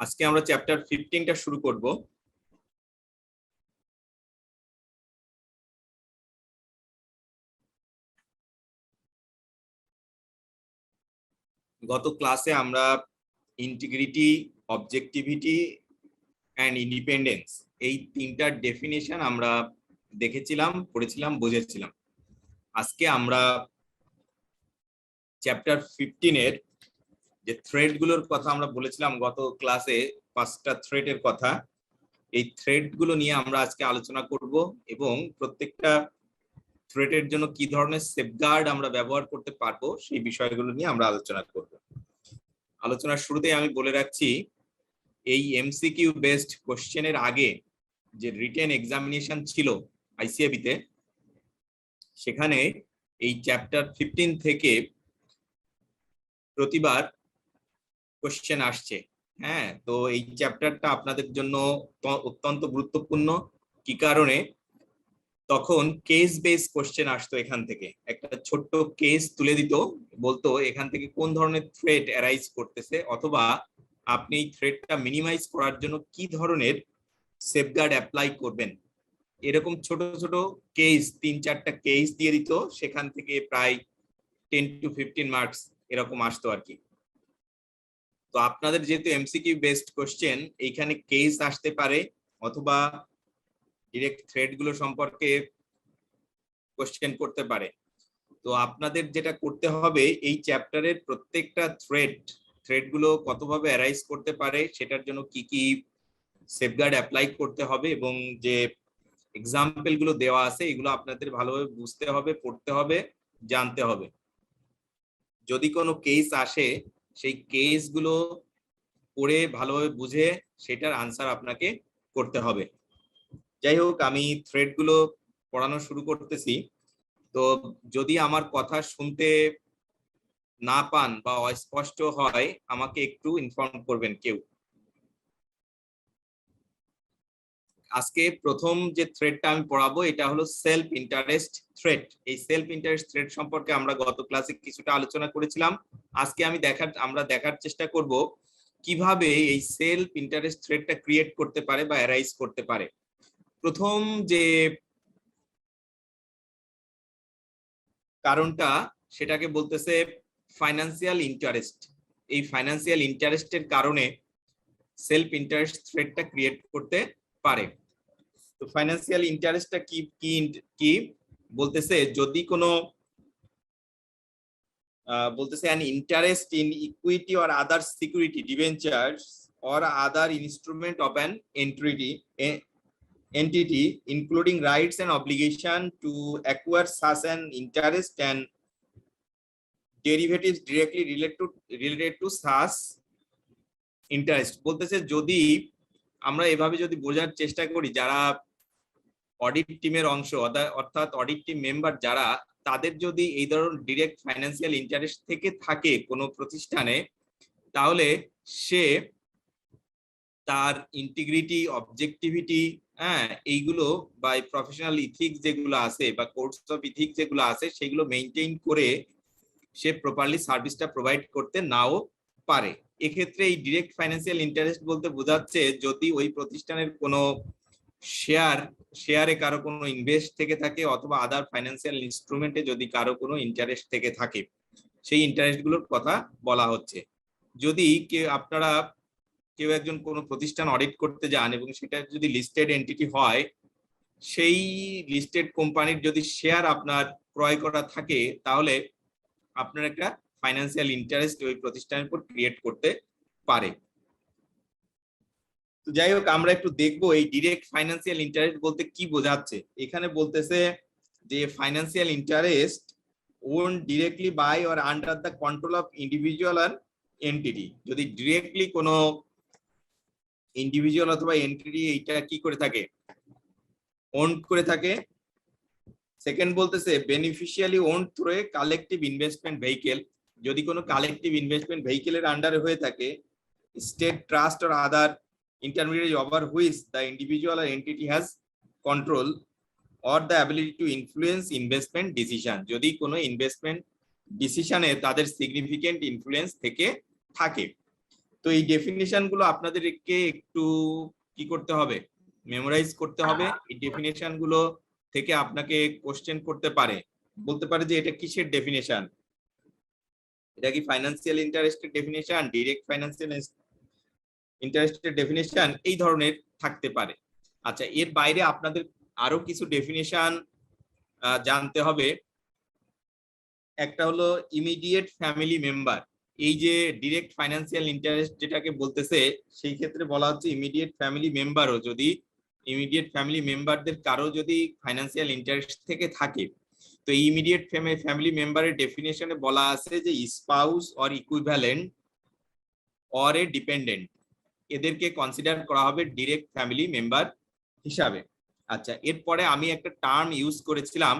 আজকে আমরা চ্যাপ্টার 15টা শুরু করব। গত ক্লাসে আমরা ইন্টিগ্রিটি, অবজেক্টিভিটি অ্যান্ড ইন্ডিপেন্ডেন্স এই তিনটার ডেফিনেশন আমরা দেখেছিলাম, পড়েছিলাম, বুঝেছিলাম। আজকে আমরা চ্যাপ্টার 15 এর যে থ্রেড গুলোর কথা আমরা বলেছিলাম গত ক্লাসে, 5টা থ্রেডের কথা, এই থ্রেড গুলো নিয়ে আমরা আজকে আলোচনা করব এবং প্রত্যেকটা থ্রেডের জন্য কি ধরনের সেফগার্ড আমরা ব্যবহার করতে পারবো সেই বিষয়গুলো নিয়ে আমরা আলোচনা করব। আলোচনার শুরুতেই আমি বলে রাখছি, এই এমসিকিউ বেসড কোশ্চেনের আগে যে রিটেন এক্সামিনেশন ছিল আইসিএবি তে, সেখানে এই চ্যাপ্টার 15 থেকে প্রতিবার কোশ্চেন আসছে। হ্যাঁ, তো এই চ্যাপ্টারটা আপনাদের জন্য অত্যন্ত গুরুত্বপূর্ণ। কি কারণে? তখন কেস বেস কোশ্চেন আসতো, এখান থেকে একটা ছোট্ট কেস তুলে দিত, বলতো এখান থেকে কোন ধরনের থ্রেট অ্যারাইজ করতেছে, অথবা আপনি এই থ্রেটটা মিনিমাইজ করার জন্য কি ধরনের সেফগার্ড অ্যাপ্লাই করবেন। এরকম ছোট ছোট কেস, 3-4টা কেস দিয়ে দিত, সেখান থেকে প্রায় 10 to 15 মার্কস এরকম আসতো আর কি। তো আপনাদের যেহেতু এমসিকিউ বেসড কোশ্চেন, এইখানে কেস আসতে পারে অথবা ডিরেক্ট থ্রেড গুলো সম্পর্কে কোশ্চেন করতে পারে। তো আপনাদের যেটা করতে হবে, এই চ্যাপ্টারের প্রত্যেকটা থ্রেড গুলো কতভাবে অ্যারাইজ করতে পারে, সেটার জন্য কি কি সেফগার্ড অ্যাপ্লাই করতে হবে এবং যে এক্সাম্পল গুলো দেওয়া আছে এগুলো আপনাদের ভালোভাবে বুঝতে হবে, পড়তে হবে, জানতে হবে। যদি কোনো কেস আসে, সেই কেস গুলো পড়ে ভালোভাবে বুঝে সেটার আনসার আপনাকে করতে হবে। যাই হোক, আমি থ্রেড গুলো পড়ানো শুরু করতেছি। তো যদি আমার কথা শুনতে না পান বা অস্পষ্ট হয়, আমাকে একটু ইনফর্ম করবেন কেউ। আজকে প্রথম যে থ্রেডটা আমি পড়াবো এটা হলো সেলফ ইন্টারেস্ট থ্রেড। এই সেলফ ইন্টারেস্ট থ্রেড সম্পর্কে আমরা গত ক্লাসে কিছুটা আলোচনা করেছিলাম। আজকে আমরা দেখার চেষ্টা করব কিভাবে এই সেলফ ইন্টারেস্ট থ্রেডটা ক্রিয়েট করতে পারে বা অ্যারাইজ করতে পারে। প্রথম যে কারণটা, সেটাকে বলতেছে ফাইন্যান্সিয়াল ইন্টারেস্ট। এই ফাইন্যান্সিয়াল ইন্টারেস্টের কারণে সেলফ ইন্টারেস্ট থ্রেডটা ক্রিয়েট করতে পারে। তো ফাইন্যান্সিয়াল ইন্টারেস্টটা কি কি কি বলতেছে, যদি কোনো বলতেছে an interest in equity or other security debentures or other instrument of an entity including rights and obligation to acquire such an interest and derivatives directly related to such interest। বলতেছে যদি আমরা এভাবে যদি বোঝার চেষ্টা করি, যারা অডিট টিমের অংশ অর্থাৎ অডিট টিম মেম্বার যারা, তাদের যদি এই ধরনের ডিরেক্ট ফাইন্যান্সিয়াল ইন্টারেস্ট থেকে থাকে কোনো প্রতিষ্ঠানে, তাহলে সে তার ইন্টিগ্রিটি, অবজেক্টিভিটি, হ্যাঁ, এইগুলো বা প্রফেশনাল ইথিক্স যেগুলো আছে বা কোডস অফ ইথিক্স যেগুলো আছে, সেগুলো মেইনটেইন করে সে প্রপারলি সার্ভিসটা প্রোভাইড করতে নাও পারে। এক্ষেত্রে এই ডিরেক্ট ফাইন্যান্সিয়াল ইন্টারেস্ট বলতে বোঝাচ্ছে, যদি ওই প্রতিষ্ঠানের কোনো শেয়ারে কারো কোনো ইনভেস্ট থেকে থাকে অথবা আদার ফাইন্যান্সিয়াল ইনস্ট্রুমেন্টে যদি কারো কোনো ইন্টারেস্ট থেকে থাকে, সেই ইন্টারেস্ট গুলোর কথা বলা হচ্ছে। যদি আপনারা কেউ একজন কোনো প্রতিষ্ঠান অডিট করতে যান এবং সেটা যদি লিস্টেড এন্টিটি হয়, সেই লিস্টেড কোম্পানির যদি শেয়ার আপনার ক্রয় করা থাকে, তাহলে আপনার একটা ফাইন্যান্সিয়াল ইন্টারেস্ট ওই প্রতিষ্ঠানের উপর ক্রিয়েট করতে পারে। তো যাই হোক, আমরা একটু দেখবো এই ডিরেক্ট ফাইন্যান্সিয়াল ইন্টারেস্ট বলতে কি বোঝাচ্ছে। এখানে বলতেছে যে financial interest own directly by or under the control of individual আর এন্টিটি। যদি ডিরেক্টলি কোনো ইন্ডিভিজুয়াল অথবা এন্টিটি এইটা কি করে থাকে, ওন করে থাকে। সেকেন্ড বলতেছে beneficially own through a collective investment vehicle. যদি কোনো কালেকটিভ ইনভেস্টমেন্ট ভেহিকেলের আন্ডারে হয়ে থাকে, state trust or other intermediary over which the individual or entity has control or the ability to influence investment decision। যদি কোনো ইনভেস্টমেন্ট ডিসিশনে তাদের সিগনিফিকেন্ট ইনফ্লুয়েন্স থেকে থাকে। তো এই ডেফিনিশন গুলো আপনাদেরকে একটু কি করতে হবে, মেমোরাইজ করতে হবে। এই ডেফিনিশন গুলো থেকে আপনাকে কোশ্চেন করতে পারে, বলতে পারে যে এটা কিসের ডেফিনিশন, এটা কি ফাইন্যান্সিয়াল ইন্টারেস্টের ডেফিনিশন, ডাইরেক্ট ফাইন্যান্সিয়াল ইন্টারেস্টের ডেফিনিশন, এই ধরনের থাকতে পারে। আচ্ছা, এর বাইরে আপনাদের আরো কিছু ডেফিনিশন জানতে হবে। একটা হলো ইমিডিয়েট ফ্যামিলি মেম্বার। এই যে ডিরেক্ট ফাইন্যান্সিয়াল ইন্টারেস্ট যেটাকে বলতেছে, সেই ক্ষেত্রে বলা হচ্ছে ইমিডিয়েট ফ্যামিলি মেম্বারও যদি, ইমিডিয়েট ফ্যামিলি মেম্বারদের কারো যদি ফাইন্যান্সিয়াল ইন্টারেস্ট থেকে থাকে, তো এই ইমিডিয়েট ফ্যামিলি মেম্বারের ডেফিনেশনে বলা আছে যে spouse or equivalent or a dependent, এদেরকে কনসিডার করা হবে ডিরেক্ট ফ্যামিলি মেম্বার হিসাবে। আচ্ছা, এরপরে আমি একটা টার্ম ইউজ করেছিলাম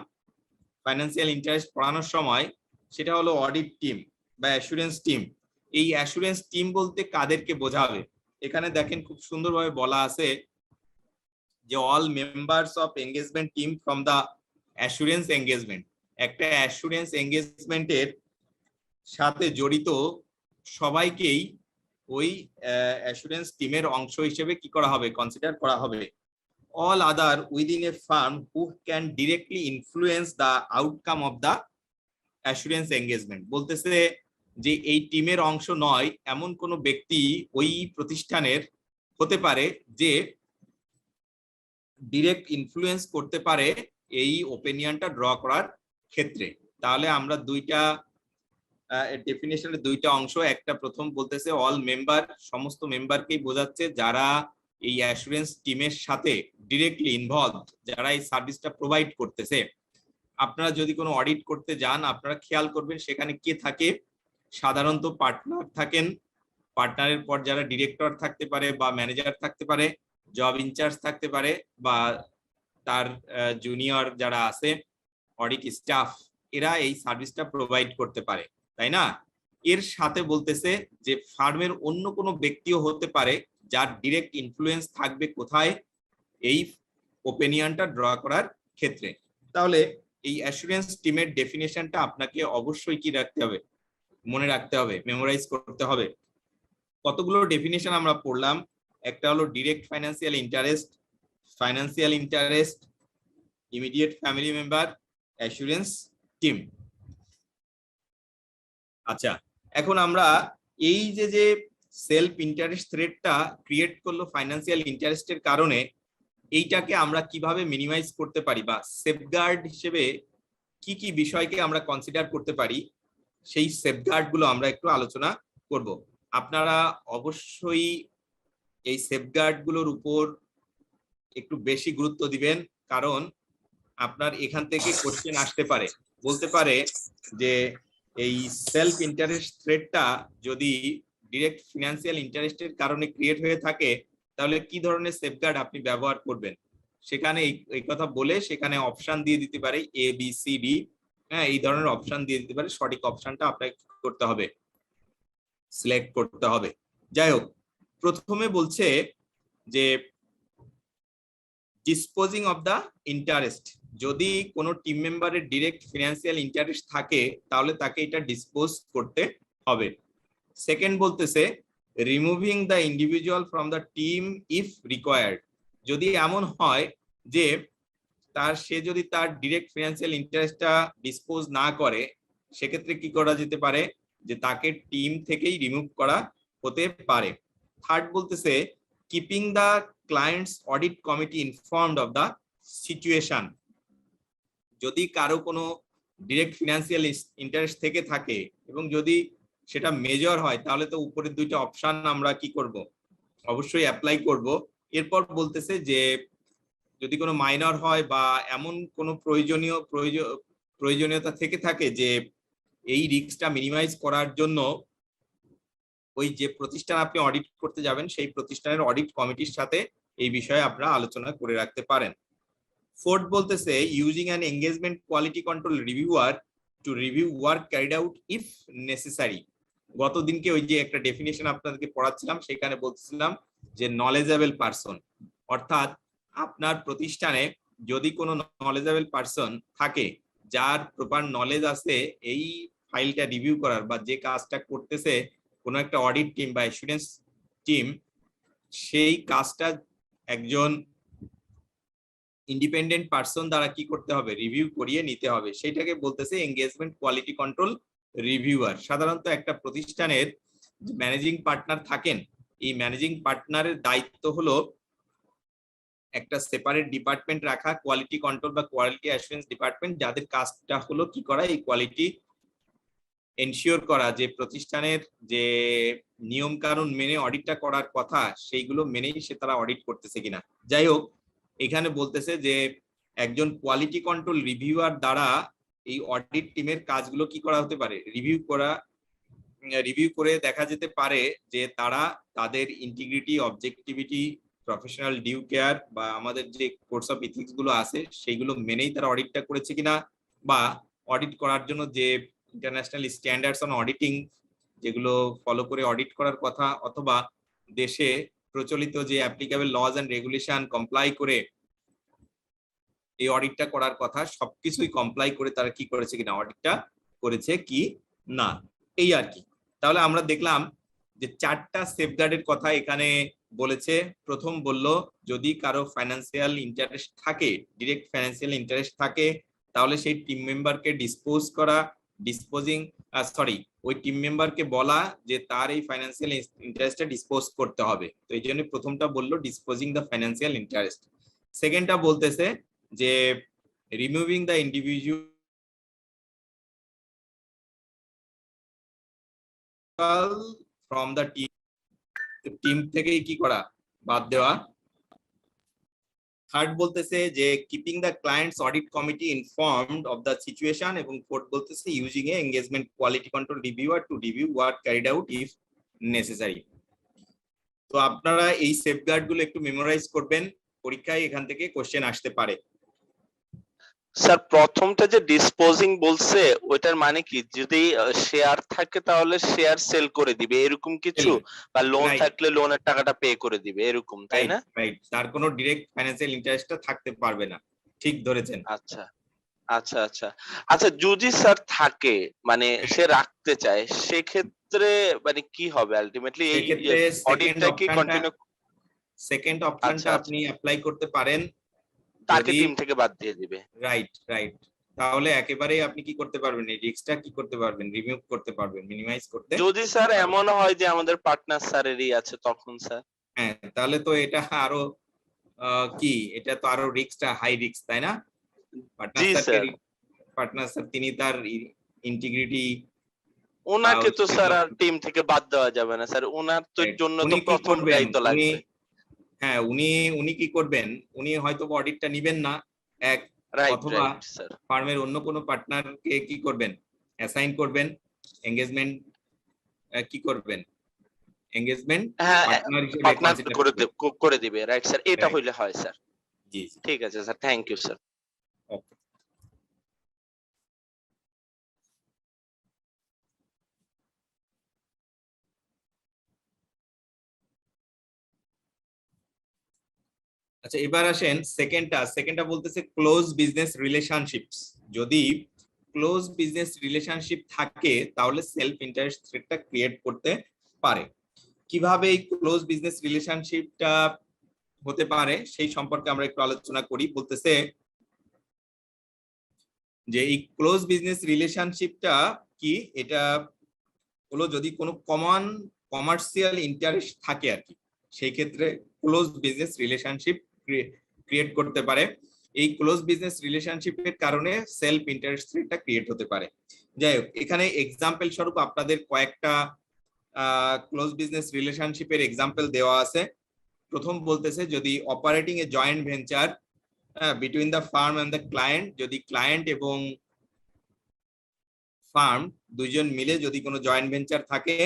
ফাইন্যান্সিয়াল ইন্টারেস্ট পড়ানোর সময়, সেটা হলো অডিট টিম বা অ্যাসুরেন্স টিম। এই অ্যাসুরেন্স টিম বলতে কাদেরকে বোঝাবে, এখানে দেখেন খুব সুন্দরভাবে বলা আছে যে all members of engagement team from the assurance engagement. একটা অ্যাসুরেন্স এঙ্গেজমেন্টের সাথে জড়িত সবাইকেই ওই অ্যাসুরেন্স টিমের অংশ হিসেবে কি করা হবে, কনসিডার করা হবে। all other within a firm who can directly influence the outcome of the assurance engagement, বলতেছে যে এই টিমের অংশ নয় এমন কোন ব্যক্তি ওই প্রতিষ্ঠানের হতে পারে যে ডিরেক্ট ইনফ্লুয়েন্স করতে পারে এই ওপিনিয়নটা ড্র করার ক্ষেত্রে। তাহলে আমরা দুইটা ডেফিনেশনের দুইটা অংশ, একটা প্রথম বলতেছে অল মেম্বার, সমস্ত মেম্বারকেই বোঝাচ্ছে যারা এই অ্যাসুরেন্স টিমের সাথে ডিরেক্টলি ইনভলভ, যারা এই সার্ভিসটা প্রোভাইড করতেছে। আপনারা যদি কোনো অডিট করতে যান, আপনারা খেয়াল করবেন সেখানে কে থাকে, সাধারণত পার্টনার থাকেন, পার্টনারের পর যারা ডিরেক্টর থাকতে পারে বা ম্যানেজার থাকতে পারে, জব ইনচার্জ থাকতে পারে, বা তার জুনিয়র যারা আছে অডিট স্টাফ, এরা এই সার্ভিসটা প্রোভাইড করতে পারে, তাই না? এর সাথে বলতেছে যে ফার্মের অন্য কোনো ব্যক্তিও হতে পারে যার ডিরেক্ট ইনফ্লুয়েন্স থাকবে কোথায়, এই ওপিনিয়নটা ড্র করার ক্ষেত্রে। তাহলে এই অ্যাসুরেন্স টিমের ডেফিনেশনটা আপনাকে অবশ্যই কি রাখতে হবে, মনে রাখতে হবে, মেমোরাইজ করতে হবে। কতগুলো ডেফিনেশন আমরা পড়লাম, একটা হলো direct financial interest, immediate family member, assurance team. আচ্ছা, এখন আমরা এই যে সেলফ ইন্টারেস্ট থ্রেটটা ক্রিয়েট করলো ফাইন্যান্সিয়াল ইন্টারেস্টের কারণে, এইটাকে আমরা কিভাবে মিনিমাইজ করতে পারি বা সেফগার্ড হিসেবে কি কি বিষয়কে আমরা কনসিডার করতে পারি, সেই সেফগার্ড গুলো আমরা একটু আলোচনা করব। আপনারা অবশ্যই এই সেফগার্ড গুলোর উপর একটু বেশি গুরুত্ব দিবেন, কারণ আপনার এখান থেকে কোশ্চেন আসতে পারে, বলতে পারে যে এই সেলফ ইন্টারেস্ট থ্রেটটা যদি ডিরেক্ট ফিনান্সিয়াল ইন্টারেস্টের কারণে ক্রিয়েট হয়ে থাকে, তাহলে কি ধরনের সেফগার্ড আপনি ব্যবহার করবেন। সেখানে এই কথা বলে সেখানে অপশন দিয়ে দিতে পারে এ বি সি ডি, হ্যাঁ, এই ধরনের অপশন দিয়ে দিতে পারে। সঠিক অপশনটা আপনাকে করতে হবে, সিলেক্ট করতে হবে। যাই হোক, প্রথমে বলছে যে ডিসপোজিং অফ দা ইন্টারেস্ট, যদি কোনো টিম মেম্বারের ডিরেক্ট ফিনান্সিয়াল ইন্টারেস্ট থাকে তাহলে তাকে এটা ডিসপোজ করতে হবে। সেকেন্ড বলতেছে removing the individual from the team if required, যদি এমন হয় যে সে যদি তার ডিরেক্ট ফিনান্সিয়াল ইন্টারেস্টটা ডিসপোজ না করে, সেক্ষেত্রে কি করা যেতে পারে, যে তাকে টিম থেকেই রিমুভ করা হতে পারে। থার্ড বলতেছে keeping the clients audit committee informed of the situation, যদি কারো কোনো ডিরেক্ট ফিনান্সিয়াল ইন্টারেস্ট থেকে থাকে এবং যদি সেটা মেজর হয়, তাহলে তো উপরের দুইটা অপশন আমরা কি করব, অবশ্যই অ্যাপ্লাই করব। এরপর বলতেছে যে যদি কোনো মাইনর হয় বা এমন কোনো প্রয়োজনীয়তা থেকে থাকে যে এই রিস্কটা মিনিমাইজ করার জন্য ওই যে প্রতিষ্ঠান আপনি অডিট করতে যাবেন সেই প্রতিষ্ঠানের অডিট কমিটির সাথে এই বিষয়ে আপনারা আলোচনা করে রাখতে পারেন। ফোর্থ বলতেছে using an engagement quality control reviewer to review work carried out if necessary. গতদিনকে ওই যে একটা ডেফিনেশন আপনাদেরকে পড়াচ্ছিলাম, সেখানে বলছিলাম যে নলেজেবল পারসন, অর্থাৎ আপনার প্রতিষ্ঠানে যদি কোনো নলেজেবল পারসন থাকে যার প্রপার নলেজ আছে এই ফাইলটা রিভিউ করার বা যে কাজটা করতেছে কোনো একটা অডিট টিম বা অ্যাসুরেন্স টিম সেই কাজটা একজন ইন্ডিপেন্ডেন্ট পার্সন দ্বারা কি করতে হবে, রিভিউ করিয়ে নিতে হবে, সেটাকে বলতেছে এঙ্গেজমেন্ট কোয়ালিটি কন্ট্রোল রিভিউয়ার। সাধারণত একটা প্রতিষ্ঠানের ম্যানেজিং পার্টনার থাকেন, এই ম্যানেজিং পার্টনারের দায়িত্ব হলো একটা সেপারেট ডিপার্টমেন্ট রাখা, কোয়ালিটি কন্ট্রোল বা কোয়ালিটি অ্যাসুরেন্স ডিপার্টমেন্ট, যাদের কাজটা হলো কি করা, এই কোয়ালিটি এনশিওর করা যে প্রতিষ্ঠানের যে নিয়ম কানুন মেনে অডিটটা করার কথা সেইগুলো মেনেই সে তারা অডিট করতেছে কিনা। যাই হোক, এখানে বলতেছে যে একজন কোয়ালিটি কন্ট্রোল রিভিউয়ার দ্বারা এই অডিট টিমের কাজগুলো কি করা হতে পারে, রিভিউ করে দেখা যেতে পারে যে তারা তাদের integrity, objectivity, professional due care বা আমাদের যে কোডস অফ ইথিক্স গুলো আছে সেইগুলো মেনেই তারা অডিটটা করেছে কিনা, বা অডিট করার জন্য যে ইন্টারন্যাশনাল স্ট্যান্ডার্ডস অন অডিটিং যেগুলো ফলো করে অডিট করার কথা, অথবা দেশে প্রচলিত যে applicable laws and regulation comply করে এই অডিটটা করার কথা, সবকিছুই কমপ্লাই করে তারা কি করেছে কিনা, অডিটটা করেছে কি না, এই আর কি। তাহলে আমরা দেখলাম যে 4টা সেফগার্ডের কথা এখানে বলেছে। প্রথম বলল যদি কারো ফাইন্যান্সিয়াল ইন্টারেস্ট থাকে, ডিরেক্ট ফাইন্যান্সিয়াল ইন্টারেস্ট থাকে, তাহলে সেই টিম মেম্বারকে ডিসপোজ করা, ওই টিম মেম্বারকে বলা যে তার এই ফাইন্যান্সিয়াল ইন্টারেস্টটা ডিসপোজ করতে হবে। তো এই জন্য প্রথমটা বললো ডিসপোজিং দ্য ফাইন্যান্সিয়াল ইন্টারেস্ট। সেকেন্ডটা বলতেছে যে removing the individual from the team থেকে কি করা, বাদ দেওয়া। থার্ড বলতেছে যে keeping the clients audit committee informed of the situation, এবং ফোর্থ বলতেছে using a engagement quality control reviewer to review work carried out if necessary. তো আপনারা এই সেফগার্ড গুলো একটু মেমোরাইজ করবেন, পরীক্ষায় এখান থেকে কোশ্চেন আসতে পারে। স্যার প্রথমটা যে ডিসপোজিং বলছে ওইটার মানে কি, যদি শেয়ার থাকে তাহলে শেয়ার সেল করে দিবে এরকম কিছু, বা লোন থাকলে লোনের টাকাটা পে করে দিবে এরকম, তাই না? রাইট, তার কোনো ডাইরেক্ট ফাইন্যান্সিয়াল ইন্টারেস্টটা থাকতে পারবে না, ঠিক ধরেছেন। আচ্ছা আচ্ছা আচ্ছা আচ্ছা, যদি স্যার থাকে মানে সে রাখতে চায়, সেক্ষেত্রে মানে কি হবে আলটিমেটলি? এই অডিটটা কি কন্টিনিউ, সেকেন্ড অপশনটা আপনি অ্যাপ্লাই করতে পারেন, তাকে টিম থেকে বাদ দিয়ে দিবে। রাইট, তাহলে একেবারে আপনি কি করতে পারবেন, এই রিস্কটা কি করতে পারবেন, রিমুভ করতে পারবেন, মিনিমাইজ করতে। যদি স্যার এমন হয় যে আমাদের পার্টনার স্যারেরই আছে তখন স্যার? হ্যাঁ, তাহলে তো এটা আরো কি, এটা তো আরো রিস্কটা হাই রিস্ক, তাই না? পার্টনার স্যার তিনি তার ইন্টিগ্রিটি, ওনাকে তো স্যার আর টিম থেকে বাদ দেওয়া যাবে না স্যার, ওনার তো জন্য তো প্রথম দায়িত্ব লাগবে। হ্যাঁ, উনি কি করবেন, উনি হয়তো অডিটটা নেবেন না, এক অথবা ফার্মের অন্য কোনো পার্টনারকে কি করবেন, অ্যাসাইন করবেন, এঙ্গেজমেন্ট কি করবেন, এঙ্গেজমেন্ট পার্টনার হিসেবে করে দিবে। রাইট স্যার, এটা হইলে হয় স্যার। জি ঠিক আছে sir, thank you sir. Okay. আচ্ছা, এবার আসেন সেকেন্ডটা বলতেছে ক্লোজ বিজনেস রিলেশনশিপস। যদি ক্লোজ বিজনেস রিলেশনশিপ থাকে তাহলে সেলফ ইন্টারেস্ট থ্রেটটা ক্রিয়েট করতে পারে। কিভাবে এই ক্লোজ বিজনেস রিলেশনশিপটা হতে পারে সেই সম্পর্কে আমরা একটু আলোচনা করি। বলতেছে যে এই ক্লোজ বিজনেস রিলেশনশিপটা কি, এটা হলো যদি কোনো কমন কমার্শিয়াল ইন্টারেস্ট থাকে আর কি, সেই ক্ষেত্রে ক্লোজ বিজনেস রিলেশনশিপ ক্রিয়েট করতে পারে। এই ক্লোজ বিজনেস রিলেশনশিপের কারণে সেলফ ইন্টারেস্ট রেটটা ক্রিয়েট হতে পারে। যাই হোক, এখানে এক্সাম্পল স্বরূপ আপনাদের কয়েকটা ক্লোজ বিজনেস রিলেশনশিপের এক্সাম্পল দেওয়া আছে। প্রথম বলতেছে যদি operating a joint venture between the firm and the client, যদি ক্লায়েন্ট এবং ফার্ম দুইজন মিলে যদি কোনো জয়েন্ট ভেঞ্চার থাকে।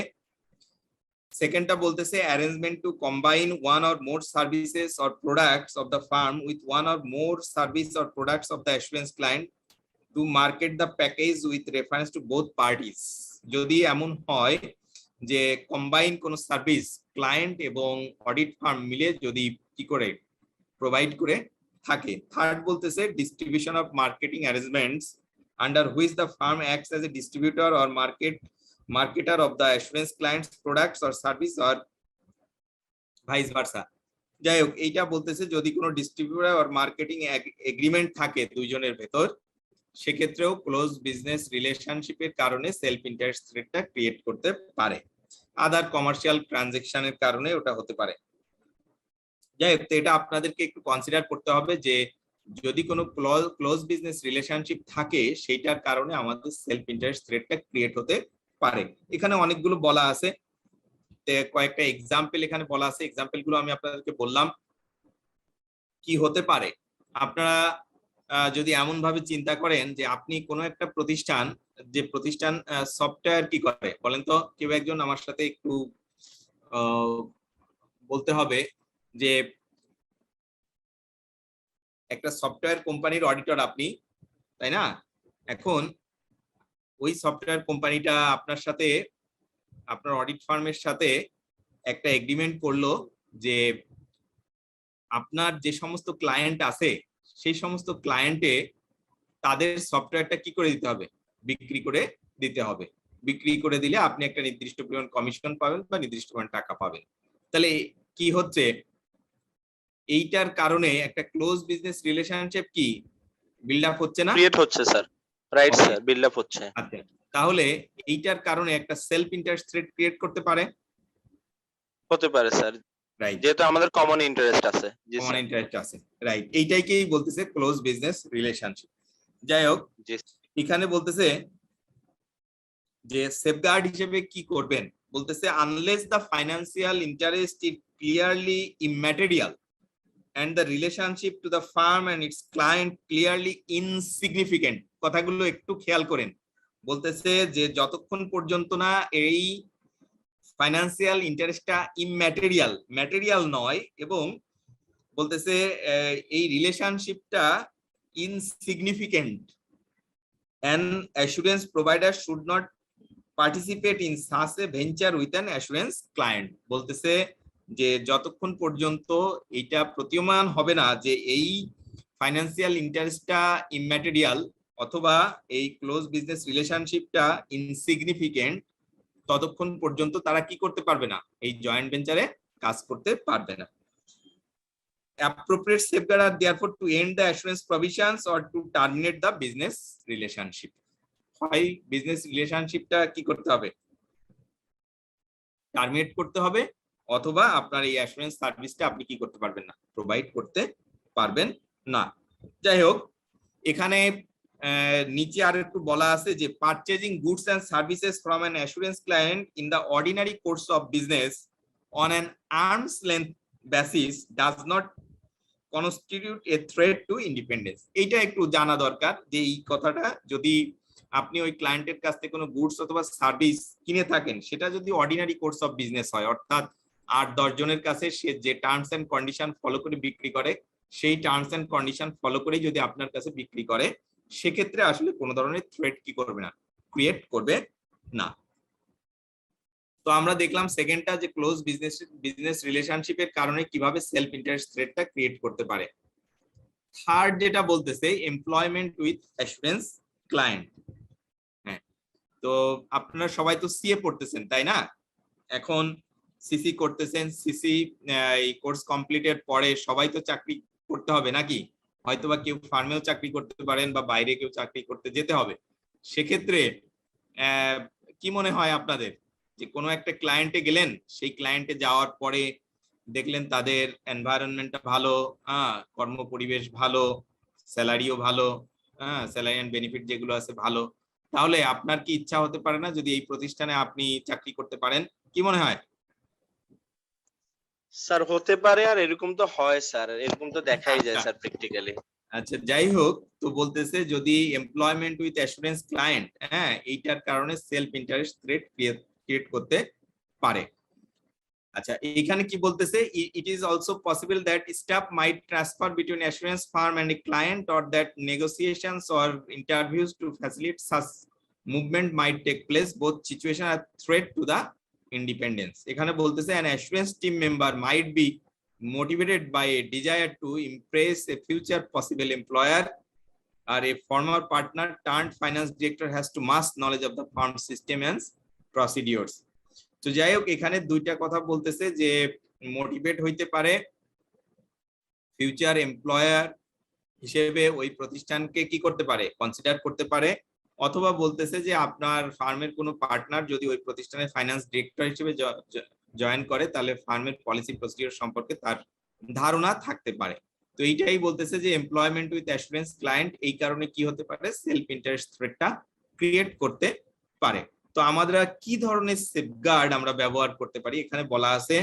সেকেন্ডটা বলতেছে arrangement to combine one or more services or products of the firm with one or more service or products of the assurance client to market the package with reference to both parties. যদি এমন হয় যে combine কোনো service client এবং audit farm মিলে যদি কি করে প্রোভাইড করে থাকে। থার্ড বলতেছে distribution of marketing arrangements under which the firm acts as a distributor or market marketer of the assurance client's products or service or vice versa. যাই হোক, এইটা বলতেছে যদি কোনো ডিস্ট্রিবিউটর আর মার্কেটিং এগ্রিমেন্ট থাকে দুইজনের ভেতর, সেক্ষেত্রেও ক্লোজ বিজনেস রিলেশনশিপের কারণে সেলফ ইন্টারেস্ট থ্রেটটা ক্রিয়েট করতে পারে। আদার কমার্শিয়াল ট্রানজেকশনের কারণে ওটা হতে পারে। যাই হোক, এটা আপনাদেরকে একটু কনসিডার করতে হবে যে যদি কোনো ক্লোজ বিজনেস রিলেশনশিপ থাকে সেইটার কারণে আমাদের সেলফ ইন্টারেস্ট থ্রেটটা ক্রিয়েট হতে পারে। এখানে অনেকগুলো বলা আছে, কয়েকটা এক্সাম্পল এখানে বলা আছে, এক্সাম্পল গুলো আমি আপনাদেরকে বললাম কি হতে পারে। আপনারা যদি এমন ভাবে চিন্তা করেন যে আপনি কোনো একটা প্রতিষ্ঠান, যে প্রতিষ্ঠান সফটওয়্যার কি করে বলেন তো, কেউ একজন আমার সাথে একটু বলতে হবে যে একটা সফটওয়্যার কোম্পানির অডিটর আপনি, তাই না? এখন ওই সফটওয়্যার কোম্পানিটা আপনার সাথে, আপনার অডিট ফার্মের সাথে একটা এগ্রিমেন্ট করলো যে আপনার যে সমস্ত ক্লায়েন্ট আছে সেই সমস্ত ক্লায়েন্টে তাদের সফটওয়্যারটা কি করে দিতে হবে, বিক্রি করে দিতে হবে। বিক্রি করে দিলে আপনি একটা নির্দিষ্ট পরিমাণ কমিশন পাবেন বা নির্দিষ্ট পরিমাণ টাকা পাবেন। তাহলে কি হচ্ছে, এইটার কারণে একটা ক্লোজ বিজনেস রিলেশনশিপ কি বিল্ড আপ হচ্ছে না? ক্রিয়েট হচ্ছে sir, right sir, build up হচ্ছে। আচ্ছা, তাহলে এইটার কারণে একটা সেলফ ইন্টারেস্ট থ্রেট ক্রিয়েট করতে পারে, হতে পারে স্যার, রাইট, যেহেতু আমাদের কমন ইন্টারেস্ট আছে। জি কমন স্যার, ইন্টারেস্ট আছে, রাইট। এইটাইকেই বলতেছে ক্লোজ বিজনেস রিলেশনশিপ। যাই হোক, জি এখানে বলতেছে যে সেফগার্ড হিসেবে কি করবেন, বলতেছে unless the financial interest is clearly immaterial and the relationship to the firm and its client clearly insignificant। কথাগুলো একটু খেয়াল করেন, বলতেছে যে যতক্ষণ পর্যন্ত না এই ফাইন্যান্সিয়াল ইন্টারেস্টটা ইম্যাটেরিয়াল, ম্যাটেরিয়াল নয়, এবং বলতেছে এই রিলেশনশিপটা insignificant, an assurance provider should not participate in such a venture with an assurance client। বলতেছে যে যতক্ষণ পর্যন্ত এটা প্রতীয়মান হবে না যে এই ফাইন্যান্সিয়াল ইন্টারেস্টটা ইম্যাটেরিয়াল অথবা এই ক্লোজ বিজনেস রিলেশনশিপটা ইনসিগনিফিকেন্ট, ততক্ষণ পর্যন্ত তারা কি করতে পারবে না, এই জয়েন্ট ভেঞ্চারে কাজ করতে পারবে না। Appropriate safeguards are therefore to end the assurance provisions or to terminate the business relationship। হয় বিজনেস রিলেশনশিপটা কি করতে হবে, টার্মিনেট করতে হবে, অথবা আপনার এই অ্যাসুরেন্স সার্ভিসটা আপনি কি করতে পারবেন না, প্রোভাইড করতে পারবেন না। যাই হোক, এখানে নিচে আর একটু বলা আছে যে purchasing goods and services from an assurance client in the ordinary course of business on an arm's length basis does not constitute a threat to independence. এইটা একটু জানা দরকার যে এই কথাটা, যদি আপনি ওই ক্লায়েন্টের কাছ থেকে কোনো গুডস অথবা সার্ভিস কিনে থাকেন, সেটা যদি অর্ডিনারি কোর্স অফ বিজনেস হয়, অর্থাৎ 8-10 জনের কাছে সে যে টার্মস এন্ড কন্ডিশন ফলো করে বিক্রি করে, সেই টার্মস এন্ড কন্ডিশন ফলো করেই যদি আপনার কাছে বিক্রি করে, সেক্ষেত্রে আসলে কোনো ধরনের থ্রেট কি করবে না, ক্রিয়েট করবে না। তো আমরা দেখলাম সেকেন্ডটা যে ক্লোজ বিজনেস রিলেশনশিপের কারণে কিভাবে সেলফ ইন্টারেস্ট থ্রেটটা ক্রিয়েট করতে পারে। থার্ড যেটা বলতেছে এমপ্লয়মেন্ট উইথ অ্যাসুরেন্স ক্লায়েন্ট। হ্যাঁ, তো আপনারা সবাই তো সিএ পড়তেছেন, তাই না? এখন সিসি করতেছেন, সিসি এই কোর্স কমপ্লিটের পরে সবাই তো চাকরি করতে হবে নাকি? হয়তোবা কেউ ফার্মেও চাকরি করতে পারেন বা বাইরে কেউ চাকরি করতে যেতে হবে। সেক্ষেত্রে কি মনে হয় আপনাদের, যে কোনো একটা ক্লায়েন্টে গেলেন, সেই ক্লায়েন্টে যাওয়ার পরে দেখলেন তাদের এনভায়রনমেন্টটা ভালো, কর্ম পরিবেশ ভালো, স্যালারিও ভালো, স্যালারি এন্ড বেনিফিট যেগুলো আছে ভালো, তাহলে আপনার কি ইচ্ছা হতে পারে না যদি এই প্রতিষ্ঠানে আপনি চাকরি করতে পারেন? কি মনে হয় স্যার? হতে পারে, আর এরকম তো হয় স্যার, এরকম তো দেখাই যায় স্যার প্র্যাকটিক্যালি। আচ্ছা, যাই হোক, তো বলতেছে যদি এমপ্লয়মেন্ট উইথ অ্যাসুরেন্স ক্লায়েন্ট, এইটার কারণে সেলফ ইন্টারেস্ট থ্রেট ক্রিয়েট করতে পারে। আচ্ছা, এখানে কি বলতেছে, it is also possible that staff might transfer between assurance firm and a client, or that negotiations or interviews to facilitate such movement might take place, both situation are threat to the independence. এখানে বলতেছে an assurance team member might be motivated by a desire to impress a future possible employer, or a former partner turned finance director has to mass knowledge of the firm system and প্রসিডিওরস। তো যাই হোক, এখানে দুইটা কথা বলতেছে যে motivate হইতে পারে ফিউচার এমপ্লয়ার হিসেবে ওই প্রতিষ্ঠানকে কি করতে পারে, কনসিডার করতে পারে, অথবা বলতেছে যে আপনার ফার্মের কোনো পার্টনার যদি ওই প্রতিষ্ঠানের ফাইন্যান্স ডিরেক্টর হিসেবে জয়েন করে তাহলে ফার্মের পলিসি প্রসিডিওর সম্পর্কে তার ধারণা থাকতে পারে। তো এইটাই বলতেছে যে এমপ্লয়মেন্ট উইথ অ্যাসুরেন্স ক্লায়েন্ট এই কারণে কি হতে পারে, সেলফ ইন্টারেস্ট থ্রেটটা ক্রিয়েট করতে পারে। তো আমরা কি ধরনের সেফগার্ড আমরা ব্যবহার করতে পারি, এখানে বলা আছে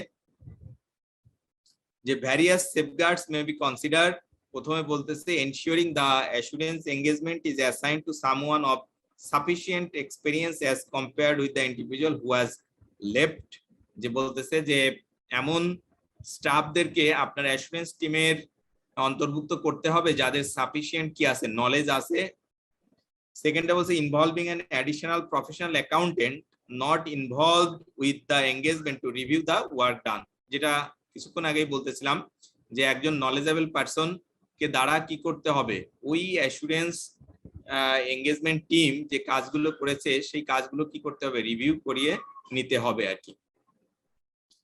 যে ভ্যারিয়াস সেফগার্ডস মে বি কনসিডার্ড। প্রথমে বলতেছে ensuring the assurance engagement is assigned to someone of sufficient experience as compared with the individual who has left. যে বলতেছে যে এমন স্টাফদেরকে আপনার অ্যাসুরেন্স টিমের অন্তর্ভুক্ত করতে হবে যাদের সাফিসিয়েন্ট কি আছে, নলেজ আছে। সেকেন্ডটা বলছে involving an additional professional accountant not involved with the engagement to review the work done. যেটা কিছুক্ষণ আগেই বলতেছিলাম যে একজন নলেজেবল পারসন কে দ্বারা কি করতে হবে, ওই অ্যাসুরেন্স এঙ্গেজমেন্ট টিম যে কাজগুলো করেছে সেই কাজগুলো কি করতে হবে, রিভিউ করিয়ে নিতে হবে আর কি।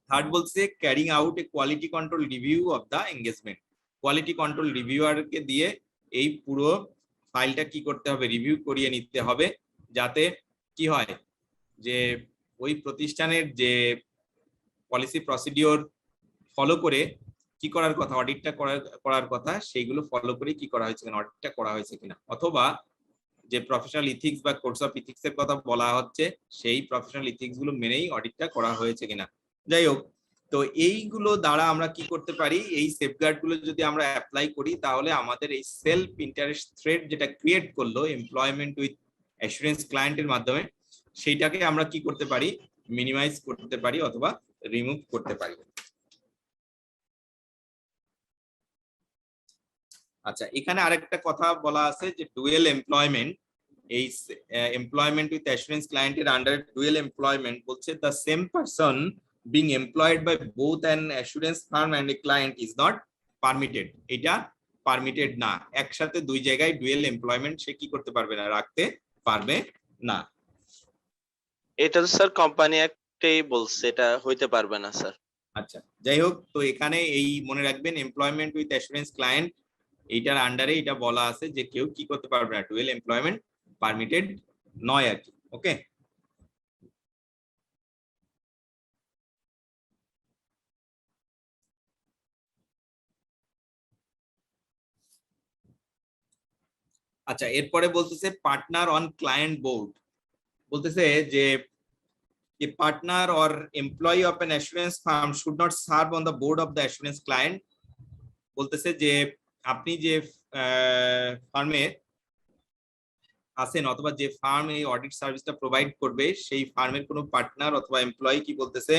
থার্ড বলছে carrying out a quality control review of the engagement. Quality control রিভিউয়ারকে দিয়ে এই পুরো ফাইলটা কি করতে হবে, রিভিউ করিয়ে নিতে হবে, যাতে কি হয় যে ওই প্রতিষ্ঠানের যে পলিসি প্রসিডিওর ফলো করে কি করার কথা, অডিটটা করার কথা, সেইগুলো ফলো করে কি করা হয়েছে কিনা, অডিটটা করা হয়েছে কিনা, অথবা যে প্রফেশনাল ইথিক্স বা কোডস অফ ইথিক্স এর কথা বলা হচ্ছে সেই প্রফেশনাল ইথিক্স গুলো মেনেই অডিটটা করা হয়েছে কিনা। যাই হোক, তো এইগুলো দ্বারা আমরা কি করতে পারি, এই সেফগার্ড গুলো যদি আমরা অ্যাপ্লাই করি তাহলে আমাদের এই সেলফ ইন্টারেস্ট থ্রেট যেটা ক্রিয়েট করলো এমপ্লয়মেন্ট উইথ অ্যাসুরেন্স ক্লায়েন্টের মাধ্যমে, সেইটাকে আমরা কি করতে পারি, মিনিমাইজ করতে পারি অথবা রিমুভ করতে পারি। আচ্ছা, এখানে আরেকটা কথা বলা আছে যে ডুয়েল এমপ্লয়মেন্ট, এই এমপ্লয়মেন্ট উইথ অ্যাসুরেন্স ক্লায়েন্টের আন্ডারে ডুয়েল এমপ্লয়মেন্ট বলছে the same person being employed by both an assurance firm and a client is not permitted. এটা পারমিটেড না, একসাথে দুই জায়গায় ডুয়েল এমপ্লয়মেন্ট সে কি করতে পারবে না, রাখতে পারবে না। এটা তো স্যার কোম্পানি একটাই বলছে, এটা হইতে পারবে না স্যার। আচ্ছা, যাই হোক, তো এখানে এই মনে রাখবেন এমপ্লয়মেন্ট উইথ অ্যাসুরেন্স ক্লায়েন্ট এইটার আন্ডারে এটা বলা আছে যে কেউ কি করতে পারবে না, ডুয়েল এমপ্লয়মেন্ট পারমিটেড নয় আর কি। ওকে, আচ্ছা, এরপরে বলতেছে পার্টনার অন ক্লায়েন্ট বোর্ড। বলতেছে যে a partner or employee of an assurance firm should not serve on the board of the assurance client. বলতেছে যে আপনি যে ফার্মে আছেন অথবা যে ফার্ম এই অডিট সার্ভিসটা প্রোভাইড করবে সেই ফার্মের কোনো পার্টনার অথবা এমপ্লয়ি কি বলতেছে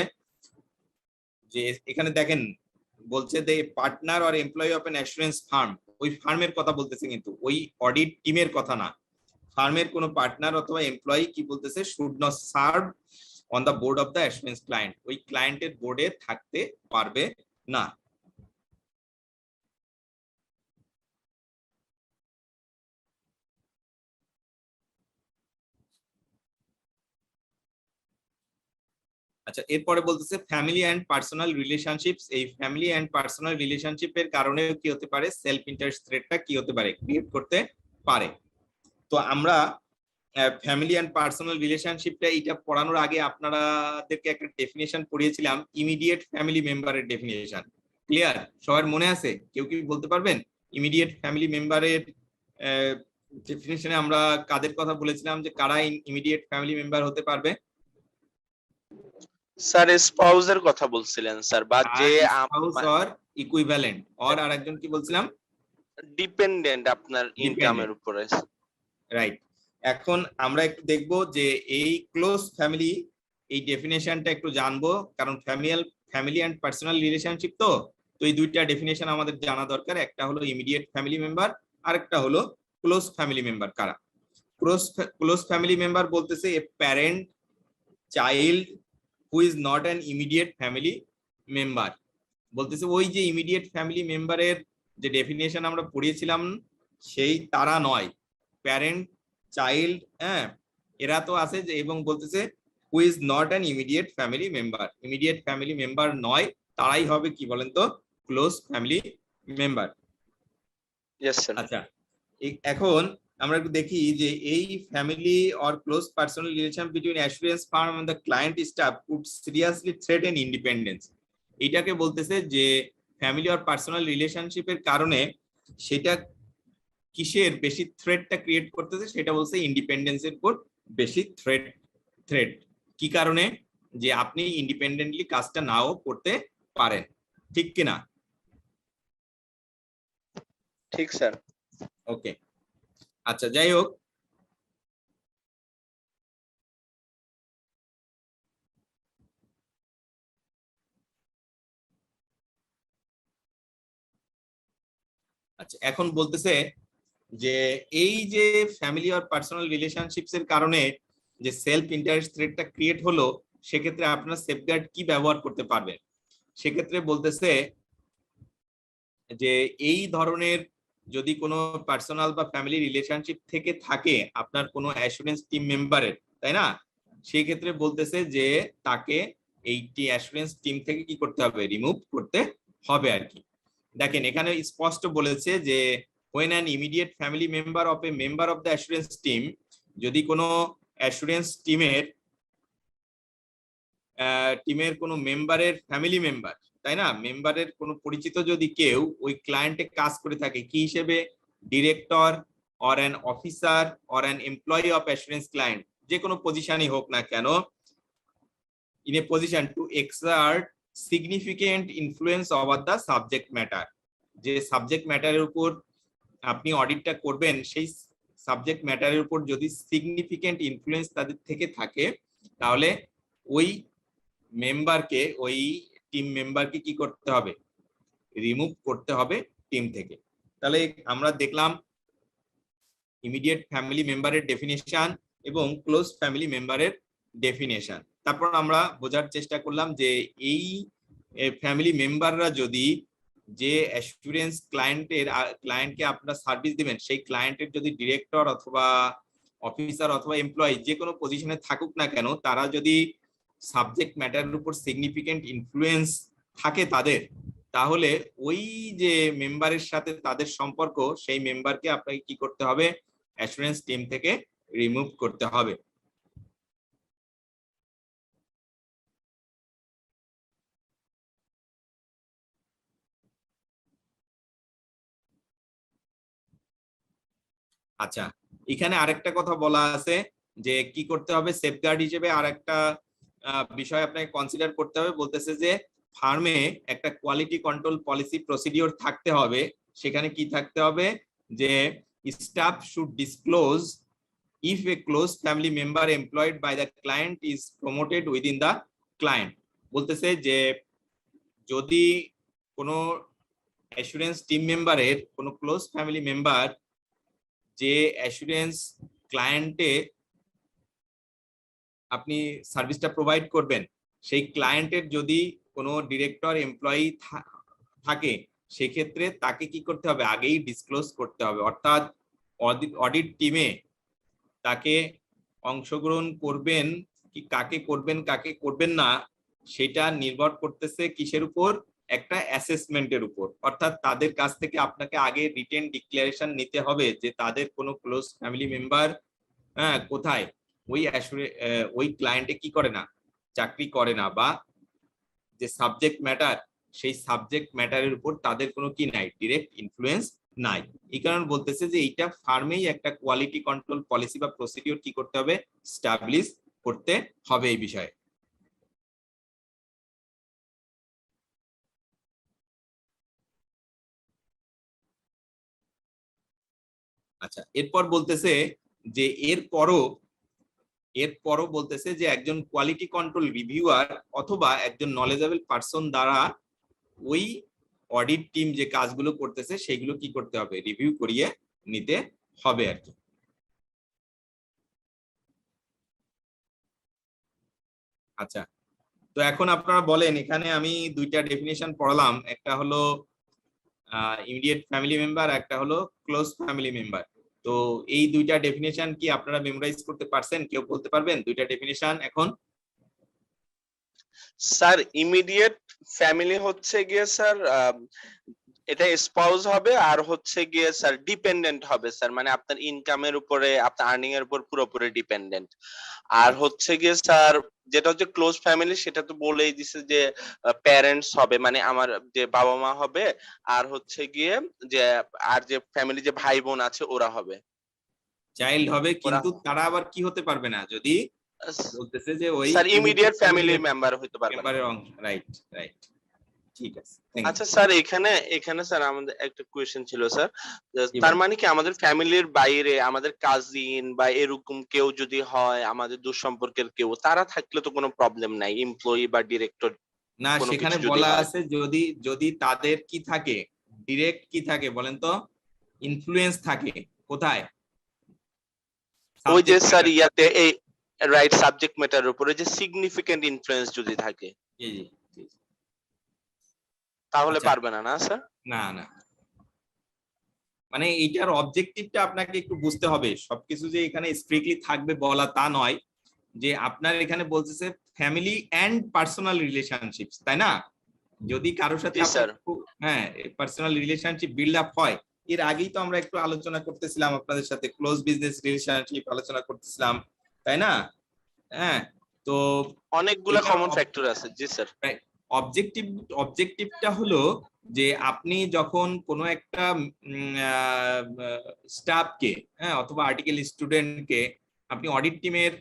যে এখানে দেখেন বলছে যে partner or employee of an assurance farm, ওই ফার্মের কথা বলতেছে কিন্তু ওই অডিট টিমের কথা না। ফার্মের কোনো পার্টনার অথবা এমপ্লয়ি কি বলতেছে, should not serve on the board of the assurance client, ওই ক্লায়েন্টের বোর্ডে থাকতে পারবে না। আচ্ছা, এরপরে বলতেছে ফ্যামিলি অ্যান্ড পার্সোনাল রিলেশনশিপস। এই ফ্যামিলি অ্যান্ড পার্সোনাল রিলেশনশিপের কারণে কি হতে পারে, সেলফ ইন্টারেস্ট থ্রেটটা কি হতে পারে, ক্রিয়েট করতে পারে। তো আমরা ফ্যামিলি অ্যান্ড পার্সোনাল রিলেশনশিপটা এটা পড়ানোর আগে আপনাদেরকে একটা ডেফিনেশন পড়িয়েছিলাম, ইমিডিয়েট ফ্যামিলি মেম্বারের ডেফিনেশন। ক্লিয়ার? সবার মনে আছে? কেউ কি বলতে পারবেন ইমিডিয়েট ফ্যামিলি মেম্বারের ডেফিনেশনে আমরা কাদের কথা বলেছিলাম, যে কারা ইমিডিয়েট ফ্যামিলি মেম্বার হতে পারবে? স্যার স্পাউসের কথা বলছিলেন স্যার, বা যে স্পাউস অর ইকুইভ্যালেন্ট, অর আরেকজন কি বলছিলাম, ডিপেন্ডেন্ট আপনার ইনকামের উপরে। রাইট। এখন আমরা একটু দেখব যে এই ক্লোজ ফ্যামিলি এই ডেফিনেশনটা একটু জানবো, কারণ ফ্যামিলি অ্যান্ড পার্সোনাল রিলেশনশিপ তো এই দুইটা ডেফিনেশন আমাদের জানা দরকার। একটা হলো ইমিডিয়েট ফ্যামিলি মেম্বার, আরেকটা হলো ক্লোজ ফ্যামিলি মেম্বার। কারা ক্লোজ ফ্যামিলি মেম্বার? বলতেছে এ parent child who is not an immediate family member. বলতেছে ওই যে ইমিডিয়েট ফ্যামিলি মেম্বারের যে ডেফিনেশন আমরা পড়িয়েছিলাম সেই তারা নয়, প্যারেন্ট চাইল্ড, হ্যাঁ, এরা তো আছে যে, এবং বলতেছে who is not an immediate family member, immediate family member নয় তারাই হবে কি বলেন তো close family member. Yes sir. আচ্ছা এখন আমরা একটু দেখি যে এই family or close personal relation between assurance firm and the client staff could seriously threaten independence. এটাকে বলতেছে যে ফ্যামিলি অর পার্সোনাল রিলেশনশিপের কারণে সেটা কিসের বেশি থ্রেটটা ক্রিয়েট করতেছে, সেটা বলছে ইন্ডিপেন্ডেন্সের উপর বেশি থ্রেট। কি কারণে? যে আপনি ইন্ডিপেন্ডেন্টলি কাজটা নাও করতে পারেন, ঠিক কিনা? ঠিক স্যার। ওকে আচ্ছা যাই হোক, আচ্ছা এখন বলতেছে যে এই যে ফ্যামিলি আর পার্সোনাল রিলেশনশিপস এর কারণে যে সেলফ ইন্টারেস্ট থ্রেটটা ক্রিয়েট হলো, সেক্ষেত্রে আপনার সেফগার্ড কি ব্যবহার করতে পারবেন। সেক্ষেত্রে বলতেছে যে এই ধরনের যদি কোনো পার্সোনাল বা ফ্যামিলি রিলেশনশিপ থেকে থাকে আপনার কোনো অ্যাসুরেন্স টিম মেম্বারের, তাই না, সেই ক্ষেত্রে বলতেছে যে তাকে এইটি অ্যাসুরেন্স টিম থেকে কি করতে হবে, রিমুভ করতে হবে আর কি। দেখেন এখানে স্পষ্ট বলেছে যে when an immediate family member of a member of the assurance team, যদি কোনো অ্যাসুরেন্স টিমের কোনো মেম্বারের ফ্যামিলি মেম্বার, তাই না, মেম্বারের কোনো পরিচিত যদি কেউ ওই ক্লায়েন্টে কাজ করে থাকে কি হিসেবে, director or an officer or an employee of assurance client, যে কোনো পজিশনই হোক না কেন, in a position to exert significant influence over the subject matter, যে সাবজেক্ট ম্যাটারের উপর আপনি অডিটটা করবেন সেই সাবজেক্ট ম্যাটারের উপর যদি সিগনিফিকেন্ট ইনফ্লুয়েন্স তাদের থেকে থাকে, তাহলে ওই মেম্বারকে, ওই টিম মেম্বারকে কি করতে হবে, রিমুভ করতে হবে টিম থেকে। তাহলে আমরা দেখলাম ইমিডিয়েট ফ্যামিলি মেম্বারের ডেফিনেশন এবং ক্লোজ ফ্যামিলি মেম্বারের ডেফিনেশন। তারপর আমরা বোঝার চেষ্টা করলাম যে এই ফ্যামিলি মেম্বাররা যদি যে অ্যাসুরেন্স ক্লায়েন্টকে আপনারা সার্ভিস দিবেন সেই ক্লায়েন্টের যদি ডিরেক্টর অথবা অফিসার অথবা এমপ্লয়ি যে কোনো পজিশনে থাকুক না কেন, তারা যদি সাবজেক্ট ম্যাটারের উপর সিগনিফিকেন্ট ইনফ্লুয়েন্স থাকে তাদের, তাহলে ওই যে মেম্বারের সাথে তাদের সম্পর্ক, সেই মেম্বারকে আপনাকে কি করতে হবে, অ্যাসুরেন্স টিম থেকে রিমুভ করতে হবে। আচ্ছা এখানে আরেকটা কথা বলা আছে যে কি করতে হবে, সেফগার্ড হিসেবে আরেকটা বিষয় আপনাকে কনসিডার করতে হবে। বলতেছে যে ফার্মে একটা কোয়ালিটি কন্ট্রোল পলিসি প্রসিডিওর থাকতে হবে। সেখানে কি থাকতে হবে, যে staff should disclose if a close family member employed by the client is promoted within the client. বলতেছে যে যদি কোনো অ্যাসুরেন্স টিম মেম্বারের কোনো ক্লোজ ফ্যামিলি মেম্বার যে অ্যাসুরেন্স ক্লায়েন্টে আপনি সার্ভিসটা প্রোভাইড করবেন, সেই ক্লায়েন্টের যদি কোনো ডিরেক্টর এমপ্লয়ি থাকে, সেক্ষেত্রে তাকে কি করতে হবে, আগেই ডিসক্লোজ করতে হবে। অর্থাৎ অডিট টিমে তাকে অংশগ্রহণ করবেন কি, কাকে করবেন কাকে করবেন না, সেটা নির্ভর করতেছে কিসের উপর, একটা অ্যাসেসমেন্টের উপর। অর্থাৎ তাদের কাছ থেকে আপনাকে আগে রিটেন ডিক্লারেশন নিতে হবে যে তাদের কোনো ক্লোজ ফ্যামিলি মেম্বার কোথায় ওই ক্লায়েন্টে কি করে না, চাকরি করে না, বা যে সাবজেক্ট ম্যাটার সেই সাবজেক্ট ম্যাটারের উপর তাদের কোনো কি নাই, ডিরেক্ট ইনফ্লুয়েন্স নাই। এই কারণে বলতেছে যে এইটা ফার্মেই একটা কোয়ালিটি কন্ট্রোল পলিসি বা প্রসিডিওর কি করতে হবে, স্টাবলিশ করতে হবে এই বিষয়ে। আচ্ছা এরপর বলতেছে যে এরপরও বলতেছে যে একজন কোয়ালিটি কন্ট্রোল রিভিউয়ার অথবা একজন নলেজেবল পারসন দ্বারা ওই অডিট টিম যে কাজগুলো করতেছে সেগুলো কি করতে হবে, রিভিউ করিয়ে নিতে হবে আর কি। আচ্ছা তো এখন আপনারা বলেন, এখানে আমি দুইটা ডেফিনেশন পড়ালাম, একটা হলো ইমিডিয়েট ফ্যামিলি মেম্বার, একটা হলো ক্লোজ ফ্যামিলি মেম্বার। তো এই দুইটা ডেফিনেশন কি আপনারা মেমোরাইজ করতে পারছেন? কেউ বলতে পারবেন দুইটা ডেফিনেশন এখন? স্যার ইমিডিয়েট ফ্যামিলি হচ্ছে গিয়ে স্যার এটা স্পাউস হবে আর হচ্ছে গিয়ে স্যার ডিপেন্ডেন্ট হবে স্যার, মানে আপনার ইনকামের উপরে আপনার আর্নিং এর উপর পুরোপুরি ডিপেন্ডেন্ট। আর হচ্ছে গিয়ে স্যার যেটা হচ্ছে ক্লোজ ফ্যামিলি সেটা তো বলেই দিছে যে প্যারেন্টস হবে, মানে আমার যে বাবা মা হবে, আর হচ্ছে গিয়ে যে আর যে ফ্যামিলি যে ভাই বোন আছে ওরা হবে। চাইল্ড হবে, ওরা কিন্তু তারা আবার কি হতে পারবে না যদি বলতেছে যে ওই স্যার ইমিডিয়েট ফ্যামিলি মেম্বার হইতে পারবে না। মেম্বারের অংশ। রাইট রাইট, ঠিক আছে, থ্যাংক আচ্ছা স্যার এখানে স্যার আমাদের একটা কোয়েশ্চেন ছিল স্যার, ইউ। তার মানে কি আমাদের ফ্যামিলির বাইরে আমাদের কাজিন বা এরকম কেউ যদি হয়, আমাদের দূর সম্পর্কের কেউ, তারা থাকলে তো কোনো প্রবলেম নাই, এমপ্লয়ি বা ডিরেক্টর না, কোনো সেখানে কিছু যদি বলা হয়। আছে যদি যদি তাদের কি থাকে, ডিরেক্ট কি থাকে বলেন তো, ইনফ্লুয়েন্স থাকে কোথায়, ওই যে সাবজেক্ট স্যার ম্যাটার। ইয়াতে এই রাইট সাবজেক্ট ম্যাটার উপরে যে সিগনিফিকেন্ট ইনফ্লুয়েন্স যদি থাকে জি জি জি। তাহলে আচ্ছা, পারবে না, না স্যার? না না, মানে এইটার অবজেক্টিভটা আপনাকে একটু বুঝতে হবে। সবকিছু যে এখানে স্ট্রিক্টলি থাকবে বলা তা নয়, যে আপনার এখানে বলতেছে ফ্যামিলি এন্ড পার্সোনাল রিলেশনশিপস, তাই না? যদি কারোর সাথে জি আপনার স্যার। হ্যাঁ পার্সোনাল রিলেশনশিপ বিল্ড আপ হয়, এর আগেই তো আমরা একটু আলোচনা করতেছিলাম আপনাদের সাথে, ক্লোজ বিজনেস রিলেশনশিপ আলোচনা করতেছিলাম, তাই না? হ্যাঁ, তো অনেকগুলা এটার কমন ফ্যাক্টর আছে, জি স্যার। অবজেক্টিভ অবজেক্টিভটা হলো যে আপনি যখন কোনো একটা স্টাফকে, হ্যাঁ, অথবা আর্টিকেল স্টুডেন্টকে আপনি অডিট টিমের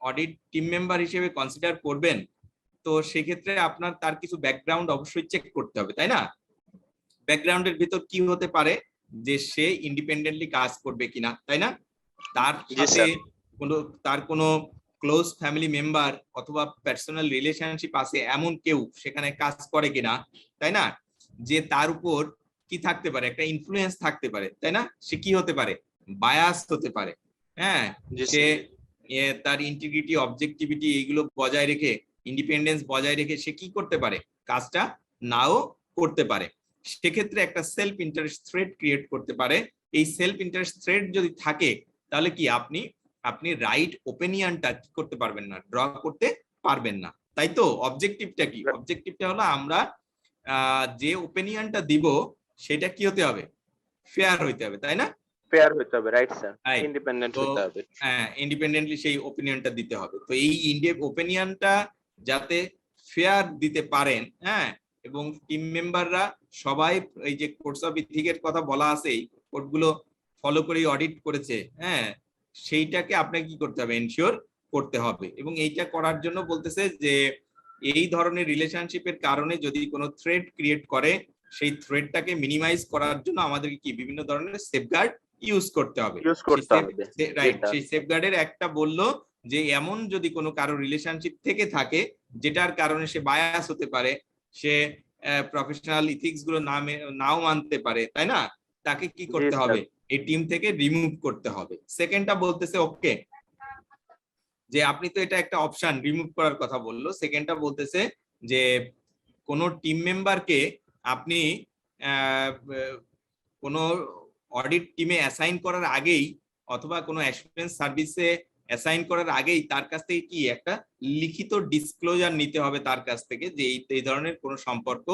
অডিট টিম মেম্বার হিসেবে কনসিডার করবেন, তো সেক্ষেত্রে আপনার তার কিছু ব্যাকগ্রাউন্ড অবশ্যই চেক করতে হবে, তাই না? ব্যাকগ্রাউন্ডের ভিতর কি হতে পারে, যে সে ইন্ডিপেন্ডেন্টলি কাজ করবে কিনা, তাই না? তার জি সাথে স্যার। কোনো তার কোনো ক্লোজ ফ্যামিলি মেম্বার অথবা পার্সোনাল রিলেশনশিপ আছে এমন কেউ সেখানে কাজ করে কিনা, তাই না? যে তার উপর কি থাকতে পারে, একটা ইনফ্লুয়েন্স থাকতে পারে, তাই না? সে কি হতে পারে, বায়াস হতে পারে, হ্যাঁ, জি সে স্যার। তার ইন্টিগ্রিটি অবজেক্টিভিটি এইগুলো বজায় রেখে, ইন্ডিপেন্ডেন্স বজায় রেখে সে কি করতে পারে, কাজটা নাও করতে পারে। সেক্ষেত্রে একটা সেলফ ইন্টারেস্ট থ্রেড ক্রিয়েট করতে পারে। এই সেলফ ইন্টারেস্ট থ্রেড যদি থাকে, তাহলে কি আপনি আপনি রাইট ওপিনিয়নটা কি করতে পারবেন না, ড্র করতে পারবেন না, তাই তো? অবজেক্টিভটা কি, অবজেক্টিভটা হলো আমরা যে ওপিনিয়নটা দিব সেটা কি হতে হবে, ফেয়ার হইতে হবে, তাই না? ফেয়ার হইতে হবে, রাইট স্যার। রাইট, ইন্ডিপেন্ডেন্ট তো হইতে হবে। ইন্ডিপেন্ডেন্টলি সেই ওপিনিয়নটা দিতে হবে। তো এই ওপিনিয়নটা যাতে ফেয়ার দিতে পারেন, হ্যাঁ, এবং টিম মেম্বাররা সবাই এই যে কোডস অফ ইথিকের কথা বলা আছে, এই কোডগুলো ফলো করে অডিট করেছে, হ্যাঁ, সেইটাকে আপনাকে কি করতে হবে, এনশিওর করতে হবে। এবং এইটা করার জন্য বলতেছে যে এই ধরনের রিলেশনশিপের কারণে যদি কোনো থ্রেড ক্রিয়েট করে, সেই থ্রেডটাকে মিনিমাইজ করার জন্য আমাদেরকে কি বিভিন্ন ধরনের সেফগার্ড ইউজ করতে হবে। ইউজ করতে হবে। রাইট, সেই সেফগার্ডের একটা বললো যে এমন যদি কোনো কারো রিলেশনশিপ থেকে থাকে যেটার কারণে সে বায়াস হতে পারে, সে প্রফেশনাল ইথিক্স গুলো নাও মানতে পারে, তাই না? তাকে কি জি করতে স্যার। হবে, এই টিম থেকে রিমুভ করতে হবে। সেকেন্ডটা বলতেছে ওকে, যে আপনি তো এটা একটা অপশন রিমুভ করার কথা বললো। সেকেন্ডটা বলতেছে যে কোন টিম মেম্বারকে আপনি কোনো অডিট টিমে অ্যাসাইন করার আগেই অথবা কোনো অ্যাসুরেন্স সার্ভিসে অ্যাসাইন করার আগেই তার কাছ থেকে কি একটা লিখিত ডিসক্লোজার নিতে হবে তার কাছ থেকে, যে এই ধরনের কোনো সম্পর্ক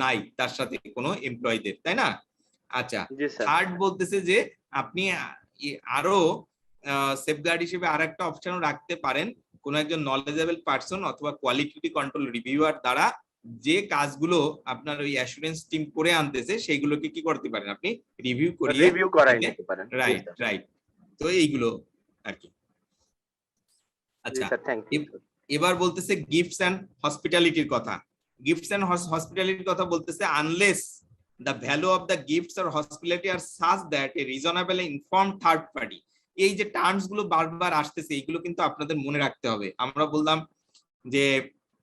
নাই তার সাথে কোনো এমপ্লয়ীদের, তাই না? আচ্ছা, জি স্যার। থার্ড বলতেছে যে আপনি আরো সেফগার্ড হিসেবে আর একটা অপশনও রাখতে পারেন, কোন একজন নলেজেবল পারসন অথবা কোয়ালিটি কন্ট্রোল রিভিউয়ার দ্বারা যে কাজগুলো আপনার ওই অ্যাসুরেন্স টিম করে আনতেছে সেইগুলোকে কি করতে পারেন, আপনি রিভিউ করিয়ে রিভিউ করাই নিতে। নিতে পারেন। জি রাইট স্যার। রাইট, তো এইগুলো আর কি। জি আচ্ছা, স্যার, থ্যাংক ইউ। এবার বলতেছে গিফটস এন্ড হসপিটালিটির কথা। গিফটস এন্ড হসপিটালিটির কথা বলতেছে unless the value of the gifts or hospitality are such that a reasonable informed third party, এই যে টার্মস গুলো বারবার আসতেছে এইগুলো কিন্তু আপনাদের মনে রাখতে হবে। আমরা বললাম যে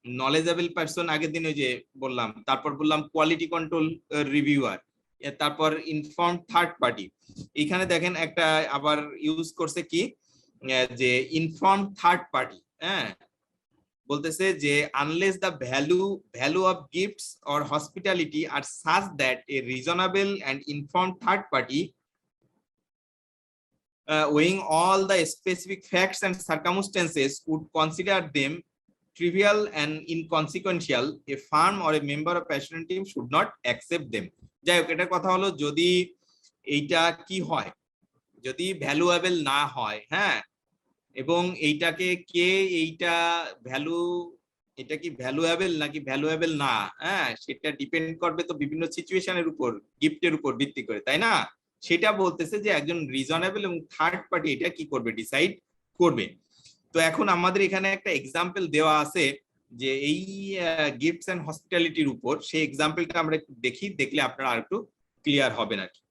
নলেজেবল পারসন, আগের দিন ওই যে বললাম, তারপর বললাম কোয়ালিটি কন্ট্রোল রিভিউয়ার, তারপর ইনফর্মড থার্ড পার্টি। এখানে দেখেন একটা আবার ইউজ করছে কি, যে ইনফর্মড থার্ড পার্টি, হ্যাঁ, বলতেছে যে unless the value of gifts or hospitality are such that a reasonable and informed third party weighing all the specific facts and circumstances would consider them trivial and inconsequential, a firm or a member of passion team should not accept them. যাই হোক, এটার কথা হলো যদি এইটা কি হয়, যদি ভ্যালুয়েবল না হয়, হ্যাঁ, এবং এইটাকে কে এইটা ভ্যালু, এটা কি ভ্যালুয়েবল নাকি ভ্যালুয়েবল না, হ্যাঁ, সেটা ডিপেন্ড করবে তো বিভিন্ন সিচুয়েশনের উপর, গিফটের উপর ভিত্তি করে, তাই না? সেটা বলতেছে যে একজন রিজনেবল এবং থার্ড পার্টি এটা কি করবে, ডিসাইড করবে। তো এখন আমাদের এখানে একটা এক্সাম্পল দেওয়া আছে যে এই গিফটস এন্ড হসপিটালিটির উপর, সেই এক্সাম্পলটা আমরা একটু দেখি, দেখলে আপনারা আর একটু ক্লিয়ার হবে নাকি।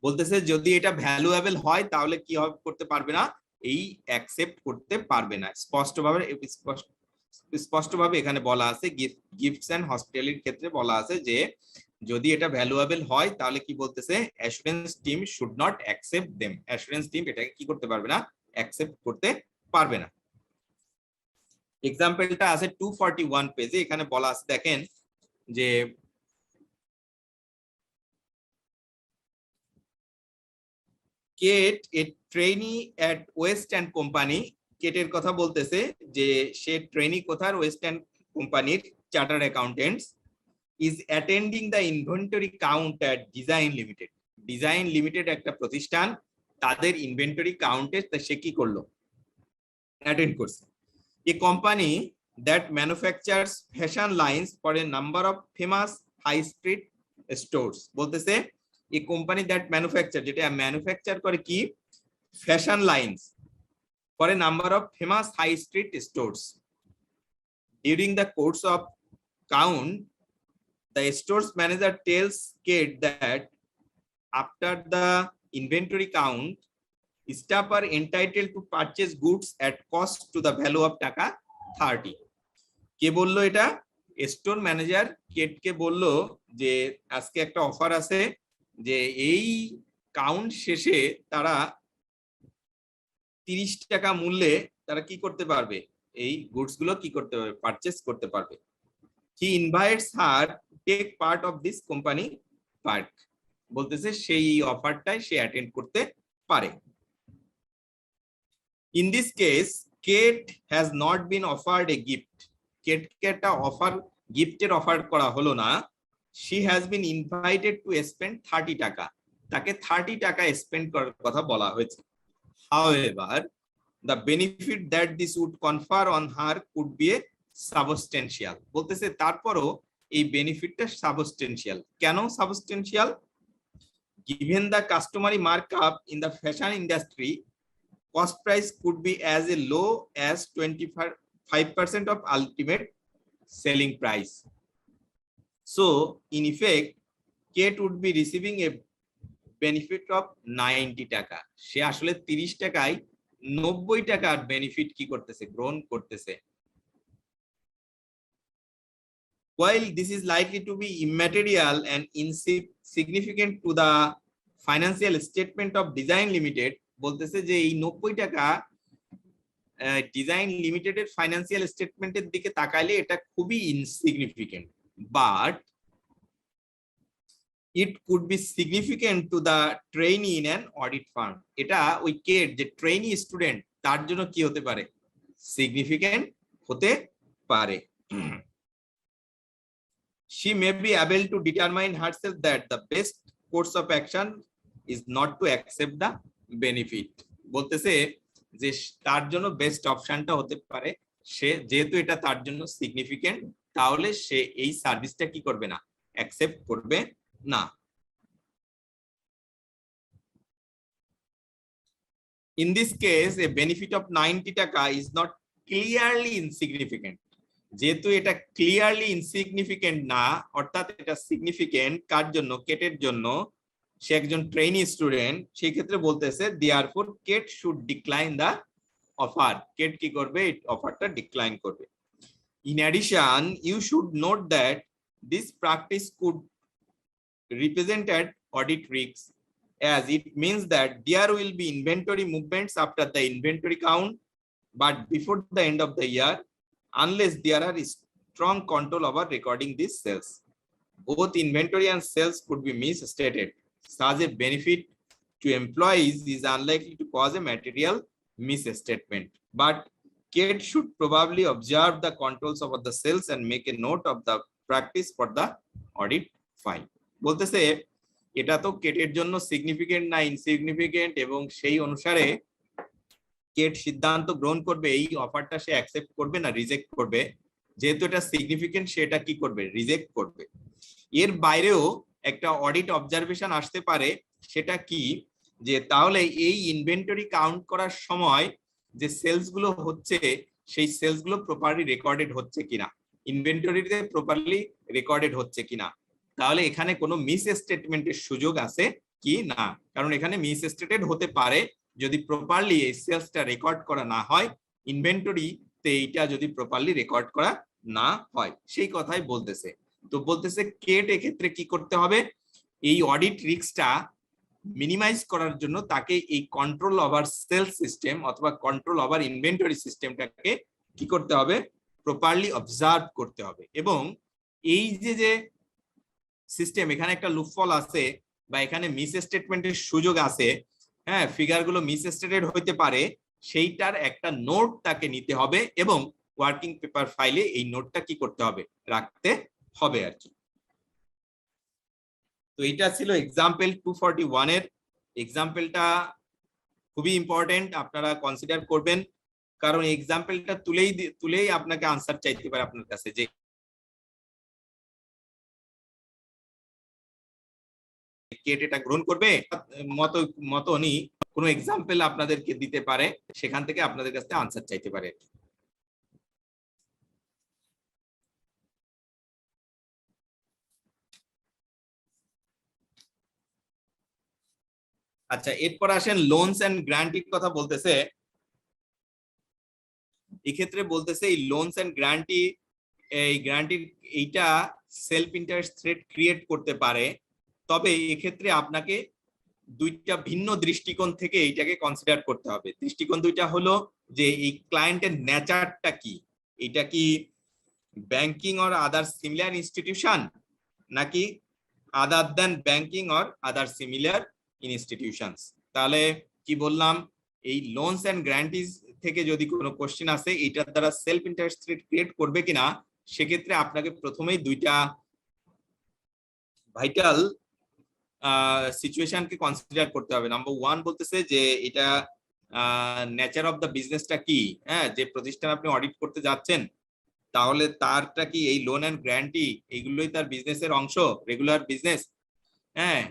বলতেছে যদি এটা ভ্যালুয়েবল হয় তাহলে কি করতে পারবে না, এই অ্যাকসেপ্ট করতে পারবে না। স্পষ্টভাবে এখানে বলা আছে, গিফটস এন্ড হসপিটালিটির ক্ষেত্রে বলা আছে যে যদি এটা ভ্যালুয়েবল হয় তাহলে কি বলতেছে, assurance team should not accept them, assurance team এটাকে কি করতে পারবে না, অ্যাকসেপ্ট করতে পারবে না। এক্সাম্পলটা আছে 241 পেজে, এখানে বলা আছে দেখেন যে Kate a trainee at West End company, কেটের কথা বলতেছে যে সে ট্রেনি কোথার, ওয়েস্ট এন্ড কোম্পানির chartered accountants, is attending the inventory count at Design Limited. Design Limited একটা প্রতিষ্ঠান, তাদের ইনভেন্টরি কাউন্টে সে কি করলো, অ্যাটেন্ড করছে। A company that manufactures fashion lines for a number of famous high street stores, বলতেছে এই কোম্পানি দ্যাট ম্যানুফ্যাকচার, যেটা manufacture করে কি, fashion lines for a number of famous high street stores. During the course of count, the store's manager tells Kate that after the inventory count, staff are entitled to purchase goods at cost to the value of টাকা 30. কে বললো এটা, store manager Kate কে বললো যে আজকে একটা offer আছে যে এই কাউন্ট শেষে তারা 30 টাকা মূল্যে তারা কি করতে পারবে, এই গুডস গুলো কি করতে পারবে, পারচেজ করতে পারবে। He invites her to take part of this company park, বলতেছে সেই অফারটাই সে অ্যাটেন্ড করতে পারে। In this case, Kate has not been offered a gift. Kate কে একটা অফার, গিফটের অফার করা হলো না। She has been invited to spend 30 টাকা, তাকে 30 টাকা স্পেন্ড করার কথা বলা হয়েছে। However, the benefit that this would confer on her could be a সাবস্টেনশিয়াল, বলতেছে তারপরও এই বেনিফিটটা সাবস্টেনশিয়াল। কেন সাবস্টেনশিয়াল? given the customary markup in the fashion industry, cost price could be as low as 25% of ultimate selling price. So in effect, Kate would be receiving a benefit of 90 টাকা। সে আসলে 30 টাকায় 90 টাকার benefit কি করতেছে, গ্রহণ করতেছে। While this is likely to be immaterial and insignificant to the financial statement of Design Limited, বলতেছে যে এই 90 টাকা ডিজাইন লিমিটেডের ফাইন্যান্সিয়াল স্টেটমেন্টের দিকে তাকাইলে এটা খুবই insignificant, but it could be significant to the trainee in an audit farm. এটা ওই কেট যে ট্রেনি স্টুডেন্ট তার জন্য কি হতে পারে, সিগনিফিকেন্ট হতে পারে। She may be able to determine herself that the best course of action is not to accept the benefit, বলতেছে যে তার জন্য বেস্ট অপশনটা হতে পারে, সে যেহেতু এটা তার জন্য সিগনিফিকেন্ট, তাহলে সে এই সার্ভিসটা কি করবে না, অ্যাকসেপ্ট করবে না। In this case, a benefit of 90 টাকা is not clearly insignificant. যেহেতু এটা ক্লিয়ারলি ইনসিগনিফিকেন্ট না, অর্থাৎ এটা সিগনিফিকেন্ট কার জন্য, কেটের জন্য, সে একজন ট্রেনি স্টুডেন্ট, সেই ক্ষেত্রে বলতেছে therefore Kate should decline the offer, Kate কি করবে, এই অফারটা ডিক্লাইন করবে। In addition, you should note that this practice could represent at audit risk, as it means that there will be inventory movements after the inventory count, but before the end of the year, unless there are strong control over recording these sales. Both inventory and sales could be misstated. Such a benefit to employees is unlikely to cause a material misstatement. But Kate should probably observe the controls of the cells and make a note of the practice for the audit file. বলতেছে এটা তো কেটের জন্য significant না insignificant, এবং সেই অনুসারে Kate সিদ্ধান্ত গ্রহণ করবে এই অফারটা সে অ্যাকসেপ্ট করবে না রিজেক্ট করবে। যেহেতু এটা সিগনিফিকেন্ট সেটা কি করবে, রিজেক্ট করবে। এর বাইরেও একটা অডিট অবজারভেশন আসতে পারে, সেটা কি, যে তাহলে এই ইনভেন্টরি কাউন্ট করার সময় যে সেলস গুলো হচ্ছে সেই সেলস গুলো প্রপারলি রেকর্ডেড হচ্ছে কিনা, ইনভেন্টরিতে প্রপারলি রেকর্ডেড হচ্ছে কিনা। তাহলে এখানে কোনো মিস স্টেটমেন্টের সুযোগ আছে কি না, কারণ এখানে মিস স্টেটেড হতে পারে যদি প্রপারলি এই সেলসটা রেকর্ড করা না হয়, ইনভেন্টরিতে এইটা যদি প্রপারলি রেকর্ড করা না হয়, সেই কথাই বলতেছে। তো বলতেছে কেট এক্ষেত্রে কি করতে হবে, এই অডিট রিস্কটা মিনিমাইজ করার জন্য তাকে এই কন্ট্রোল ওভার সেলস সিস্টেম অথবা কন্ট্রোল ওভার ইনভেন্টরি সিস্টেমটাকে কি করতে হবে, প্রপারলি অবজার্ভ করতে হবে। এবং এই যে সিস্টেম, এখানে একটা লুপফল আছে বা এখানে মিস স্টেটমেন্টের সুযোগ আছে, হ্যাঁ, ফিগারগুলো মিস স্টেটেড হইতে পারে, সেইটার একটা নোট তাকে নিতে হবে এবং ওয়ার্কিং পেপার ফাইলে এই নোটটা কি করতে হবে, রাখতে হবে আর কি। তো এটা ছিল এক্সাম্পল 241 এর। এক্সাম্পলটা খুবই ইম্পর্টেন্ট, আপনারা কনসিডার করবেন, কারণ এক্সাম্পলটা তুলেই আপনাকে আনসার চাইতে পারে আপনার কাছে, যে কেট এটা গ্রহণ করবে মতনই কোনো এক্সাম্পল আপনাদেরকে দিতে পারে, সেখান থেকে আপনাদের কাছে আনসার চাইতে পারে। আচ্ছা, এরপর আসেন লোনস এন্ড গ্রান্টির কথা বলতেছে। এক্ষেত্রে বলতেছে এই লোনস এন্ড গ্রান্টি, এই গ্রান্টির এইটা সেলফ ইন্টারেস্ট থ্রেট ক্রিয়েট করতে পারে, তবে এক্ষেত্রে আপনাকে দুইটা ভিন্ন দৃষ্টিকোণ থেকে এইটাকে কনসিডার করতে হবে। দৃষ্টিকোণ দুইটা হলো যে এই ক্লায়েন্টের নেচারটা কি, এটা কি banking or other similar institution নাকি other than banking or other similar institutions. তাহলে কি বললাম, এই লোনস এন্ড গ্যারান্টিজ থেকে যদি কোনো কোশ্চেন আসে এটার দ্বারা সেলফ ইন্টারেস্ট রেট ক্রিয়েট করবে কিনা, সেক্ষেত্রে আপনাকে প্রথমেই দুইটা ভাইটাল সিচুয়েশনকে কনসিডার করতে হবে। নাম্বার 1 বলতেছে যে এটা নেচার অফ দ্য বিজনেসটা কি, হ্যাঁ, যে প্রতিষ্ঠান আপনি অডিট করতে যাচ্ছেন তাহলে তারটা কি এই লোন এন্ড গ্যারান্টি এইগুলোই তার বিজনেসের অংশ, রেগুলার বিজনেস, হ্যাঁ,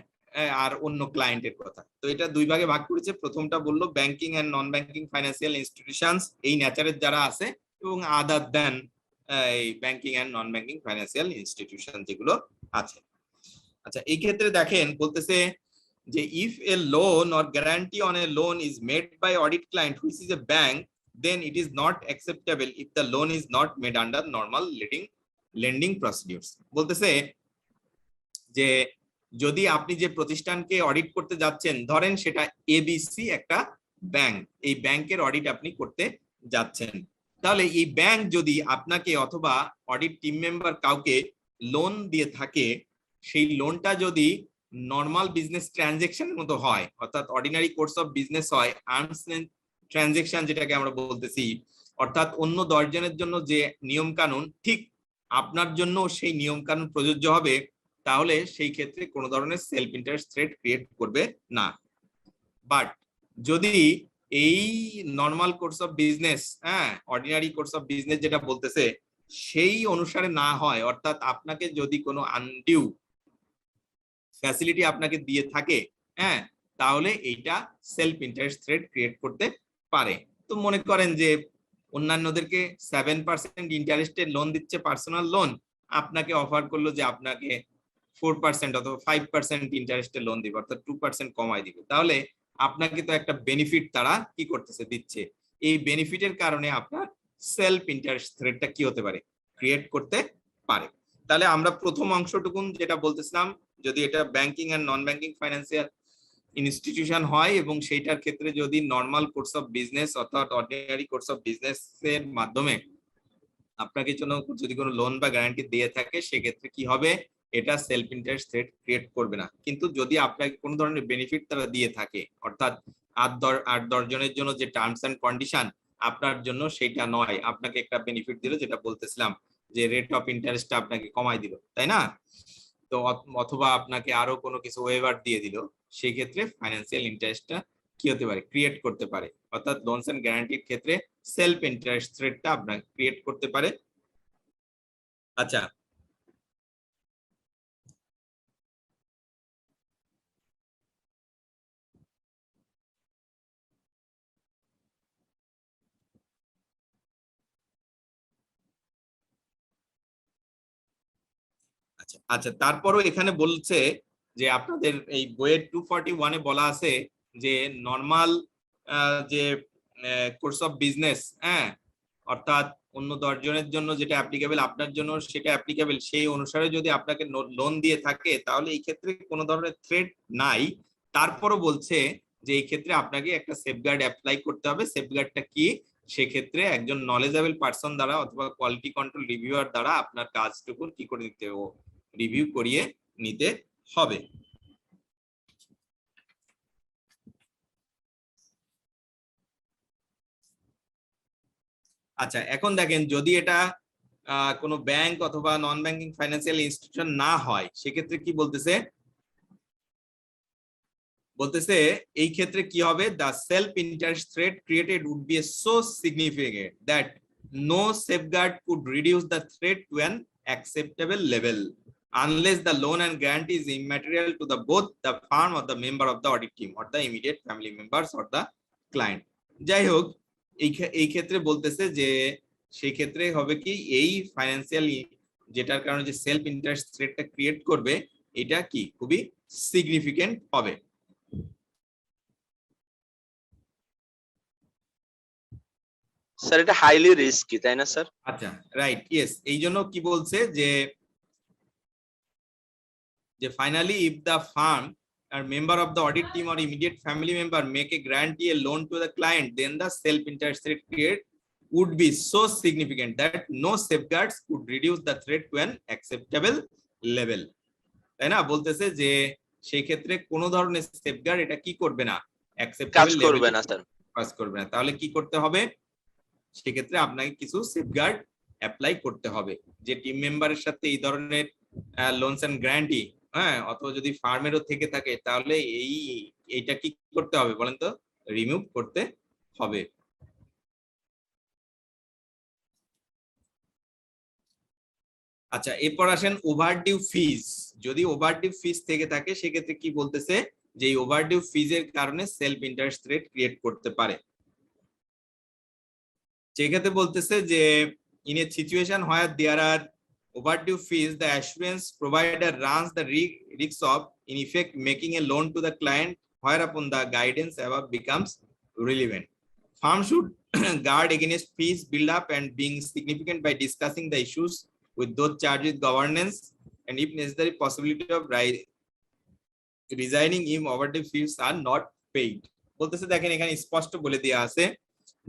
আর অন্য ক্লায়েন্টের কথা। তো এটা দুই ভাগে ভাগ করেছে। প্রথমটা বললো banking and non banking financial institutions এই নেচারের যারা আছে, এবং আদার দেন এই banking and non banking financial institution যেগুলো আছে। আচ্ছা, এই ক্ষেত্রে দেখেন বলতেছে যে if a loan or guarantee on a loan is made by audit client which is a bank, then it is not acceptable if the loan is not made under normal lending procedures. বলতেছে যে যদি আপনি যে প্রতিষ্ঠানকে audit করতে যাচ্ছেন, ধরেন সেটা এবিসি একটা ব্যাংক, এই ব্যাংকের অডিট আপনি করতে যাচ্ছেন, তাহলে এই ব্যাংক যদি আপনাকে অথবা অডিট টিম মেম্বার কাউকে লোন দিয়ে থাকে, সেই লোনটা যদি নর্মাল বিজনেস ট্রানজেকশনের মতো হয়, অর্থাৎ অর্ডিনারি কোর্স অফ বিজনেস হয়, আর্মস লেন্থ ট্রানজেকশন যেটাকে আমরা বলতেছি, অর্থাৎ অন্য 10 জনের জন্য যে নিয়ম কানুন ঠিক আপনার জন্য সেই নিয়ম কানুন প্রযোজ্য হবে, তাহলে সেই ক্ষেত্রে কোনো ধরনের সেলফ ইন্টারেস্ট থ্রেট ক্রিয়েট করবে না। বাট যদি এই নর্মাল কোর্স অফ বিজনেস, হ্যাঁ, অর্ডিনারি কোর্স অফ বিজনেস যেটা বলতেছে সেই অনুসারে না হয়, অর্থাৎ আপনাকে যদি কোনো আনডিউ ফ্যাসিলিটি আপনাকে দিয়ে থাকে, হ্যাঁ, তাহলে এইটা সেলফ ইন্টারেস্ট থ্রেট ক্রিয়েট করতে পারে। তো মনে করেন যে অন্যান্যদেরকে 7% ইন্টারেস্টে লোন দিচ্ছে পার্সোনাল লোন, আপনাকে অফার করলো যে আপনাকে 4% অথবা 5% ইন্টারেস্টে লোন দিবে, অর্থাৎ 2% কমাই দিবে, তাহলে আপনাকে তো একটা বেনিফিট তারা কি করতেছে, দিচ্ছে। এই বেনিফিটের কারণে আপনার সেলফ ইন্টারেস্ট থ্রেটটা কি হতে পারে, ক্রিয়েট করতে পারে। তাহলে আমরা প্রথম অংশটুকুন যেটা বলতেছিলাম, যদি এটা banking and non banking financial institution হয় এবং সেইটার ক্ষেত্রে যদি নর্মাল কোর্স অফ বিজনেস অর্থাৎ অর্ডিনারি কোর্স অফ বিজনেস এর মাধ্যমে আপনাকে যদি কোনো লোন বা গ্যারান্টি দিয়ে থাকে, সেক্ষেত্রে কি হবে, এটা সেলফ ইন্টারেস্ট থ্রেট ক্রিয়েট করবে না। কিন্তু যদি আপনাকে কোনো ধরনের বেনিফিট তারা দিয়ে থাকে, অর্থাৎ 8-10 জনের জন্য যে টার্মস এন্ড কন্ডিশন আপনার জন্য সেটা নয়, আপনাকে একটা বেনিফিট দিল যেটা বলতেছিলাম যে রেট অফ ইন্টারেস্টটা আপনাকে কমাই দিল, তাই না? তো অথবা আপনাকে আরো কোনো কিছু ওয়েভার দিয়ে দিল, সেই ক্ষেত্রে ফাইন্যান্সিয়াল ইন্টারেস্টটা কি হতে পারে, ক্রিয়েট করতে পারে। অর্থাৎ লোনস এন্ড গ্যারান্টির ক্ষেত্রে সেলফ ইন্টারেস্ট রেটটা আপনাকে ক্রিয়েট করতে পারে। আচ্ছা, আচ্ছা আচ্ছা তারপরও এখানে বলছে যে আপনাদের এই বইয়ের 241-এ বলা আছে যে নর্মাল যে কোর্স অফ বিজনেস, হ্যাঁ, অর্থাৎ অন্য 10 জনের জন্য যেটা অ্যাপ্লিকেবল আপনার জন্য সেটা অ্যাপ্লিকেবল, সেই অনুসারে যদি আপনাকে লোন দিয়ে থাকে তাহলে এই ক্ষেত্রে কোনো ধরনের থ্রেট নাই। তারপরও বলছে যে এই ক্ষেত্রে আপনাকে একটা সেফগার্ড অ্যাপ্লাই করতে হবে। সেফগার্ডটা কি? সেক্ষেত্রে একজন নলেজেবল পার্সন দ্বারা অথবা কোয়ালিটি কন্ট্রোল রিভিউয়ার দ্বারা আপনার কাজটুকু কি করে দিতে হবে, রিভিউ করিয়ে নিতে হবে। আচ্ছা, এখন দেখেন যদি এটা কোনো ব্যাংক অথবা নন ব্যাংকিং ফাইন্যান্সিয়াল ইনস্টিটিউশন না হয়, সেক্ষেত্রে কি বলতেছে, বলতেছে এই ক্ষেত্রে কি হবে, the self interest threat created would be so significant that no safeguard could reduce the threat to an acceptable level unless the loan and guarantee is immaterial to the both the firm or the member of the audit team or the immediate family members or the client। যাই হোক, এই ক্ষেত্রে বলতেছে যে সেই ক্ষেত্রে হবে কি, এই ফাইন্যান্সিয়াল যেটার কারণে যে সেলফ ইন্টারেস্ট রেটটা ক্রিয়েট করবে এটা কি খুবই সিগনিফিকেন্ট হবে। স্যার এটা হাইলি রিস্কি, তাই না স্যার? আচ্ছা, রাইট, ইয়েস। এই জন্য কি বলছে যে finally if the firm or member of the audit team or immediate family member make a guarantee a loan to the client, then the self interest rate created would be so significant that no safeguards could reduce the threat to an acceptable level। তাই না? বলতেছে যে সেই ক্ষেত্রে কোন ধরনের safeguard এটা কি করবে না, অ্যাকসেপ্টেবল লেভেল করবে না স্যার, পাস করবে না। তাহলে কি করতে হবে, সেক্ষেত্রে আপনাকে কিছু সেফগার্ড অ্যাপ্লাই করতে হবে। যে টিম মেম্বারের সাথে এই ধরনের লোনস এন্ড গ্যারান্টি, হ্যাঁ, অথবা যদি ফার্মেরও থেকে থাকে তাহলে এইটা কি করতে হবে বলেন তো, রিমুভ করতে হবে। আচ্ছা, এরপর আসেন ওভারডিউ ফিজ। যদি ওভারডিউ ফিজ থেকে থাকে সেক্ষেত্রে কি বলতেছে, যে এই ওভারডিউ ফিজের কারণে সেলফ ইন্টারেস্ট রেট ক্রিয়েট করতে পারে। সেক্ষেত্রে বলতেছে যে in a situation where there are overdue fees, the assurance provider runs the risk of in effect making a loan to the client, whereupon the guidance above becomes relevant. Firm should guard against fees build up and being significant by discussing the issues with those charged with governance and if necessary possibility of resigning if overdue fees are not paid। বলতেছে দেখেন এখানে স্পষ্ট বলে দেওয়া আছে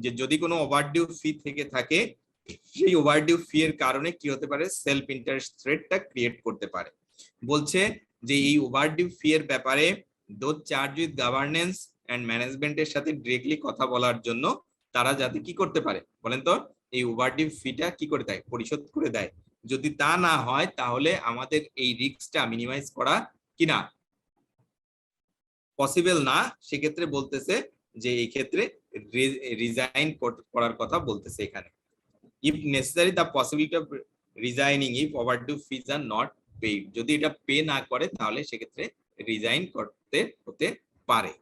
যে যদি কোনো ওভারডিউ ফি থেকে থাকে, সেই ওভারডিউ ফি এর কারণে কি হতে পারে, সেলফ ইন্টারেস্ট রেটটা ক্রিয়েট করতে পারে। বলছে যে এই ওভারডিউ ফি এর ব্যাপারে those charge with governance and ম্যানেজমেন্টের সাথে ডিরেক্টলি কথা বলার জন্য তারা যাতে কি করতে পারে বলেন তো, এই ওভারডিউ ফিটা কি করে দেয়, পরিশোধ করে দেয়। যদি তা না হয় তাহলে আমাদের এই রিস্কটা মিনিমাইজ করা কিনা পসিবল না। সেক্ষেত্রে বলতেছে যে এই ক্ষেত্রে রিজাইন করার কথা বলতেছে এখানে। if necessary the possibility of resigning if overdue fees are not paid, যদি এটা পে না করে তাহলে সেক্ষেত্রে রিজাইন করতে হতে পারে।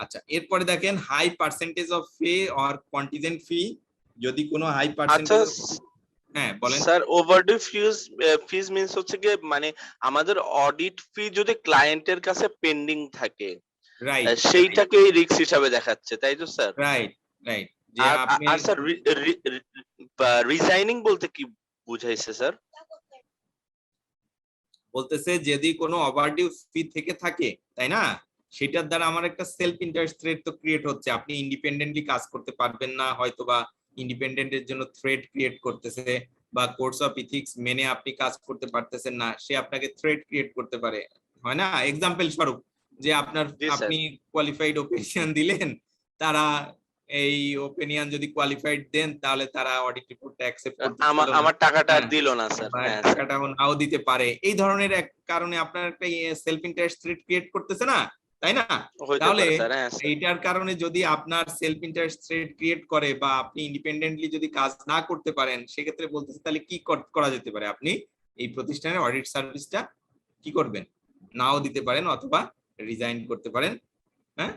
আচ্ছা, এরপরে দেখেন high percentage of pay or contingent fee. যদি কোনো হাই পার্সেন্টেজ, হ্যাঁ বলেন স্যার। ওভারডিউ ফিজ মিন্স হচ্ছে কি, মানে আমাদের অডিট ফি যদি ক্লায়েন্টের কাছে পেন্ডিং থাকে, রাইট, সেইটাকে রিস্ক হিসাবে দেখাচ্ছে, তাই তো স্যার? Right right. যে আপনি আর স্যার রিজাইনিং বলতে কি বুঝাইছে স্যার? বলতেছে যদি কোনো ওভারডিউ ফি থেকে থাকে, তাই না, সেটার দ্বারা আমার একটা সেলফ ইন্টারেস্ট রেট তো ক্রিয়েট হচ্ছে। আপনি ইন্ডিপেন্ডেন্টলি কাজ করতে পারবেন না, হয়তোবা ইন্ডিপেন্ডেন্টের জন্য থ্রেট ক্রিয়েট করতেছে, বা কোর্স অফ ইথিক্স মেনে আপনি কাজ করতে পারতেছেন না, সে আপনাকে থ্রেট ক্রিয়েট করতে পারে, হয় না? এক্সাম্পল স্বরূপ যে আপনি কোয়ালিফাইড অপিনিয়ন দিলেন, তারা এই ওপিনিয়ন যদি কোয়ালিফাইড দেন তাহলে তারা অডিট রিপোর্টটা অ্যাকসেপ্ট করতে আমার টাকাটা আর হ্যাঁ, দিল না স্যার। হ্যাঁ স্যার। টাকাটাও নাও দিতে পারে। এই ধরনের এক কারণে আপনার একটা সেলফ ইন্টারেস্ট থ্রেট ক্রিয়েট করতেছে না, তাই না? হইতে তাহলে পারে স্যার। হ্যাঁ স্যার। এইটার কারণে যদি আপনার সেলফ ইন্টারেস্ট থ্রেট ক্রিয়েট করে বা আপনি ইন্ডিপেন্ডেন্টলি যদি কাজ না করতে পারেন, সেক্ষেত্রে বলতেছে তাহলে কি করা যেতে পারে? আপনি এই প্রতিষ্ঠানের অডিট সার্ভিসটা কি করবেন? নাও দিতে পারেন অথবা রিজাইন করতে পারেন। হ্যাঁ,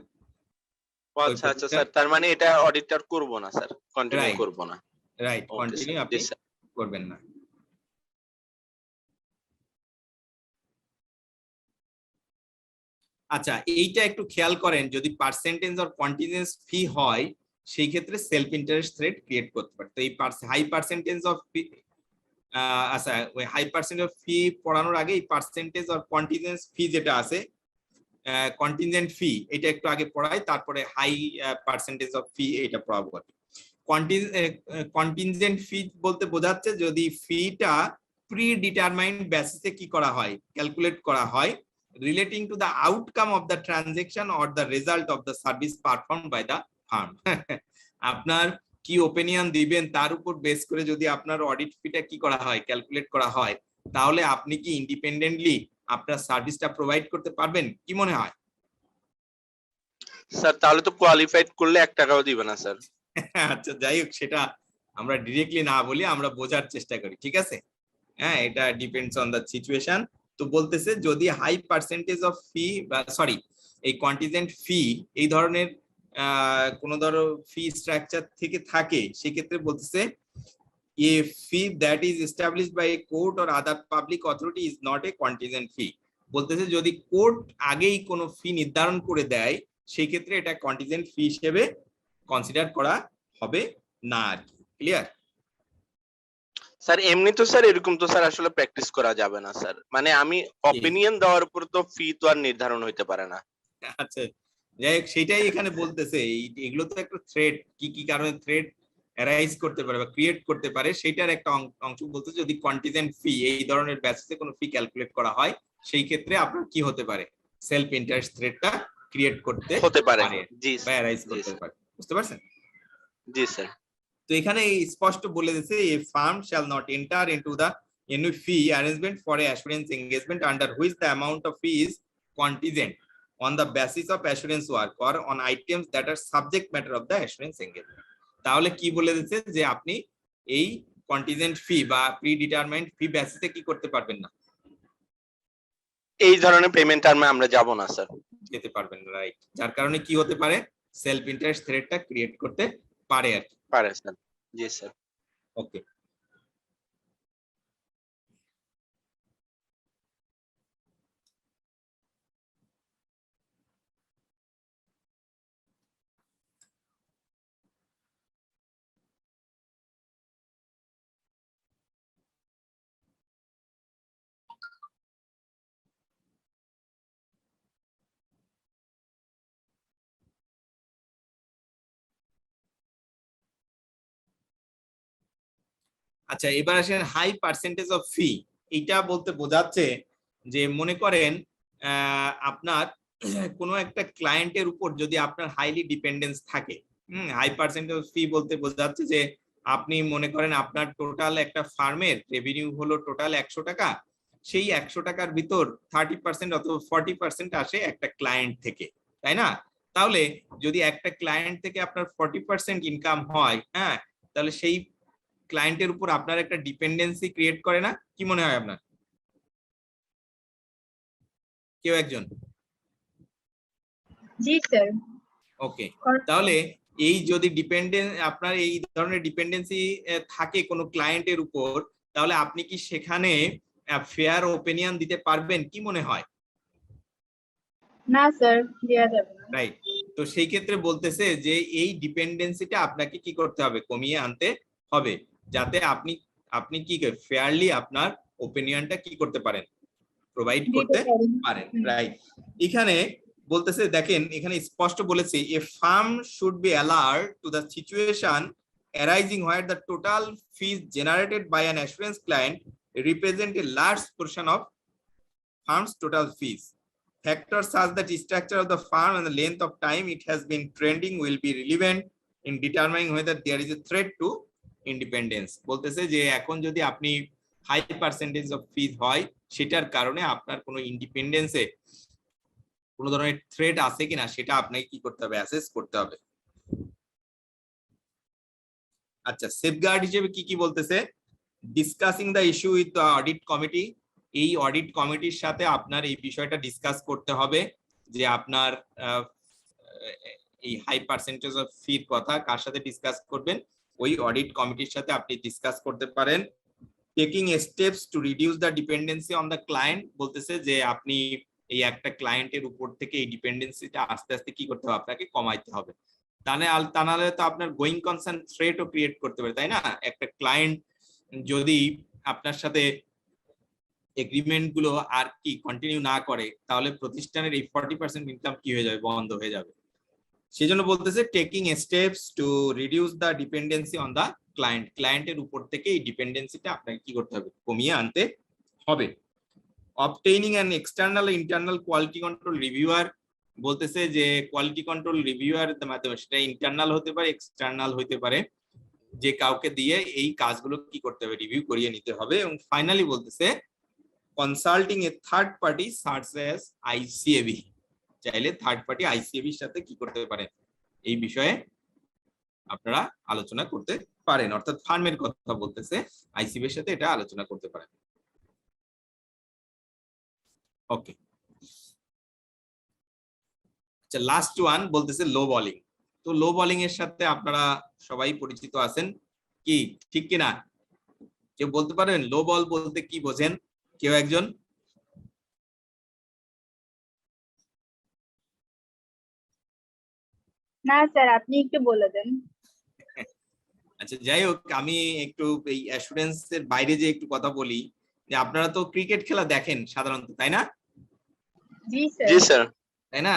ও আচ্ছা আচ্ছা স্যার, তার মানে এটা অডিটর করব না স্যার, কন্টিনিউ Right. করব না। রাইট, ওকে কন্টিনিউ স্যার। আপনি জি স্যার। করবেন না। আচ্ছা, এইটা একটু খেয়াল করেন, যদি পার্সেন্টেজ অর কন্টিনিউয়াস ফি হয় সেই ক্ষেত্রে সেলফ ইন্টারেস্ট থ্রেট ক্রিয়েট করতে পারে। তো এই হাই পার্সেন্টেজ অফ ফি, আচ্ছা ওই হাই পার্সেন্টেজ অফ ফি পড়ানোর আগে এই পার্সেন্টেজ অর কন্টিনিউয়াস ফি যেটা আছে, কন্টিনজেন্ট ফি, এটা একটু আগে পড়াই, তারপরে হাই পার্সেন্টেজ অফ ফি এটা পড়াবো। কন্টিনজেন্ট ফি বলতে বোঝাচ্ছে যদি ফিটা প্রি ডিটারমাইন্ড বেসিসে কি করা হয়, ক্যালকুলেট করা হয় relating to the outcome of the transaction or the result of the service perform by the firm. আপনার কি ওপিনিয়ন দিবেন তার উপর বেস করে যদি আপনার অডিট ফিটা কি করা হয়, ক্যালকুলেট করা হয়, তাহলে আপনি কি ইন্ডিপেন্ডেন্টলি আপনার সার্ভিসটা প্রোভাইড করতে পারবেন? কি মনে হয়? স্যার তাহলে তো কোয়ালিফাইড করলে 1 টাকাও দিবে না স্যার। আচ্ছা, যাই হোক, সেটা আমরা ডিরেক্টলি না বলি, আমরা বোঝার চেষ্টা করি, ঠিক আছে? হ্যাঁ, এটা ডিপেন্ডস অন দা সিচুয়েশন। তো বলতেছে যদি হাই পার্সেন্টেজ অফ ফি বা সরি এই কন্টিজেন্ট ফি এই ধরনের কোন ধরো ফি স্ট্রাকচার থেকে থাকে, সেক্ষেত্রে বলতেছে a fee that is established by a court or other public authority is not a contingent fee। বলতেছে যদি কোর্ট আগেই কোনো ফি নির্ধারণ করে দেয়, সেই ক্ষেত্রে এটা কন্টিজেন্ট ফি হিসেবে কনসিডার করা হবে না আর কি। ক্লিয়ার? স্যার এমনি তো স্যার এরকম তো স্যার আসলে প্র্যাকটিস করা যাবে না স্যার, মানে আমি অপিনিয়ন দেওয়ার উপর তো ফি তো আর নির্ধারণ হইতে পারে না। আচ্ছা, যাই হোক, সেটাই এখানে বলতেছে এগুলো তো একটা থ্রেড, কি কি কারণে থ্রেড অ্যারাইজ করতে পারে বা ক্রিয়েট করতে পারে সেটার একটা অংশ বলতে, যদি কন্টিজেন্ট ফি এই ধরনের বেসিসে কোনো ফি ক্যালকুলেট করা হয়, সেই ক্ষেত্রে আপনার কি হতে পারে, সেলফ ইন্টারেস্ট থ্রেডটা ক্রিয়েট করতে হতে পারে। জি, বা অ্যারাইজ জি করতে স্যার। পারে। বুঝতে পারছেন? জি স্যার। তো এখানে স্পষ্ট বলে দিয়েছে a firm shall not enter into the any fee arrangement for a assurance engagement under which the amount of fee is contingent on the basis of assurance work or on items that are subject matter of the assurance engagement। তাহলে কি বলে দিচ্ছে যে আপনি এই contingent ফি বা pre determined ফি বেসিসে কি করতে পারবেন না, এই ধরনের পেমেন্ট টার্মে আমরা যাব না স্যার। যেতে পারবেন না, রাইট? যার কারণে কি হতে পারে, সেলফ ইন্টারেস্ট থ্রেটটা ক্রিয়েট করতে পারে আর কি। পারে স্যার। জি স্যার। ওকে, আচ্ছা এবার আসেন হাই পার্সেন্টেজ অফ ফি। এইটা বলতে বোঝাচ্ছে যে মনে করেন আপনার কোনো একটা ক্লায়েন্টের উপর যদি আপনার হাইলি ডিপেন্ডেন্স থাকে, হাই পার্সেন্টেজ অফ ফি বলতে বোঝাচ্ছে যে আপনি মনে করেন আপনার টোটাল একটা ফার্মের রেভিনিউ হলো টোটাল 100 টাকা, সেই 100 টাকার ভিতর 30% অথবা 40% আসে একটা ক্লায়েন্ট থেকে, তাই না? তাহলে যদি একটা ক্লায়েন্ট থেকে আপনার 40% ইনকাম হয়, হ্যাঁ, তাহলে সেই ক্লায়েন্টের উপর আপনার একটা ডিপেন্ডেন্সি ক্রিয়েট করে না? কি মনে হয় আপনার? কেউ একজন? জি স্যার। ওকে, তাহলে এই যদি আপনার এই ধরনের ডিপেন্ডেন্সি থাকে কোনো ক্লায়েন্টের উপর, তাহলে আপনি কি সেখানে ফেয়ার ওপিনিয়ন দিতে পারবেন? কি মনে হয়? না স্যার, দেয়া যাবে না। রাইট। তো সেই ক্ষেত্রে বলতেছে যে এই ডিপেন্ডেন্সিটা আপনাকে কি করতে হবে, কমিয়ে আনতে হবে, যাতে আপনি কি ফেয়ারলি আপনার ওপিনিয়নটা কি করতে পারেন, প্রোভাইড করতে পারেন, রাইট? এখানে বলতেছে, দেখেন এখানে স্পষ্ট বলেছে a firm should be alert to the situation arising where the total fees generated by an assurance client represent a large portion of firm's total fees. Factors such that the structure of the firm and the length of time it has been trending will be relevant in determining whether there is a threat to independence বলতেছে যে এখন যদি আপনি high percentage of ফিজ হয় সেটার কারণে আপনার কোনো ইন্ডিপেন্ডেন্সে কোনো ধরনের থ্রেট আছে কিনা সেটা আপনাকে কি করতে হবে অ্যাসেস করতে হবে আচ্ছা সেফগার্ড হিসেবে কি কি বলতেছে discussing the issue with the audit committee এই অডিট কমিটির সাথে আপনার এই বিষয়টা ডিসকাস করতে হবে যে আপনার এই হাই পার্সেন্টেজ অফ ফির কথা কার সাথে ডিসকাস করবেন ওই অডিট কমিটির সাথে আপনি ডিসকাস করতে পারেন taking steps to reduce the dependency on the client বলতেছে যে আপনি এই একটা ক্লায়েন্টের উপর থেকে এই ডিপেন্ডেন্সিটা আস্তে আস্তে কি করতে হবে আপনাকে কমাইতে হবে তা নাহলে তো আপনার গোয়িং কনসার্ন থ্রেটও ক্রিয়েট করতে পারে তাই না একটা ক্লায়েন্ট যদি আপনার সাথে এগ্রিমেন্ট গুলো আর কি কন্টিনিউ না করে তাহলে প্রতিষ্ঠানের এই 40% ইনকাম কি হয়ে যাবে বন্ধ হয়ে যাবে সেজন্য বলতেছে taking steps to reduce the dependency on the ক্লায়েন্টের উপর থেকে এই ডিপেন্ডেন্সিটা আপনাকে কি করতে হবে কমিয়ে আনতে হবে obtaining an external internal quality control reviewer বলতেছে যে কোয়ালিটি কন্ট্রোল রিভিউয়ার মাধ্যমে সেটা ইন্টারনাল হতে পারে এক্সটার্নাল হতে পারে যে কাউকে দিয়ে এই কাজগুলো কি করতে হবে রিভিউ করিয়ে নিতে হবে এবং ফাইনালি বলতেছে কনসাল্টিং এ থার্ড পার্টি সার্চ অ্যাজ আইসিএবি চাইলে থার্ড পার্টি আইসিএবির সাথে কি করতে পারেন এই বিষয়ে আপনারা আলোচনা করতে পারেন অর্থাৎ ফার্মের কথা বলতেছে আইসিএবির সাথে এটা আলোচনা করতে পারেন ওকে আচ্ছা লাস্ট ওয়ান বলতেছে লো বলিং তো লো বলিং এর সাথে আপনারা সবাই পরিচিত আছেন কি ঠিক কিনা কেউ বলতে পারেন লো বল বলতে কি বোঝেন কেউ একজন না স্যার আপনি একটু বলে দেন আচ্ছা যাই হোক আমি একটু এই অ্যাসুরেন্স এর বাইরে যে একটু কথা বলি যে আপনারা তো ক্রিকেট খেলা দেখেন সাধারণত তাই না জি স্যার জি স্যার তাই না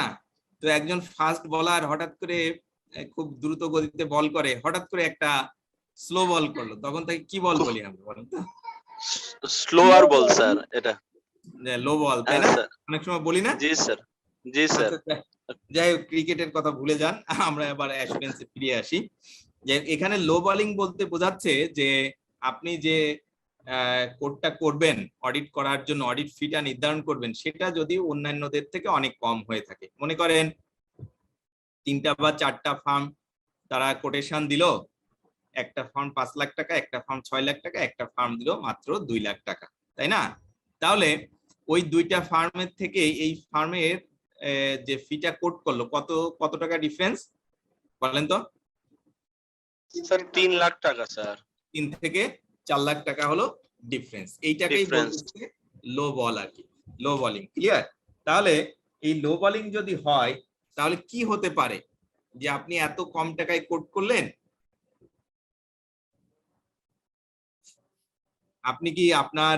তো একজন ফাস্ট বোলার হঠাৎ করে খুব দ্রুত গতিতে বল করে হঠাৎ করে একটা স্লো বল করলো তখন তাকে কি বল বলি আমরা বলেন তো স্লোয়ার বল স্যার এটা লো বল তাই না অনেক সময় বলি না জি স্যার জি স্যার যাই হোক ক্রিকেটের কথা ভুলে যান আমরা এবার অ্যাসুরেন্সে ফিরে আসি যে এখানে লো বলিং বলতে বোঝাচ্ছে যে আপনি যে কোডটা করবেন অডিট করার জন্য অডিট ফিটা নির্ধারণ করবেন সেটা যদি অন্যান্যদের থেকে অনেক কম হয়ে থাকে মনে করেন 3টা বা 4টা ফার্ম তারা কোটেশন দিল একটা ফার্ম 5 লাখ টাকা একটা ফার্ম 6 লাখ টাকা একটা ফার্ম দিল মাত্র 2 লাখ টাকা তাই না তাহলে ওই দুইটা ফার্মের থেকে এই ফার্মের যে ফিটা কোট করলো কত কত টাকা ডিফারেন্স বলেন তো স্যার 3 লাখ টাকা স্যার 3 থেকে 4 লাখ টাকা হলো ডিফারেন্স এইটাকেই বলতেছে লো বল আর কি লো বলিং ক্লিয়ার তাহলে এই লো বলিং যদি হয় তাহলে কি হতে পারে যে আপনি এত কম টাকায় কোট করলেন আপনি কি আপনার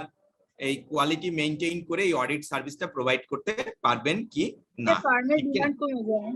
এই কোয়ালিটি মেইনটেইন করে এই অডিট সার্ভিসটা প্রোভাইড করতে পারবেন কি না ফার্মের ডিমান্ড কমে যায়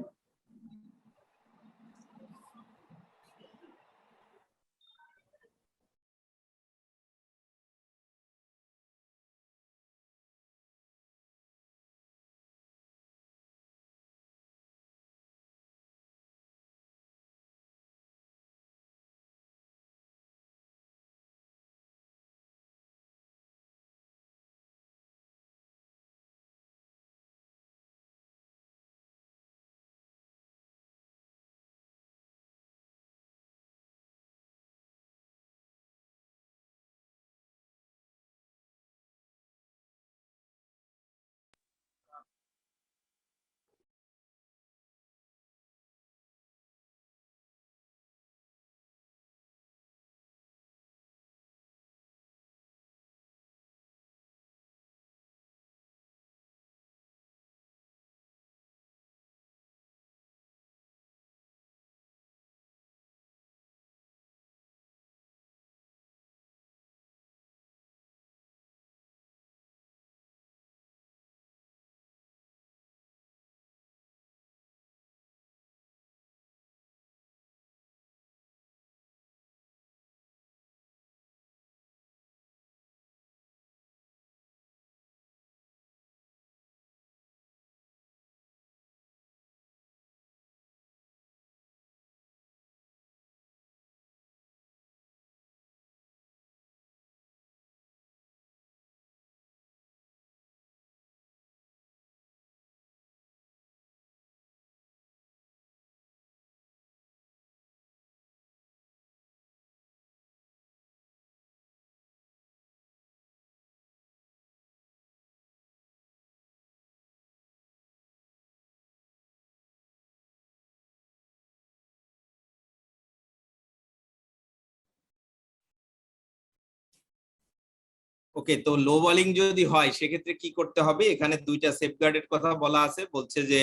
ওকে, তো লো বলিং যদি হয় সেক্ষেত্রে কি করতে হবে? এখানে দুইটা সেফগার্ডের কথা বলা আছে, বলছে যে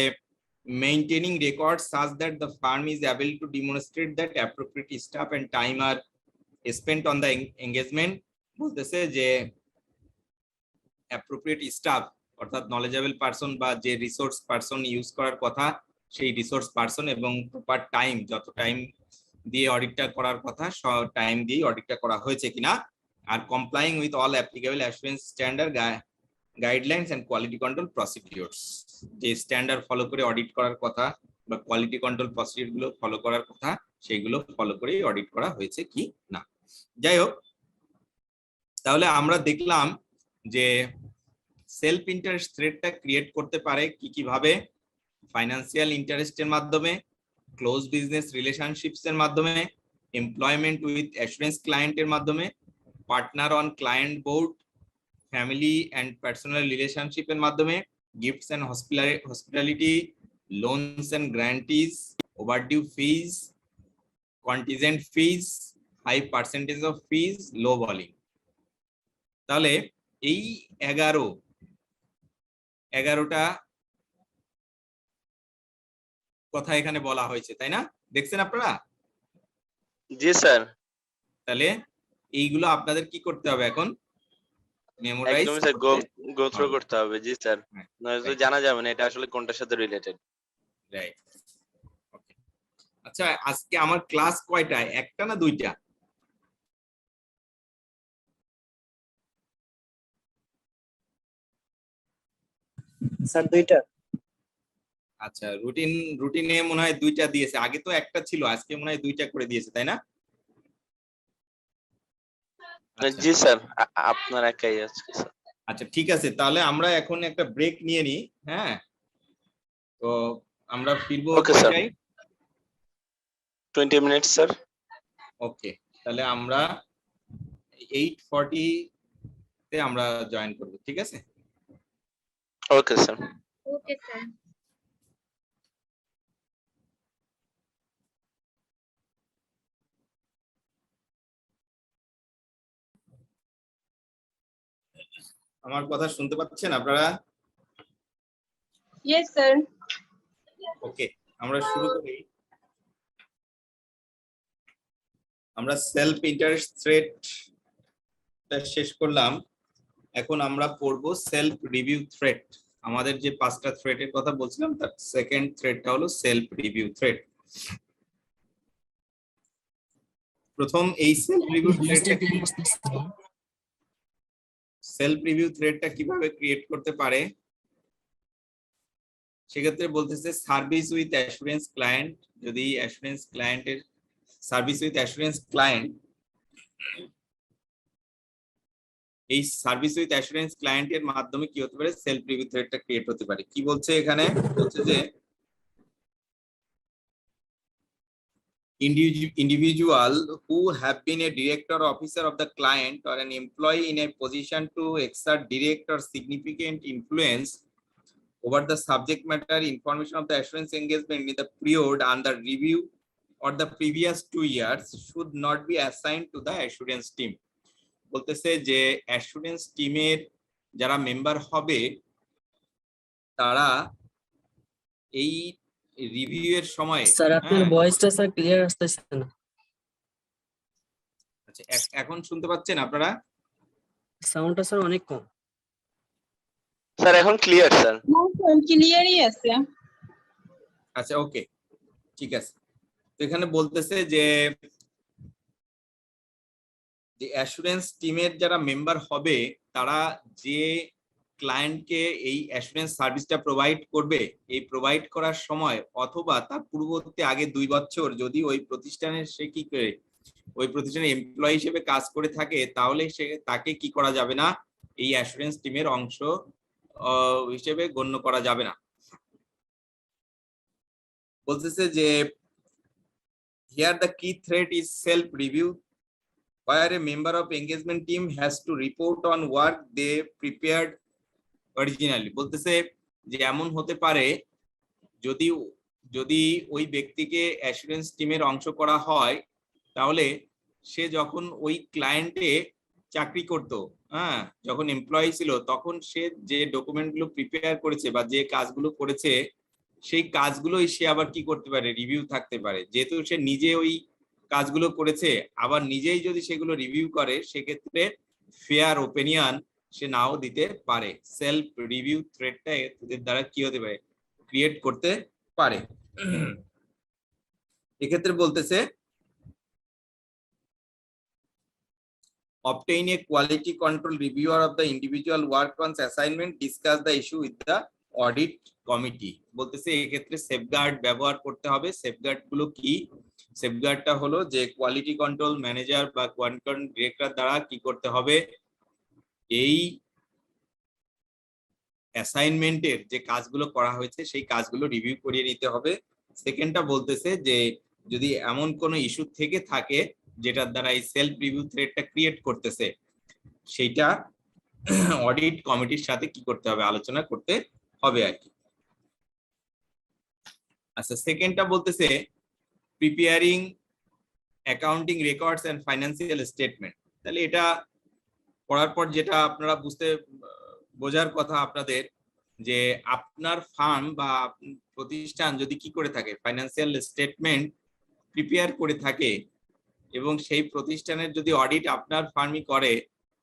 maintaining record such that the firm is able to demonstrate that appropriate staff and time are spent on the engagement. বলতেছে যে অ্যাপ্রোপ্রিয়েট স্টাফ অর্থাৎ নলেজেবল পারসন বা যে রিসোর্স পারসন ইউজ করার কথা সেই রিসোর্স পারসন এবং প্রপার টাইম, যত টাইম দিয়ে অডিটটা করার কথা টাইম দিয়ে অডিটটা করা হয়েছে কিনা, আর complying with all applicable assurance standard guidelines and quality control procedures. যে স্ট্যান্ডার্ড ফলো করে অডিট করার কথা বা কোয়ালিটি কন্ট্রোল প্রসিডিউর গুলো ফলো করার কথা সেইগুলো ফলো করে অডিট করা হয়েছে কি না। যাই হোক, তাহলে আমরা দেখলাম যে সেলফ ইন্টারেস্ট থ্রেটটা ক্রিয়েট করতে পারে কি কিভাবে? ফাইন্যান্সিয়াল ইন্টারেস্টের মাধ্যমে, ক্লোজ বিজনেস রিলেশনশিপস এর মাধ্যমে, এমপ্লয়মেন্ট উইথ অ্যাসুরেন্স ক্লায়েন্টের মাধ্যমে, partner on client board, family and personal রিলেশনশিপের মাধ্যমে, gifts and hospitality, loans and guarantees, overdue fees, contingent fees, high percentage of fees, low balling. তাহলে এই 11টা কথা এখানে বলা হয়েছে, তাই না? দেখছেন আপনারা? জি স্যার। তাহলে এইগুলো আপনাদের কি করতে হবে এখন? মেমোরাইজ একদমই স্যার, গো থ্রু করতে হবে। জি স্যার, নয়তো জানা যাবে না এটা আসলে কোনটার সাথে রিলেটেড। রাইট। ওকে, আচ্ছা আজকে আমার ক্লাস কয়টা? একটা না দুইটা? স্যার দুইটা। আচ্ছা, রুটিনে মনে হয় দুইটা দিয়েছে, আগে তো একটা ছিল, আজকে মনে হয় দুইটা করে দিয়েছে, তাই না? আচ্ছা। জি স্যার, আপনার একাই আজকে স্যার। আচ্ছা ঠিক আছে, তাহলে আমরা এখন একটা ব্রেক নিয়ে নিই। হ্যাঁ, তো আমরা ফিরবো ওকে স্যার, কয়টায়? 20 মিনিট স্যার। ওকে, তাহলে আমরা 8:40 তে আমরা জয়েন করব, ঠিক আছে? Okay sir. Okay, sir. আমার কথা শুনতে পাচ্ছেন আপনারা? Yes, sir. ওকে, আমরা শুরু করি। আমরা সেলফ ইন্টারেস্ট থ্রেট শেষ করলাম, এখন আমরা পড়বো সেলফ রিভিউ থ্রেট। আমাদের যে 5টা থ্রেটের কথা বলছিলাম তার সেকেন্ড থ্রেটটা হলো সেলফ রিভিউ থ্রেট। প্রথম এই সেলফ রিভিউ থ্রেটটা কিভাবে ক্রিয়েট করতে পারে সেক্ষেত্রে বলতেছে সার্ভিস উইথ অ্যাসুরেন্স ক্লায়েন্ট। যদি অ্যাসুরেন্স ক্লায়েন্টের সার্ভিস উইথ অ্যাসুরেন্স ক্লায়েন্ট, এই সার্ভিস উইথ অ্যাসুরেন্স ক্লায়েন্টের মাধ্যমে কি হতে পারে? সেলফ রিভিউ থ্রেটটা ক্রিয়েট হতে পারে। কি বলছে এখানে? বলছে যে individual who have been a director or officer of the client or an employee in a position to exert direct or significant influence over the subject matter information of the assurance engagement in the period under review or the previous 2 years should not be assigned to the assurance team. বলতেছে যে assurance টিমের যারা member হবে তারা এই review এর সময়, sir আপনার ভয়েসটা স্যার ক্লিয়ার আসতেছে না। আচ্ছা এখন শুনতে পাচ্ছেন আপনারা? সাউন্ডটা স্যার অনেক কম। স্যার এখন clear sir. No, sir. Clearly, yes, sir. আচ্ছা ওকে, ঠিক আছে। তো এখানে বলতেছে যে অ্যাসুরেন্স টিমের যারা মেম্বার হবে তারা যে ক্লায়েন্টকে এই অ্যাসুরেন্স সার্ভিসটা প্রোভাইড করবে, এই প্রোভাইড করার সময় অথবা তার পূর্ববর্তী আগে 2 বছর যদি ওই প্রতিষ্ঠানের সে কি করে ওই প্রতিষ্ঠানের এমপ্লয়ি হিসেবে কাজ করে থাকে, তাহলে সে তাকে কি করা যাবে না? এই অ্যাসুরেন্স টিমের অংশ হিসেবে গণ্য করা যাবে না। বলতেছে যে here the key threat is self review where a member of engagement team has to report on work they prepared originally. বলতেছে যে এমন হতে পারে যদি ওই ব্যক্তিকে অ্যাসুরেন্স টিমের অংশ করা হয়, তাহলে সে যখন ওই ক্লায়েন্টে চাকরি করতো, হ্যাঁ, যখন এমপ্লয়ি ছিল তখন সে যে ডকুমেন্টগুলো প্রিপেয়ার করেছে বা যে কাজগুলো করেছে সেই কাজগুলোই সে আবার কি করতে পারে, রিভিউ থাকতে পারে। যেহেতু সে নিজে ওই কাজগুলো করেছে, আবার নিজেই যদি সেগুলো রিভিউ করে সেক্ষেত্রে ফেয়ার ওপিনিয়ন সে নাও দিতে পারে। সেলফ রিভিউ থ্রেডটা এদের দ্বারা কি হতে পারে, ক্রিয়েট করতে পারে। এক্ষেত্রে বলতেছে obtain a quality control reviewer of the individual work on's assignment, discuss the issue with the audit committee। বলতেছে এক্ষেত্রে সেফগার্ড ব্যবহার করতে হবে। সেফগার্ড গুলো কি? সেফগার্ডটা হলো যে কোয়ালিটি কন্ট্রোল ম্যানেজার বা কোয়ান্টন ডিরেক্টর দ্বারা কি করতে হবে, এই অ্যাসাইনমেন্টের যে কাজগুলো করা হয়েছে সেই কাজগুলো রিভিউ করিয়ে নিতে হবে। সেকেন্ডটা বলতেছে যে যদি এমন কোনো ইস্যু থেকে থাকে যেটার দ্বারা এই সেলফ রিভিউ থ্রেডটা ক্রিয়েট করতেছে, সেইটা অডিট কমিটির সাথে কি করতে হবে, আলোচনা করতে হবে আর কি। আচ্ছা, সেকেন্ডটা বলতেছে preparing accounting records and financial statement. তাহলে এটা পড়ার পর যেটা আপনারা বোঝার কথা আপনাদের, যে আপনার ফার্ম বা প্রতিষ্ঠান যদি কি করে থাকে, ফাইন্যান্সিয়াল স্টেটমেন্ট প্রিপেয়ার করে থাকে এবং সেই প্রতিষ্ঠানের যদি অডিট আপনার ফার্মই করে,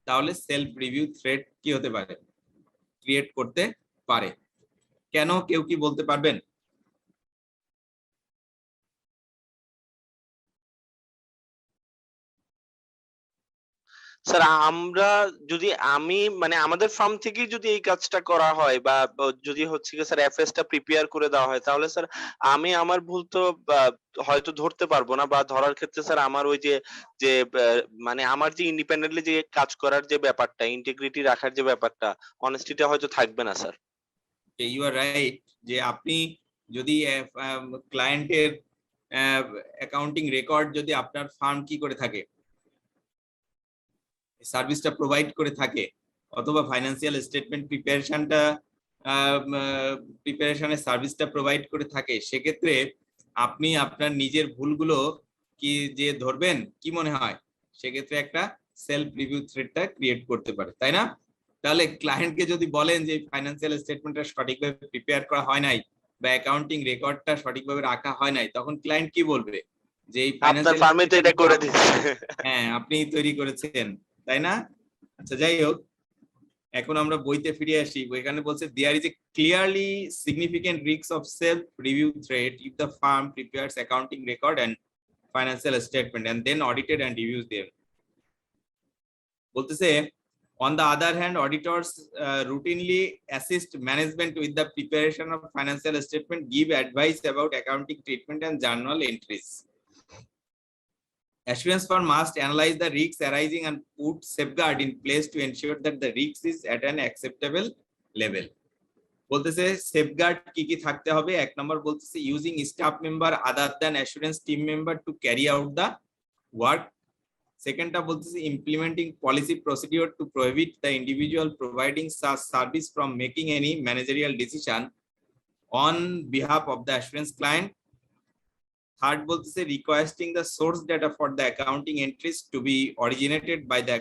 তাহলে সেলফ রিভিউ থ্রেড কি হতে পারে, ক্রিয়েট করতে পারে। কেন, কেউ কি বলতে পারবেন? স্যার আমরা যদি আমি মানে আমাদের ফার্ম থেকেই যদি এই কাজটা করা হয় বা যদি হচ্ছে কি স্যার এফএস টা প্রিপেয়ার করে দেওয়া হয়, তাহলে স্যার আমি আমার ভুল তো হয়তো ধরতে পারবো না, বা ধরার ক্ষেত্রে স্যার আমার ওই যে যে মানে আমার যে ইন্ডিপেন্ডেন্টলি যে কাজ করার যে ব্যাপারটা, ইন্টিগ্রিটি রাখার যে ব্যাপারটা, অনেস্টিটা হয়তো থাকবে না স্যার। ইউ আর রাইট, যে আপনি যদি ক্লায়েন্টের অ্যাকাউন্টিং রেকর্ড যদি আপনার ফার্ম কি করে থাকে, সার্ভিসটা প্রোভাইড করে থাকে, অথবা ফাইন্যান্সিয়াল স্টেটমেন্ট প্রিপারেশনের সার্ভিসটা প্রোভাইড করে থাকে, সেক্ষেত্রে আপনি আপনার নিজের ভুলগুলো কি যে ধরবেন, কি মনে হয়, সেক্ষেত্রে একটা সেলফ রিভিউ থ্রেডটা ক্রিয়েট করতে পারে, তাই না? তাহলে ক্লায়েন্টকে যদি বলেন যে ফাইন্যান্সিয়াল স্টেটমেন্টটা সঠিকভাবে প্রিপেয়ার করা হয় নাই বা অ্যাকাউন্টিং রেকর্ডটা সঠিকভাবে রাখা হয় নাই, তখন ক্লায়েন্ট কি বলবে, যে এই আপনার ফার্মে তো এটা করে দিচ্ছে। হ্যাঁ, আপনি তৈরি করেছেন, তাই না? আচ্ছা, যাই হোক, এখন আমরা বইতে ফিরে আসি। এখানে বলছে there is a clearly significant risk of self review threat if the firm prepares accounting record and financial statement and then audited and reviews them. বলতেছে on the other hand, auditors routinely assist management with the preparation of financial statement, give advice about accounting treatment and journal entries. Assurance firm must analyze the risks arising and put safeguard in place to ensure that the risk is at an acceptable level. বলতেছে safeguard কি কি থাকতে হবে। এক নম্বর বলতেছে using staff member other than assurance team member to carry out the work. সেকেন্ডটা বলতেছে implementing policy procedure to prohibit the individual providing service from making any managerial decision on behalf of the assurance client. Third বলতেছে requesting the source data for the accounting entries to be originated by the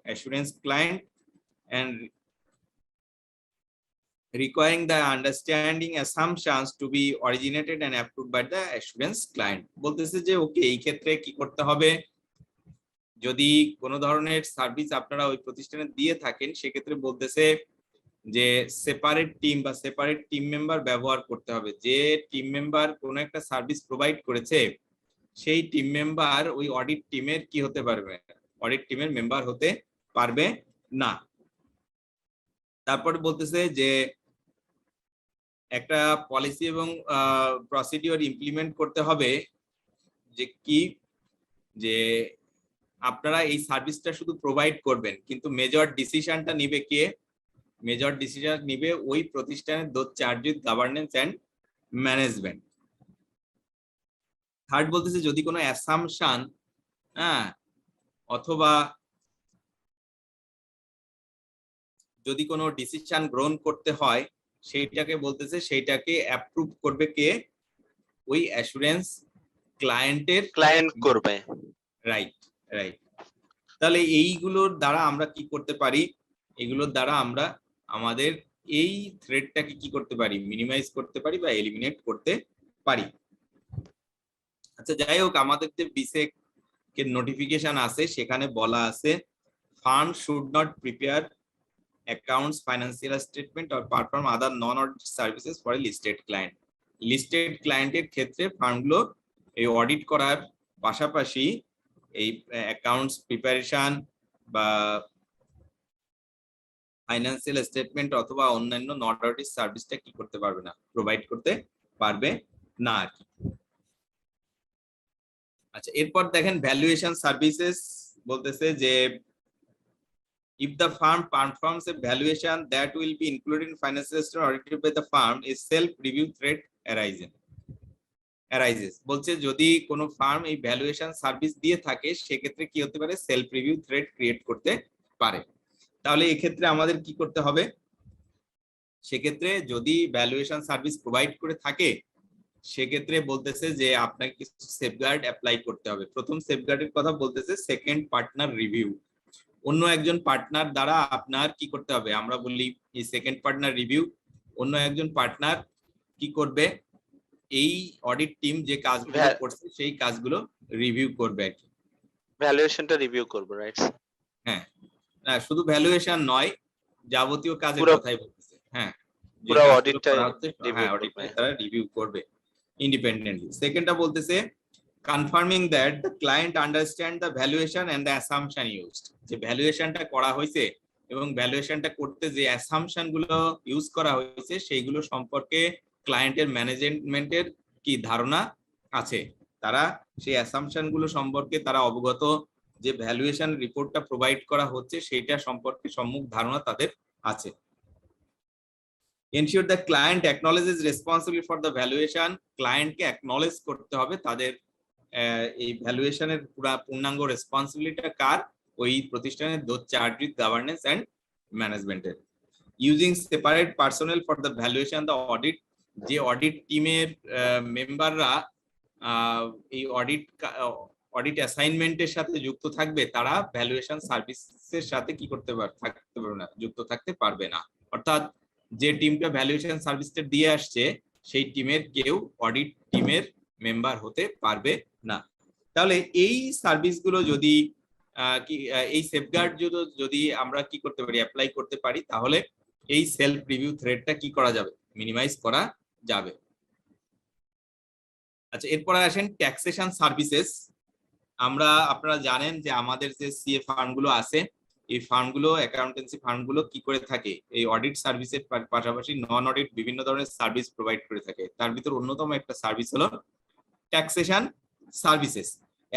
assurance client and requiring the understanding assumptions to be originated and approved by the assurance client. বলতেছে যে ওকে, এই ক্ষেত্রে কি করতে হবে, যদি কোনো ধরনের সার্ভিস আপনারা ওই প্রতিষ্ঠানে দিয়ে থাকেন, সেক্ষেত্রে বলতেছে যে সেপারেট টিম বা সেপারেট টিম মেম্বার ব্যবহার করতে হবে। যে টিম মেম্বার কোনো একটা সার্ভিস প্রোভাইড করেছে, সেই টিম মেম্বার ওই অডিট টিমের কি হতে পারবে, অডিট টিমের মেম্বার হতে পারবে না। তারপর বলতেছে যে একটা পলিসি এবং প্রসিডিওর ইমপ্লিমেন্ট করতে হবে, যে কি, যে আপনারা এই সার্ভিসটা শুধু প্রোভাইড করবেন, কিন্তু মেজর ডিসিশনটা নিবে কে, মেজর ডিসিশন নিবে ওই প্রতিষ্ঠানের charge with governance and management. Third বলতেছে যদি কোনো অ্যাসাম্পশন, হ্যাঁ, অথবা যদি কোনো ডিসিশন গ্রহণ করতে হয়, সেইটাকে বলতেছে সেইটাকে অ্যাপ্রুভ করবে কে, ওই অ্যাসুরেন্স ক্লায়েন্ট করবে। Right right. তাহলে এইগুলোর দ্বারা আমরা কি করতে পারি, এগুলোর দ্বারা আমরা আমাদের এই থ্রেডটাকে কি করতে পারি, মিনিমাইজ করতে পারি বা এলিমিনেট করতে পারি। আচ্ছা যাই হোক, আমাদের যে বিসেক এর নোটিফিকেশন আছে সেখানে বলা আছে farm should not prepare accounts, financial statement or perform other non-audit services for a listed client. Listed ক্লায়েন্টের ক্ষেত্রে ফার্মগুলো এই অডিট করার পাশাপাশি এই অ্যাকাউন্টস প্রিপারেশন বা ফাইন্যান্সিয়াল স্টেটমেন্ট অথবা অন্যান্য নন অডিট সার্ভিসটা কি করতে পারবে না, প্রোভাইড করতে পারবে না আর কি। আচ্ছা এরপর দেখেন ভ্যালুয়েশন সার্ভিসেস বলতেছে যে if the firm performs a valuation that will be included in financial statement audited by the firm, a self-review threat arises. বলছে যদি কোনো ফার্ম এই ভ্যালুয়েশন সার্ভিস দিয়ে থাকে সেক্ষেত্রে কি হতে পারে, সেলফ রিভিউ থ্রেট ক্রিয়েট করতে পারে। তাহলে এক্ষেত্রে আমাদের কি করতে হবে, সেক্ষেত্রে যদি ভ্যালুয়েশন সার্ভিস প্রোভাইড করে থাকে সেক্ষেত্রে বলতেছে যে আপনাকে কিছু সেফগার্ড অ্যাপ্লাই করতে হবে। প্রথম সেফগার্ডের কথা বলতেছে সেকেন্ড পার্টনার রিভিউ, অন্য একজন পার্টনার দ্বারা আপনার কি করতে হবে, আমরা বলি এই সেকেন্ড পার্টনার রিভিউ, অন্য একজন পার্টনার কি করবে, এই অডিট টিম যে কাজগুলো করছে সেই কাজগুলো রিভিউ করবে আর কি, ভ্যালুয়েশনটা রিভিউ করবে, রাইট? হ্যাঁ না শুধু ভ্যালুয়েশন নয়, যাবতীয় কাজের কথাই বলতেছে। হ্যাঁ পুরো অডিটটা তারা রিভিউ করবে ইন্ডিপেন্ডেন্টলি। সেকেন্ডটা বলতেছে confirming that the client understand the valuation and the assumption used, যে ভ্যালুয়েশনটা করা হয়েছে এবং ভ্যালুয়েশনটা করতে যে অ্যাসাম্পশন গুলো ইউজ করা হয়েছে সেইগুলো সম্পর্কে ক্লায়েন্টের ম্যানেজমেন্টের কি ধারণা আছে, তারা সেই অ্যাসাম্পশন গুলো সম্পর্কে তারা অবগত, যে ভ্যালুয়েশন রিপোর্টটা প্রোভাইড করা হচ্ছে সেইটা সম্পর্কে সম্মুখ ধারণা তাদের আছে। ensure the client acknowledges responsibility for the valuation, ক্লায়েন্টকে অ্যাকনলেজ করতে হবে তাদের এই ভ্যালুয়েশনের পূর্ণাঙ্গ রেসপন্সিবিলিটিটা কার, ওই প্রতিষ্ঠানের চার্জ উইথ গভর্নেন্স এন্ড ম্যানেজমেন্টের। Using separate personnel for the valuation the audit, যে অডিট টিমের মেম্বাররা এই অডিট অ্যাসাইনমেন্টের সাথে যুক্ত থাকবে তারা ভ্যালুয়েশন সার্ভিসের সাথে কি করতে থাকতে পারবে না, যুক্ত থাকতে পারবে না। অর্থাৎ যে টিমটা ভ্যালুয়েশন সার্ভিসটা দিয়ে আসছে সেই টিমের কেউ অডিট টিমের মেম্বার হতে পারবে না। তাহলে এই সার্ভিসগুলো যদি এই সেফগার্ড যদি আমরা কি করতে পারি, অ্যাপ্লাই করতে পারি, তাহলে এই সেলফ রিভিউ থ্রেডটা কি করা যাবে, মিনিমাইজ করা যাবে। আচ্ছা এরপরে আসেন ট্যাক্সেশন সার্ভিসেস। আপনারা জানেন যে আমাদের যে সিএ ফার্মগুলো আছে এই ফার্মগুলো, অ্যাকাউন্টেন্সি ফার্মগুলো কি করে থাকে, এই অডিট সার্ভিসের পাশাপাশি নন অডিট বিভিন্ন ধরনের সার্ভিস প্রোভাইড করে থাকে। তার ভিতর অন্যতম একটা সার্ভিস হলো ট্যাক্সেশন সার্ভিসেস।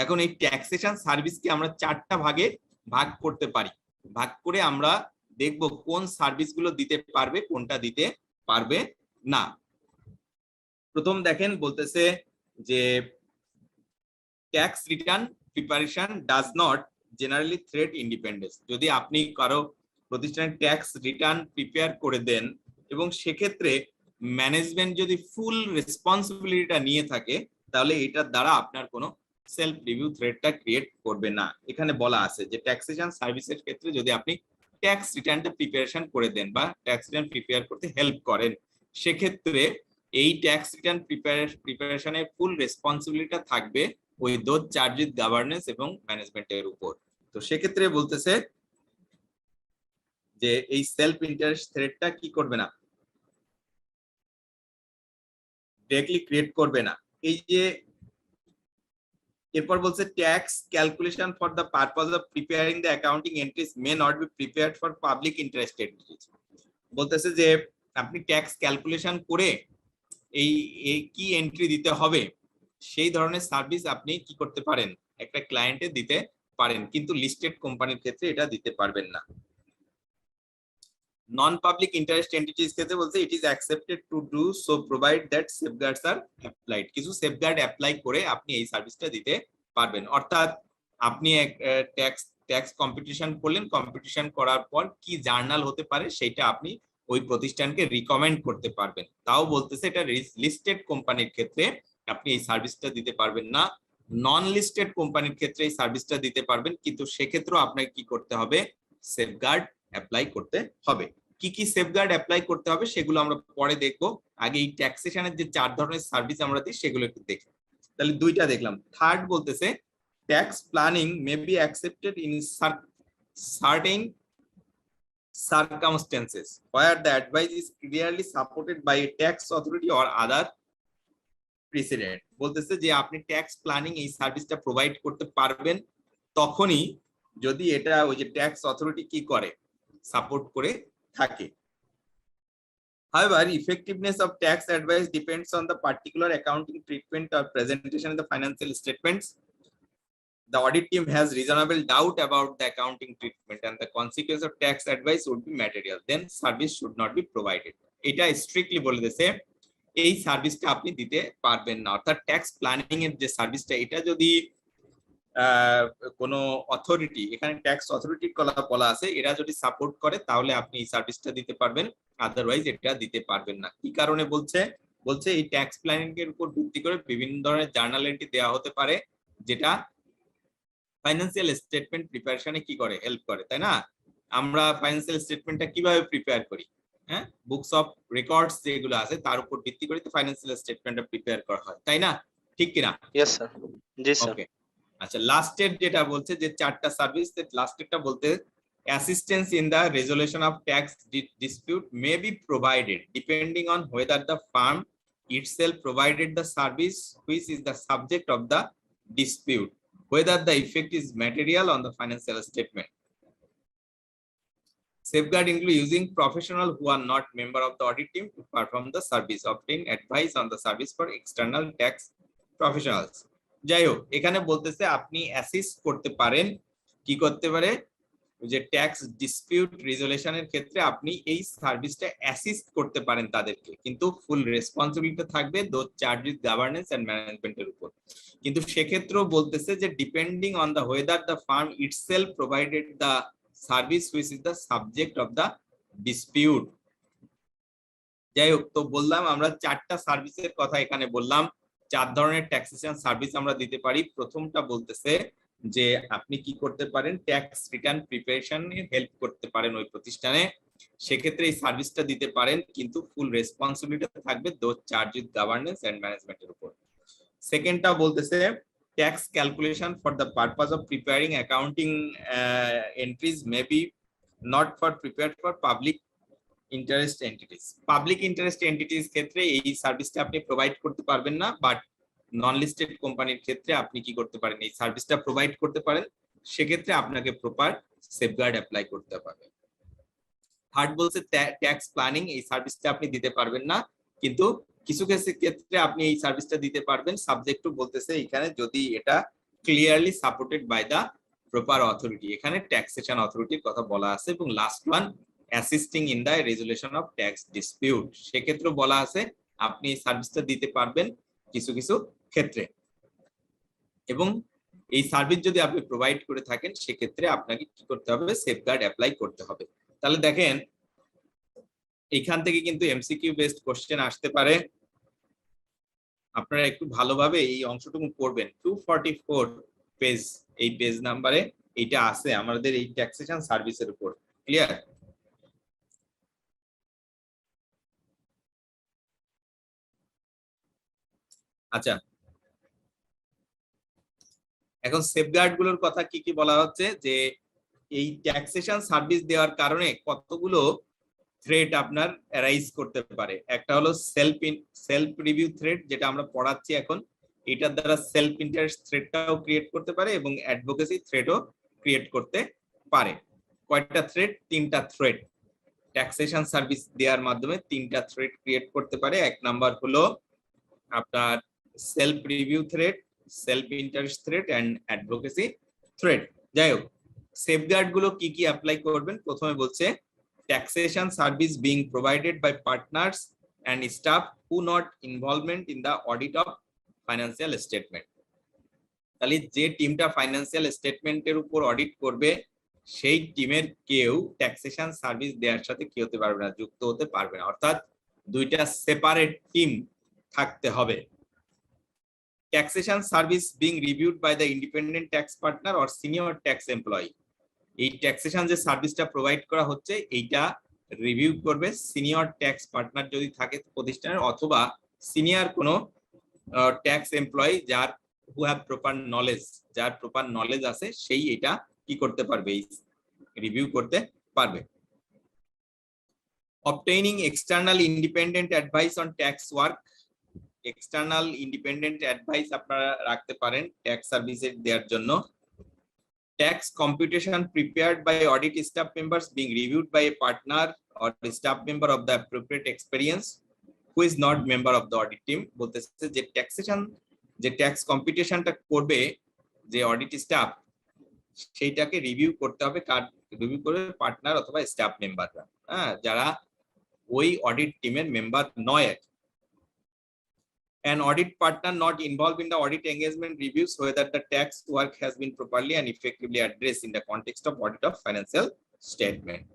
এখন এই ট্যাক্সেশন সার্ভিসকে আমরা চারটা ভাগে ভাগ করতে পারি, ভাগ করে আমরা দেখব কোন সার্ভিসগুলো দিতে পারবে কোনটা দিতে পারবে না। প্রথম দেখেন বলতেছে যে tax return preparation does not generally threat independence. যদি আপনি কারো প্রতিষ্ঠানের ট্যাক্স রিটার্ন প্রিপেয়ার করে দেন এবং সেক্ষেত্রে ম্যানেজমেন্ট যদি ফুল রেসপন্সিবিলিটিটা নিয়ে থাকে তাহলে এটার দ্বারা আপনার কোনো সেলফ রিভিউ থ্রেডটা ক্রিয়েট করবে না। এখানে বলা আছে যে ট্যাক্সেশন সার্ভিসের ক্ষেত্রে যদি আপনি ট্যাক্স রিটার্নটা প্রিপারেশন করে দেন বা ট্যাক্স রিটার্ন প্রিপেয়ার করতে হেল্প করেন, সেক্ষেত্রে এই ট্যাক্স রিটার্ন প্রিপারেশনের ফুল রেসপন্সিবিলিটিটা থাকবে ওই দোজ চার্জ উইথ গভর্নেন্স এবং ম্যানেজমেন্টের উপর। তো সেক্ষেত্রে বলতেছে যে এই সেলফ ইন্টারেস্ট থ্রেডটা কি করবে না, ডিরেক্টলি ক্রিয়েট করবে না। এই যে এরপর বলছে tax calculation for the purpose of preparing the accounting entries may not be prepared for public interest entries. বলতেছে যে আপনি ট্যাক্স ক্যালকুলেশন করে এই কি এন্ট্রি দিতে হবে সেই ধরনের সার্ভিস আপনি কি করতে পারেন, একটা ক্লায়েন্টে দিতে পারেন, কিন্তু লিস্টেড কোম্পানির ক্ষেত্রে এটা দিতে পারবেন না। নন পাবলিক ইন্টারেস্ট এন্টিটিস ক্ষেত্রে বলছে it is accepted to do so provide that safeguards are applied. কিছু সেফগার্ড অ্যাপ্লাই করে আপনি এই সার্ভিসটা দিতে পারবেন। অর্থাৎ আপনি ট্যাক্স কম্পিটিশন করলেন, কম্পিটিশন করার পর কি জার্নাল হতে পারে সেটা আপনি ওই প্রতিষ্ঠানকে রিকমেন্ড করতে পারবেন। তাও বলতেছে এটা লিস্টেড কোম্পানির ক্ষেত্রে আপনি এই সার্ভিসটা দিতে পারবেন না। নন লিস্টেড কোম্পানির ক্ষেত্রে এই সার্ভিসটা দিতে পারবেন, কিন্তু সেক্ষেত্রেও আপনাকে কি করতে হবে, সেফগার্ড অ্যাপ্লাই করতে হবে। কি কি সেফগার্ড অ্যাপ্লাই করতে হবে সেগুলো আমরা পরে দেখবো, আগে এই ট্যাক্সেশনের যে 4 ধরনের সার্ভিস আমরা দিই সেগুলো একটু দেখি। তাহলে দুইটা দেখলাম। থার্ড বলতেছে tax planning may be accepted in certain circumstances where the advice is clearly supported by a tax authority or other precedent। বলতেছে যে আপনি ট্যাক্স প্ল্যানিং এই সার্ভিসটা প্রোভাইড করতে পারবেন তখনই যদি এটা ওই যে ট্যাক্স অথরিটি কি করে, সাপোর্ট করে থাকে। However, effectiveness of tax advice depends on the particular accounting treatment or presentation in the financial statements. The audit team has reasonable doubt about the accounting treatment and the consequence of tax advice would be material. Then service should not be provided. এটা strictly বলে দিয়েছে এই সার্ভিসটা আপনি দিতে পারবেন না। অর্থাৎ ট্যাক্স প্ল্যানিং এর যে সার্ভিসটা, এটা যদি কোনো অথরিটি, এখানে ট্যাক্স অথরিটির কথা বলা আছে, এরা যদি সাপোর্ট করে তাহলে আপনি এই সার্ভিসটা দিতে পারবেন, আদারওয়াইজ এটা দিতে পারবেন না। কি কারণে বলছে, বলছে এই ট্যাক্স প্ল্যানিং এর উপর ভিত্তি করে বিভিন্ন ধরনের জার্নাল এন্ট্রি দেওয়া হতে পারে যেটা ফাইন্যান্সিয়াল স্টেটমেন্ট প্রিপারেশনে কি করে, হেল্প করে, তাই না? আমরা ফাইন্যান্সিয়াল স্টেটমেন্টটা কিভাবে প্রিপেয়ার করি, হ্যাঁ, বুকস অফ রেকর্ডস যেগুলো আছে তার উপর ভিত্তি করে তো ফাইন্যান্সিয়াল স্টেটমেন্টটা প্রিপেয়ার করা হয়, তাই না? ঠিক কিনা? Yes sir. জি স্যার। ওকে, আচ্ছা, লাস্টের যেটা বলছে যে 4টা সার্ভিস, লাস্টেরটা বলতে assistance in the resolution of tax dispute may be provided depending on whether the firm itself provided the service which is the subject of the dispute, whether the effect is material on the financial statement. Safeguard include using professionals who are not member of the audit team to perform the service, obtain advice on the service for external tax professionals. যাই হোক, এখানে বলতেছে আপনি assist করতে পারেন, কি করতে পারে, যে ট্যাক্স ডিসপিউট রেজলিউশনের ক্ষেত্রে আপনি এই সার্ভিসটা অ্যাসিস্ট করতে পারেন তাদেরকে, কিন্তু ফুল রেসপন্সিবিলিটি থাকবে দোজ চার্জেস গভর্নেন্স এন্ড ম্যানেজমেন্টের উপর। কিন্তু সেক্ষেত্রেও বলতেছে যে depending on the whether the farm itself provided the service which is the subject of the dispute. যাই হোক, তো বললাম আমরা 4টা সার্ভিসের কথা এখানে বললাম, 4 ধরনের ট্যাক্সেশন সার্ভিস আমরা দিতে পারি। প্রথমটা বলতেছে যে আপনি কি করতে পারেন, ট্যাক্স রিটার্ন প্রিপারেশনে হেল্প করতে পারেন ওই প্রতিষ্ঠানে, সেক্ষেত্রে এই সার্ভিসটা দিতে পারেন, কিন্তু ফুল রেসপন্সিবিলিটি থাকবে দোজ চার্জেস গভর্নেন্স এন্ড ম্যানেজমেন্টের উপর। সেকেন্ডটা বলতেছে tax calculation for the purpose of preparing accounting entries may be not for prepared for public interest entities. Public interest entities ক্ষেত্রে এই সার্ভিসটা আপনি প্রোভাইড করতে পারবেন না, বাট নন লিস্টেড কোম্পানির ক্ষেত্রে আপনি কি করতে পারেন, এই সার্ভিসটা প্রোভাইড করতে পারেন, সেক্ষেত্রে আপনাকে প্রপার সেফগার্ড অ্যাপ্লাই করতে হবে। থার্ড বলছে ট্যাক্স প্ল্যানিং, এই সার্ভিসটা আপনি দিতে পারবেন না, কিন্তু কিছু ক্ষেত্রে আপনি এই সার্ভিসটা দিতে পারবেন, সাবজেক্ট টু বলতেছে এখানে যদি এটা clearly supported by the proper authority, এখানে ট্যাক্সেশন অথরিটির কথা বলা আছে। এবং last one assisting in the resolution of tax dispute, সেক্ষেত্রে বলা আছে আপনি এই সার্ভিসটা দিতে পারবেন কিছু কিছু ক্ষেত্রে, এবং এই সার্ভিস যদি আপনি প্রোভাইড করে থাকেন সেক্ষেত্রে আপনাকে কি করতে হবে, সেফগার্ড অ্যাপ্লাই করতে হবে। তাহলে দেখেন এখান থেকে কিন্তু এমসিকিউ বেসড কোশ্চেন আসতে পারে, আপনারা একটু ভালোভাবে এই অংশটুকু পড়বেন। 244 পেজ, এই পেজ নাম্বারে এইটা আছে আমাদের এই ট্যাক্সেশন সার্ভিসের উপর। ক্লিয়ার? আচ্ছা, এখন সেফগার্ড গুলোর কথা কি কি বলা হচ্ছে, যে এই ট্যাক্সেশন সার্ভিস দেওয়ার কারণে কতগুলো থ্রেট আপনার অ্যারাইজ করতে পারে। একটা হলো সেলফ রিভিউ থ্রেট, যেটা আমরা পড়াচ্ছি এখন, এটার দ্বারা সেলফ ইন্টারেস্ট থ্রেটটাও ক্রিয়েট করতে পারে এবং অ্যাডভোকেসি থ্রেটও ক্রিয়েট করতে পারে। কয়টা থ্রেট? 3টা থ্রেট ট্যাক্সেশন সার্ভিস দেওয়ার মাধ্যমে 3টা থ্রেট ক্রিয়েট করতে পারে। এক নাম্বার হলো আপনার self review threat, self interest threat and advocacy threat. যাই হোক, সেফগার্ড গুলো কি কি অ্যাপ্লাই করবেন, প্রথমে বলছে taxation service being provided by partners and staff who not involvement in the audit of financial statement। তাহলে যে টিমটা ফাইন্যান্সিয়াল স্টেটমেন্টের উপর অডিট করবে সেই টিমের কেউ ট্যাক্সেশন সার্ভিস দেওয়ার সাথে কি হতে পারবে না, যুক্ত হতে পারবে না। অর্থাৎ 2টা সেপারেট টিম থাকতে হবে। taxation service being reviewed by the independent tax partner or senior tax employee. এই ট্যাক্সেশন যে সার্ভিসটা প্রোভাইড করা হচ্ছে এইটা রিভিউ করবে সিনিয়র ট্যাক্স পার্টনার যদি থাকে প্রতিষ্ঠানের, অথবা সিনিয়র কোনো ট্যাক্স এমপ্লয়ি যার হু হ্যাভ প্রপার নলেজ, যার প্রপার নলেজ আছে সেই এটা কি করতে পারবে, এই রিভিউ করতে পারবে। Obtaining external independent advice on tax work. External independent advice আপনারা রাখতে পারেন ট্যাক্স সার্ভিসের দেওয়ার জন্য। Tax computation prepared by audit staff members being reviewed by a partner or a staff member of the appropriate experience who is not member of the audit team. বলতেছে যে taxation, যে tax কম্পিটিশনটা করবে যে audit staff, সেইটাকে review করতে হবে, কার review করবে, partner অথবা স্টাফ মেম্বাররা, হ্যাঁ, যারা ওই অডিট টিমের মেম্বার নয়। An audit partner not involved in the audit engagement reviews whether the tax work has been properly and effectively addressed in the context of audit of financial statement.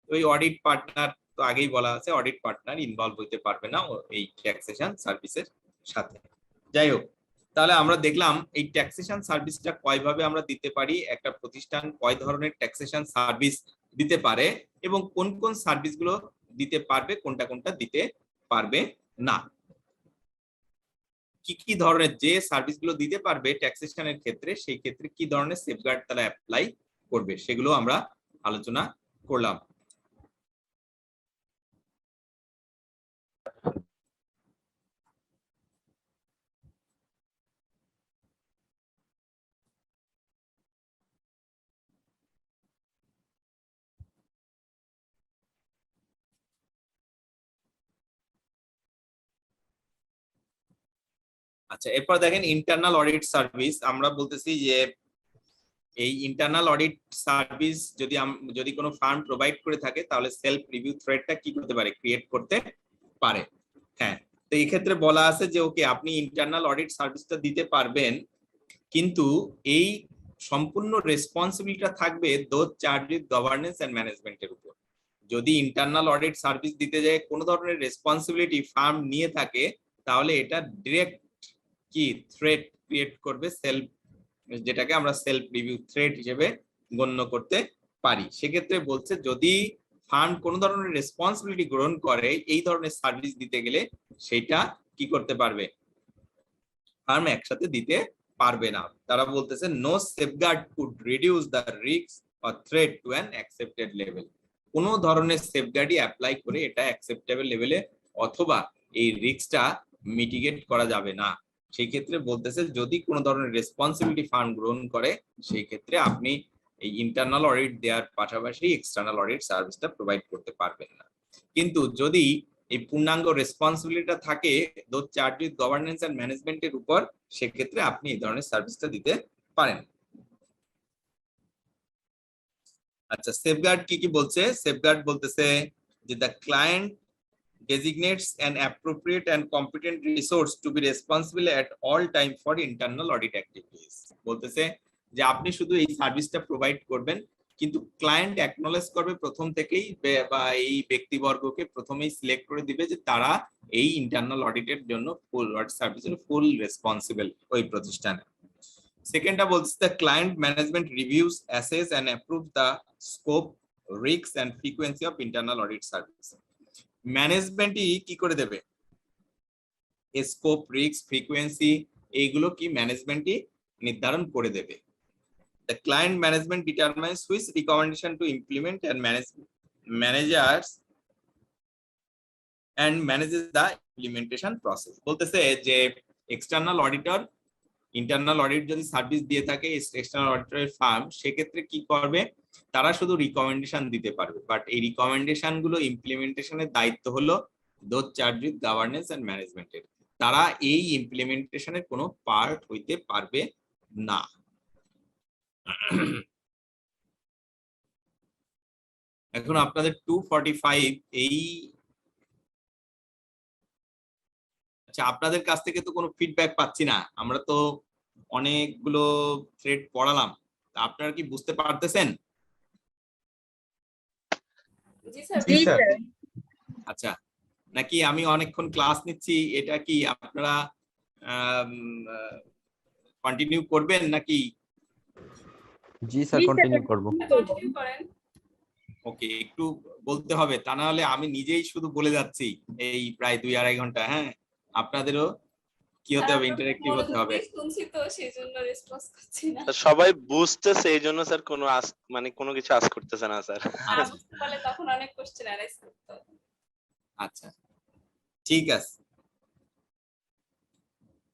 ওই audit partner তো আগেই বলা আছে, audit partner involve হতে পারবে না এই taxation সার্ভিসের সাথে। যাই হোক, তাহলে আমরা দেখলাম এই ট্যাক্সেশন সার্ভিসটা কয়ভাবে আমরা দিতে পারি, একটা প্রতিষ্ঠান কয় ধরনের ট্যাক্সেশন সার্ভিস দিতে পারে এবং কোন কোন সার্ভিসগুলো দিতে পারবে, কোনটা কোনটা দিতে পারবে না, কি কি ধরনের যে সার্ভিসগুলো দিতে পারবে ট্যাক্সেশনের ক্ষেত্রে, সেই ক্ষেত্রে কি ধরনের সেফগার্ড তারা অ্যাপ্লাই করবে, সেগুলো আমরা আলোচনা করলাম। আচ্ছা, এরপর দেখেন ইন্টারনাল অডিট সার্ভিস। আমরা বলতেছি যে এই ইন্টারনাল অডিট সার্ভিস যদি কোনো ফার্ম প্রোভাইড করে থাকে তাহলে সেলফ রিভিউ থ্রেডটা কি করতে পারে, ক্রিয়েট করতে পারে। হ্যাঁ, তো এই ক্ষেত্রে বলা আছে যে ওকে আপনি ইন্টারনাল অডিট সার্ভিসটা দিতে পারবেন, কিন্তু এই সম্পূর্ণ রেসপন্সিবিলিটিটা থাকবে those charge with governance and ম্যানেজমেন্টের উপর। যদি ইন্টারনাল অডিট সার্ভিস দিতে যায় কোনো ধরনের রেসপন্সিবিলিটি ফার্ম নিয়ে থাকে, তাহলে এটা ডিরেক্ট কি থ্রেড ক্রিয়েট করবে, সেলফ, যেটাকে আমরা সেলফ রিভিউ থ্রেড হিসেবে গণ্য করতে পারি। সেক্ষেত্রে বলছে যদি ফান্ড কোনো ধরনের রেসপন্সিবিলিটি গ্রহণ করে এই ধরনের সার্ভিস দিতে গেলে সেটা কি করতে পারবে, ফার্ম একসাথে দিতে পারবে না। তারা বলতেছে no safeguard could reduce the risk or threat to an accepted level. কোনো ধরনের সেফগার্ডই অ্যাপ্লাই করে এটা অ্যাকসেপ্টেবল লেভেলে অথবা এই রিস্কটা মিটিগেট করা যাবে না। সেই ক্ষেত্রে বলতেছে যদি কোনো ধরনের রেসপন্সিবিলিটি ফার্ম গ্রহণ করে সেই ক্ষেত্রে আপনি এই ইন্টারনাল অডিট দেওয়ার পাশাপাশি এক্সটার্নাল অডিট সার্ভিসটা প্রোভাইড করতে পারবেন না। কিন্তু যদি এই পূর্ণাঙ্গ রেসপন্সিবিলিটিটা থাকে those charge with governance and ম্যানেজমেন্টের উপর, সেক্ষেত্রে আপনি এই ধরনের সার্ভিসটা দিতে পারেন। আচ্ছা, সেফগার্ড কি কি বলছে? সেফগার্ড বলতেছে যে the client designates an appropriate and competent resource to be responsible at all time for internal audit activities. বলতেছে যে আপনি শুধু এই সার্ভিসটা প্রোভাইড করবেন, কিন্তু ক্লায়েন্ট অ্যাকনলেজ করবে প্রথম থেকেই বা এই ব্যক্তিবর্গকে প্রথমেই সিলেক্ট করে দিবে যে তারা এই ইন্টারনাল অডিটের জন্য ফুল অডিট সার্ভিসের ফুল রেসপন্সিবল ওই প্রতিষ্ঠানে। সেকেন্ডটা বলছে the client management reviews, assess and approve the scope, risk and frequency of internal audit service. ম্যানেজমেন্টই কি করে দেবে, স্কোপ, রিস্ক, ফ্রিকোয়েন্সি এইগুলো কি ম্যানেজমেন্টই নির্ধারণ করে দেবে। The client management determines which recommendation to implement and managers and manages the implementation process. বলতেছে যে এক্সটার্নাল অডিটর ইন্টারনাল অডিট যদি সার্ভিস দিয়ে থাকে এক্সটার্নাল অডিটরের ফার্ম, সেক্ষেত্রে কি করবে, তারা শুধু রিকমেন্ডেশন দিতে পারবে, বাট এই রিকমেন্ডেশন গুলো ইমপ্লিমেন্টেশনের দায়িত্ব হলো those charge with governance and ম্যানেজমেন্টের। তারা এই ইমপ্লিমেন্টেশনের কোনো পার্ট হইতে পারবে না। এখন আপনাদের 245 এই, আচ্ছা আপনাদের কাছ থেকে তো কোনো ফিডব্যাক পাচ্ছি না, আমরা তো অনেকগুলো থ্রেড পড়ালাম, আপনারা কি বুঝতে পারতেছেন? জি স্যার। আচ্ছা, নাকি আমি অনেকক্ষণ ক্লাস নিচ্ছি, এটা কি আপনারা কন্টিনিউ করবেন নাকি? জি স্যার, কন্টিনিউ করব। কন্টিনিউ করেন। ওকে, একটু বলতে হবে, তা না হলে আমি নিজেই শুধু বলে যাচ্ছি এই প্রায় 2-2.5 ঘন্টা। হ্যাঁ, আপনাদেরও কি হতে হবে, ইন্টারেক্টিভ হতে হবে। শুনছি তো সেজন্য রেসপন্স করছি না। সবাই বুঝতেছে এই জন্য স্যার কোনো মানে কোনো কিছু আস করতেছে না স্যার। না বুঝতে পারলে তখন অনেক কোশ্চেন অ্যারাইজ করতে হবে। আচ্ছা, ঠিক আছে।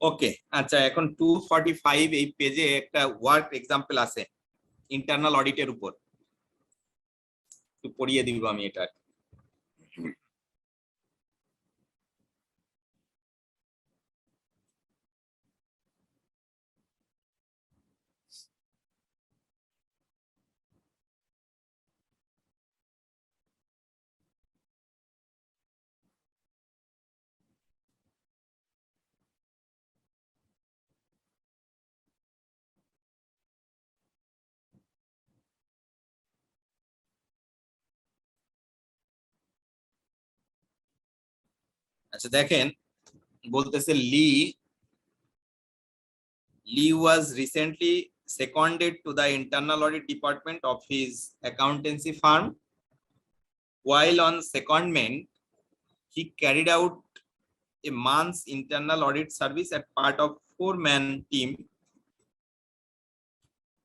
ওকে, আচ্ছা, এখন 245 এই পেজে একটা ওয়ার্ক এক্সাম্পল আছে ইন্টারনাল অডিটের উপর, একটু পড়িয়ে দিব আমি এটা। আচ্ছা দেখেন, বলতেছে লি was recently seconded to the internal audit department of his accountancy firm. While on secondment, he carried out a month's internal audit service as part of 4-man team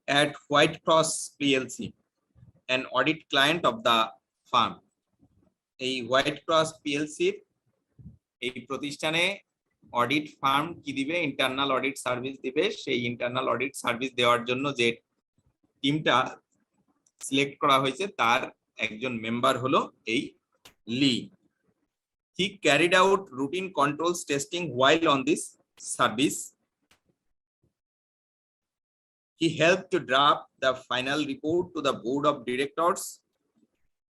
at White Cross PLC, an audit client of the firm. এই white cross PLC এই প্রতিষ্ঠানে audit farm কি দিবে, internal audit service দিবে। সেই internal audit service দেওয়ার জন্য যে টিমটা সিলেক্ট করা হয়েছে তার একজন মেম্বার হলো এই লি। He carried out routine controls testing while on this service. He helped to draft the final report to the board of directors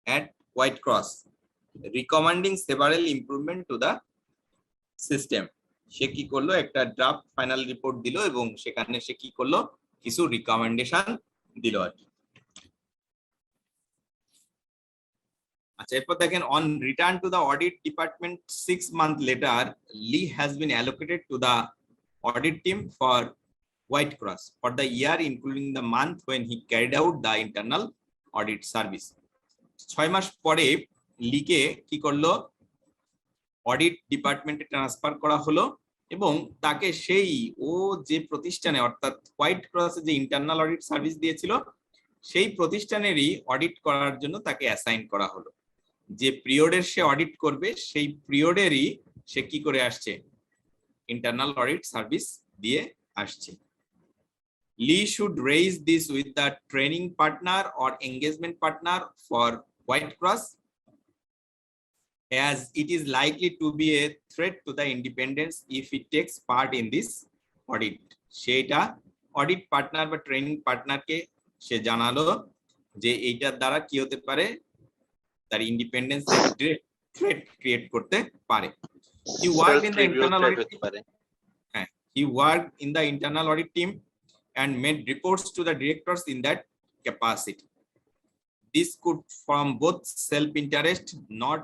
at White Cross, recommending several improvement to the system. সে কি করলো, একটা draft final report দিল এবং সেখানে সে কি করলো, কিছু recommendation দিল আর কি। আচ্ছা, এরপর দেখেন, on return to the audit department 6 months later, Lee has been allocated to the audit team for White Cross for the year including the month when he carried out the internal audit service. 6 মাস পরে লিকে কি করলো, audit ডিপার্টমেন্টে transfer করা হলো এবং তাকে সেই ও যে প্রতিষ্ঠানে অর্থাৎ হোয়াইট ক্রসে যে ইন্টারনাল অডিট সার্ভিস দিয়েছিল সেই প্রতিষ্ঠানেরই অডিট করার জন্য তাকে অ্যাসাইন করা হলো। যে পিরিয়ডের সে অডিট করবে সেই পিরিয়ডেরই সে কি করে আসছে, ইন্টারনাল অডিট সার্ভিস দিয়ে আসছে। Lee should raise this with the training partner or engagement partner for White Cross, as it is likely to be a threat to the independence if it takes part in this audit. সেটা audit partner বা training পার্টনারকে সে জানালো যে এইটার দ্বারা কি হতে পারে, তার ইন্ডিপেন্ডেন্স থ্রেট ক্রিয়েট করতে পারে। He worked in the internal audit team. He worked in the internal audit team and made reports to the directors in that capacity. This could from both self-interest, not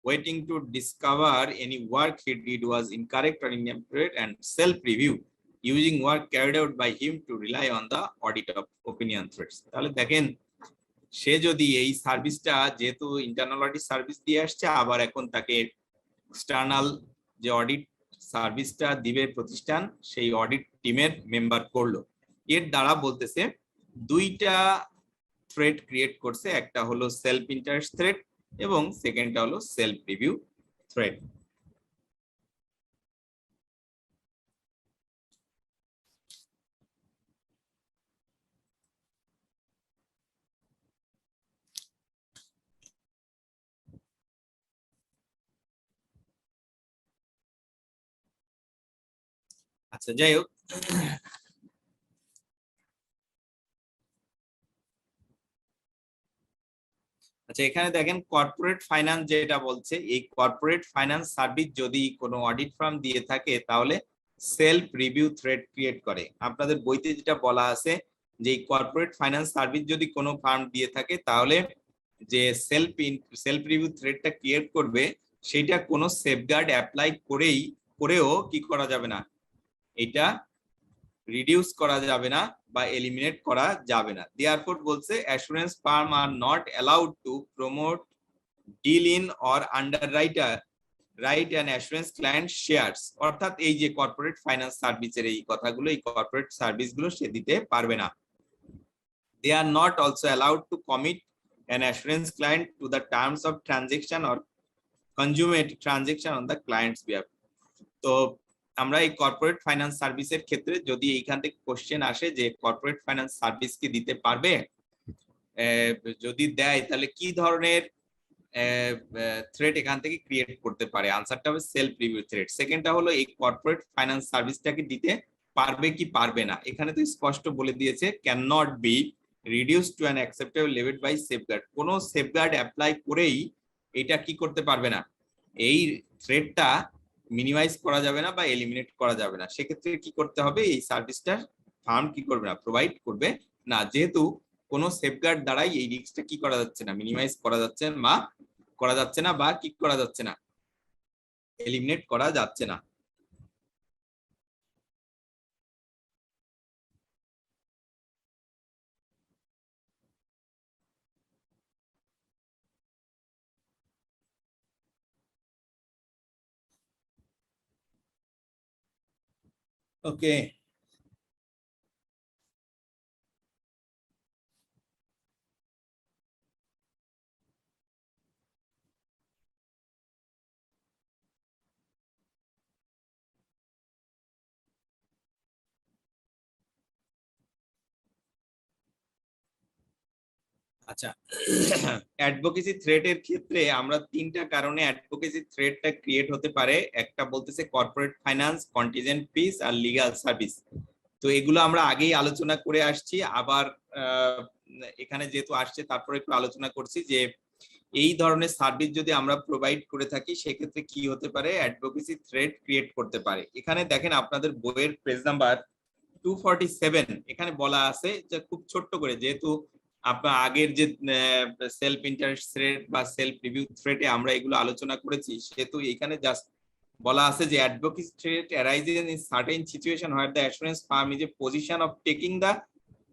waiting to discover any work he did was incorrect or inaccurate, and self-review, using work carried out by him to rely on the audit of opinion threats. তাহলে দেখেন, সে যদি এই সার্ভিসটা যেহেতু internal audit service দিয়ে আসছে, আবার এখন তাকে এক্সটার্নাল যে অডিট সার্ভিসটা দিবে প্রতিষ্ঠান সেই অডিট টিমের মেম্বার করলো, এর দ্বারা বলতেছে দুইটা থ্রেট ক্রিয়েট করছে, একটা হলো সেলফ ইন্টারেস্ট থ্রেট এবং সেকেন্ডটা হলো সেলফ রিভিউ থ্রেট। আচ্ছা, যাই হোক, আচ্ছা এখানে দেখেন কর্পোরেট ফাইন্যান্স যেটা বলছে, এই কর্পোরেট ফাইন্যান্স সার্ভিস যদি কোনো অডিট ফার্ম দিয়ে থাকে তাহলে সেলফ রিভিউ থ্রেড ক্রিয়েট করে। আপনাদের বইতে যেটা বলা আছে যে কর্পোরেট ফাইন্যান্স সার্ভিস যদি কোনো ফার্ম দিয়ে থাকে তাহলে যে সেলফ রিভিউ থ্রেডটা ক্রিয়েট করবে সেটা কোনো সেফগার্ড অ্যাপ্লাই করেও কি করা যাবে না, এটা রিডিউস করা যাবে না বা এলিমিনেট করা যাবে না। দেয়ারফর বলছে assurance firm are not allowed to promote, deal in or underwriter right and assurance client shares. অর্থাৎ এই যে কর্পোরেট ফাইন্যান্স সার্ভিসের এই কথাগুলো, এই কর্পোরেট সার্ভিসগুলো সে দিতে পারবে না। They are not also allowed to commit an assurance client to the terms of transaction or consummate transaction on the client's behalf. তো আমরা এই কর্পোরেট ফাইন্যান্স সার্ভিসের ক্ষেত্রে যদি এইখান থেকে কোশ্চেন আসে যে কর্পোরেট ফাইন্যান্স সার্ভিস কি দিতে পারবে, যদি দেয় তাহলে কি ধরনের থ্রেট এখান থেকে ক্রিয়েট করতে পারে, আনসারটা হবে সেলফ রিভিউ থ্রেট। সেকেন্ডটা হলো এই কর্পোরেট ফাইন্যান্স সার্ভিসটাকে দিতে পারবে কি পারবে না। এখানে তো স্পষ্ট বলে দিয়েছে can not be reduce to an acceptable level by safeguard. কোনো সেফগার্ড অ্যাপ্লাই করেই এটা কি করতে পারবে না, এই থ্রেটটা মিনিমাইজ করা যাবে না বা এলিমিনেট করা যাবে না। সেক্ষেত্রে কি করতে হবে, এই সার্ভিসটা ফার্ম কি করবে না, প্রোভাইড করবে না, যেহেতু কোনো সেফগার্ড দ্বারাই এই রিস্কটা কি করা যাচ্ছে না, মিনিমাইজ করা যাচ্ছে না বা কি করা যাচ্ছে না, এলিমিনেট করা যাচ্ছে না। ওকে, আচ্ছা, অ্যাডভোকেসি থ্রেটের ক্ষেত্রে আমরা তিনটা কারণে অ্যাডভোকেসি থ্রেটটা ক্রিয়েট হতে পারে। একটা বলতেছে কর্পোরেট ফাইন্যান্স, কন্টিজেন্ট ফিস আর লিগ্যাল সার্ভিস। তো এগুলো আমরা আগেই আলোচনা করে আসছি, আবার এখানে যেহেতু আসছে তারপরে একটু আলোচনা করছি যে এই ধরনের সার্ভিস যদি আমরা প্রোভাইড করে থাকি সেক্ষেত্রে কি হতে পারে, অ্যাডভোকেসি থ্রেট ক্রিয়েট করতে পারে। এখানে দেখেন আপনাদের বইয়ের পেজ নাম্বার 247 এখানে বলা আছে যে খুব ছোট্ট করে, যেহেতু আপনার আগের যে সেলফ ইন্টারেস্ট থ্রেট বা সেলফ রিভিউ থ্রেটে আমরা এগুলো আলোচনা করেছি, সেহেতু এখানে জাস্ট বলা আছে যে advocacy threat arises in certain situation where the assurance firm is a position of taking the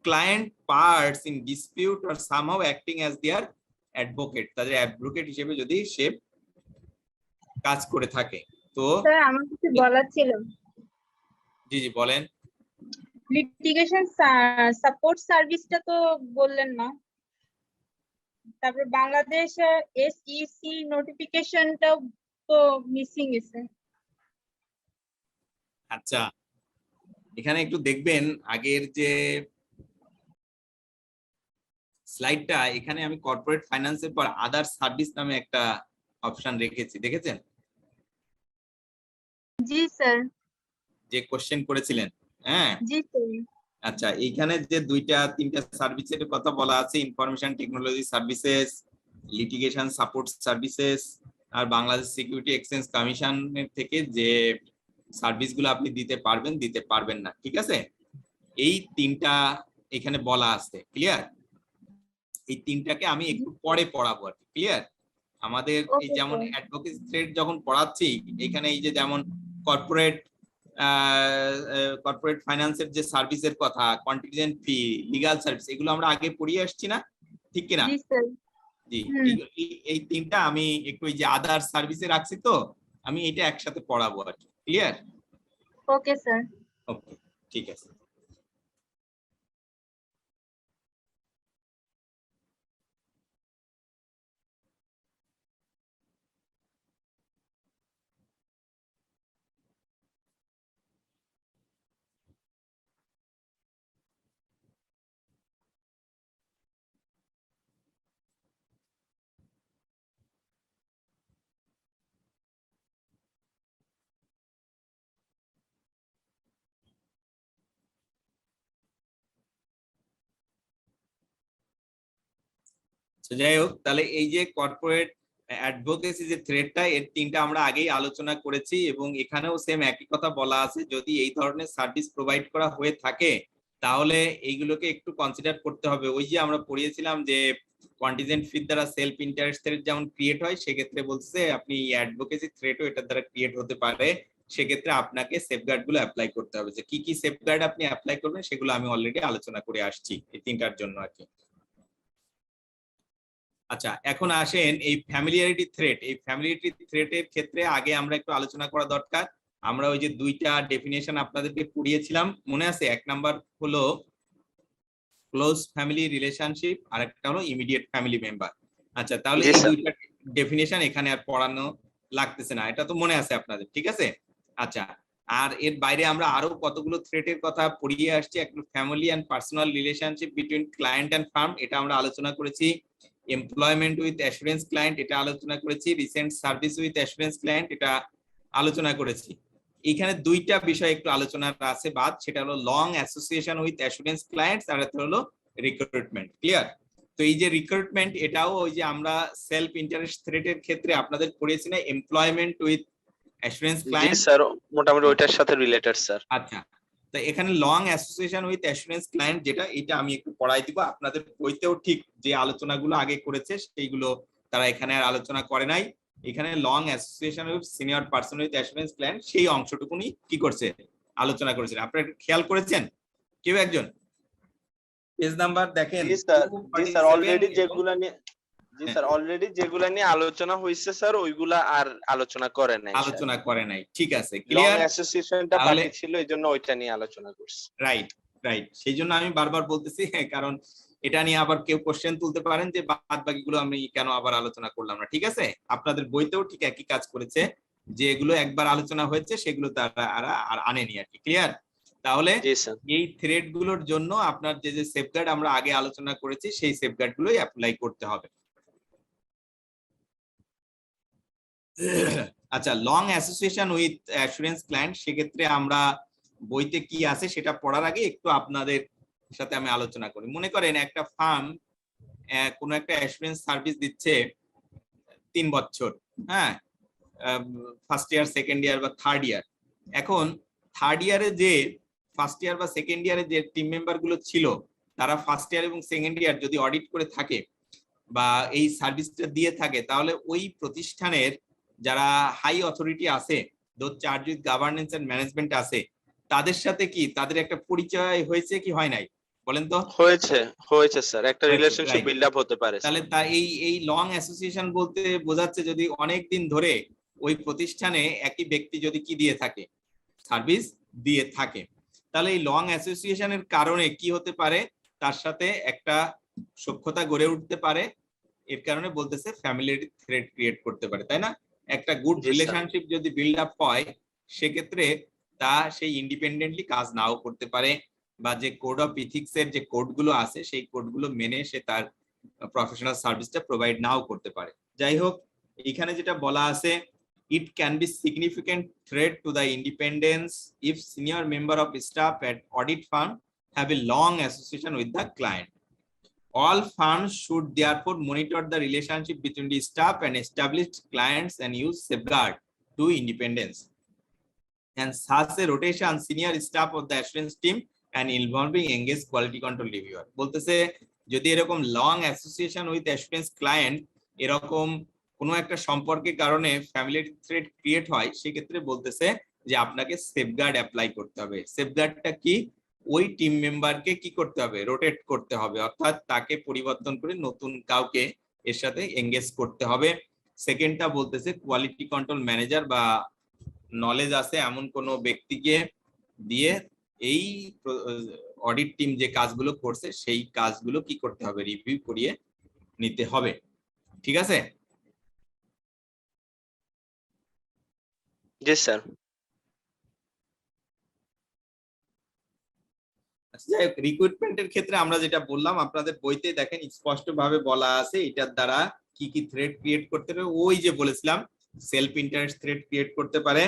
client parts in dispute or somehow acting as their advocate, তাদের অ্যাডভোকেট হিসেবে যদি সে কাজ করে থাকে। তো স্যার আমার কিছু বলার ছিল। জি জি বলেন। লিটিগেশন সাপোর্ট সার্ভিসটা তো বললেন না, তারপর বাংলাদেশ এসইসি নোটিফিকেশনটা তো মিসিং আছে। আচ্ছা, এখানে একটু দেখবেন আগের যে স্লাইডটা, এখানে আমি কর্পোরেট ফাইন্যান্সের পর আদার সার্ভিস নামে একটা অপশন রেখেছি, দেখেছেন? জি স্যার। যে কোশ্চেন করেছিলেন, হ্যাঁ জি স্যার। আচ্ছা, এইখানে যে তিনটা সার্ভিসের কথা বলা আছে, information technology services, litigation support services আর বাংলাদেশ সিকিউরিটি এক্সচেঞ্জ কমিশনের থেকে যে সার্ভিসগুলো আপনি দিতে পারবেন না, ঠিক আছে? এই তিনটা এখানে বলা আছে, ক্লিয়ার? এই তিনটাকে আমি একটু পরে পড়াবো আর কি, ক্লিয়ার? আমাদের এই যেমন অ্যাডভোকেসি থ্রেড যখন পড়াচ্ছি, এখানে এই যে যেমন কর্পোরেট ফাইন্যান্সের যে সার্ভিসের কথা, কন্টিনজেন্ট ফি, লিগ্যাল সার্ভিস, এগুলো আমরা আগে পড়িয়ে আসছি না, ঠিক কিনা? জি স্যার। জি, এই তিনটা আমি একটু এই যে আদার সার্ভিসে রাখছি, তো আমি এটা একসাথে পড়াবো আর কি, ক্লিয়ার? Okay sir. ওকে, ঠিক আছে। যাই হোক, তাহলে এই যে কর্পোরেট অ্যাডভোকেসি যে থ্রেডটা, এর তিনটা আমরা আগেই আলোচনা করেছি এবং এখানেও সেম একই কথা বলা আছে, যদি এই ধরনের সার্ভিস প্রোভাইড করা হয়ে থাকে তাহলে এইগুলোকে একটু কনসিডার করতে হবে। ওই যে আমরা পড়িয়েছিলাম যে কন্টিনজেন্ট ফি দ্বারা সেলফ ইন্টারেস্ট থ্রেট যেমন ক্রিয়েট হয়, সেক্ষেত্রে বলছে আপনি অ্যাডভোকেসি থ্রেটও এটার দ্বারা ক্রিয়েট হতে পারে, সেক্ষেত্রে আপনাকে সেফগার্ড গুলো অ্যাপ্লাই করতে হবে। যে কি কি সেফগার্ড আপনি অ্যাপ্লাই করবেন সেগুলো আমি অলরেডি আলোচনা করে আসছি এই তিনটার জন্য আর কি। আচ্ছা, এখন আসেন এই ফ্যামিলিয়ারিটি থ্রেট। এই ফ্যামিলিয়ারিটি থ্রেটের ক্ষেত্রে আগে আমরা একটু আলোচনা করা দরকার। আমরা ওই যে দুইটা ডেফিনেশন আপনাদেরকে পড়িয়েছিলাম, মনে আছে? এক নাম্বার হলো ক্লোজ ফ্যামিলি রিলেশনশিপ, আর একটা হলো ইমিডিয়েট ফ্যামিলি মেম্বার। আচ্ছা, তাহলে এই দুইটা ডেফিনেশন এখানে আর পড়ানো লাগতেছে না, এটা তো মনে আছে আপনাদের, ঠিক আছে? আচ্ছা, আর এর বাইরে আমরা আরো কতগুলো থ্রেটের কথা পড়িয়ে আসছি। একটা family and personal relationship between client and farm, এটা আমরা আলোচনা করেছি। এমপ্লয়মেন্ট উইথ অ্যাসুরেন্স ক্লায়েন্ট, এটা আলোচনা করেছি। Recent service with assurance client, এটা আলোচনা করেছি। এখানে দুইটা বিষয় একটু আলোচনার আছে বাদ, সেটা হলো long association with assurance clients, আর একটা হলো রিক্রুটমেন্ট। ক্লিয়ার? তো এই যে রিক্রুটমেন্ট, এটাও ওই যে আমরা সেলফ ইন্টারেস্ট থ্রেটের ক্ষেত্রে আপনাদের পড়িয়েছি না, employment with assurance client. Sir মোটামুটি ওইটার সাথে রিলেটেড স্যার। আচ্ছা, তো এখানে long association with assurance client যেটা, এটা আমি একটু পড়াই দিব। আপনাদের বইতেও ঠিক যে আলোচনাগুলো আগে করেছে সেইগুলো তারা এখানে আর আলোচনা করে নাই। এখানে long association with senior person with assurance client, সেই অংশটুকুনি কি করছে, আলোচনা করেছেন। আপনারা খেয়াল করেছেন কেউ একজন? পেজ নাম্বার দেখেন। জি স্যার অলরেডি যেগুলা নিয়ে, জি স্যার অলরেডি যেগুলা নিয়ে আলোচনা হয়েছে স্যার ওইগুলা আর আলোচনা করে নাই, আলোচনা করে নাই, ঠিক আছে, লং ক্লিয়ার? অ্যাসোসিয়েশনটা বাকি ছিল, এইজন্য ওইটা নিয়ে আলোচনা করছি। রাইট রাইট, সেই জন্য আমি বারবার বলতেছি, কারণ এটা নিয়ে আবার কেউ কোশ্চেন তুলতে পারেন যে বাদ বাকিগুলো আমি কেন আবার আলোচনা করলাম না। ঠিক আছে, আপনাদের বইতেও ঠিক একই কাজ করেছে, যে এগুলো একবার আলোচনা হয়েছে সেগুলো তারা আর আনেনি আর কি। ক্লিয়ার? তাহলে এই থ্রেড গুলোর জন্য আপনার যে যে সেফগার্ড আমরা আগে আলোচনা করেছি সেই সেফগার্ড গুলোই অ্যাপ্লাই করতে হবে। আচ্ছা, long association with assurance client, সেক্ষেত্রে আমরা বইতে কি আছে সেটা পড়ার আগে একটু আপনাদের সাথে আমি আলোচনা করি। মনে করেন একটা ফার্ম কোনো একটা অ্যাসুরেন্স সার্ভিস দিচ্ছে 3 বছর, হ্যাঁ, ফার্স্ট ইয়ার, সেকেন্ড ইয়ার বা থার্ড ইয়ার। এখন থার্ড ইয়ারে যে ফার্স্ট ইয়ার বা সেকেন্ড ইয়ারে যে টিম মেম্বার গুলো ছিল, তারা ফার্স্ট ইয়ার এবং সেকেন্ড ইয়ার যদি অডিট করে থাকে বা এই সার্ভিসটা দিয়ে থাকে, তাহলে ওই প্রতিষ্ঠানের যারা হাই অথরিটি আছে, those charge with governance and management আছে, তাদের সাথে কি তাদের একটা পরিচয় হয়েছে কি হয় নাই, বলেন তো? হয়েছে স্যার, একটা রিলেশনশিপ বিল্ড আপ হতে পারে। তাহলে এই লং অ্যাসোসিয়েশন বলতে বোঝাচ্ছে যদি অনেক দিন ধরে ওই প্রতিষ্ঠানে একই ব্যক্তি যদি কি দিয়ে থাকে, সার্ভিস দিয়ে থাকে, তাহলে এই লং অ্যাসোসিয়েশনের কারণে কি হতে পারে, তার সাথে একটা সখ্যতা গড়ে উঠতে পারে। এর কারণে বলতেছে ফ্যামিলি থ্রেড ক্রিয়েট করতে পারে, তাই না? একটা গুড রিলেশনশিপ যদি বিল্ড আপ হয়, সেক্ষেত্রে তা সেই ইন্ডিপেন্ডেন্টলি কাজ নাও করতে পারে, বা যে কোড অফ ইথিক্স এর যে কোডগুলো আছে সেই কোডগুলো মেনে সে তার প্রফেশনাল সার্ভিসটা প্রোভাইড নাও করতে পারে। যাই হোক, এখানে যেটা বলা আছে, it can be significant threat to the independence if senior member of staff at audit firm have a long association with the client. All firms should therefore monitor the relationship between the staff and established clients and use safeguard to independence. And such a rotation senior staff of the assurance team and involving engaged quality control reviewer. বলতেছে যদি এরকম long association with assurance client এরকম কোনো একটা সম্পর্কের কারণে family thread create হয়, সেক্ষেত্রে বলতেছে যে আপনাকে সেফগার্ড অ্যাপ্লাই করতে হবে। সেফগার্ডটা কি? ওই টিম মেম্বারকে কি করতে হবে, রোটেট করতে হবে, অর্থাৎ তাকে পরিবর্তন করে নতুন কাউকে এর সাথে এঙ্গেজ করতে হবে। সেকেন্ডটা বলতেছে কোয়ালিটি কন্ট্রোল ম্যানেজার বা নলেজ আছে এমন কোন ব্যক্তিকে দিয়ে এই অডিট টিম যে কাজগুলো করছে সেই কাজগুলো কি করতে হবে, রিভিউ করিয়ে নিতে হবে। ঠিক আছে? জি স্যার। রিক্রুটমেন্টের ক্ষেত্রে আমরা যেটা বললাম, আপনাদের বইতে দেখেন স্পষ্ট ভাবে বলা আছে এটার দ্বারা কি কি থ্রেড ক্রিয়েট করতে পারে। ওই যে বলেছিলাম সেলফ ইন্টারেস্ট থ্রেড ক্রিয়েট করতে পারে,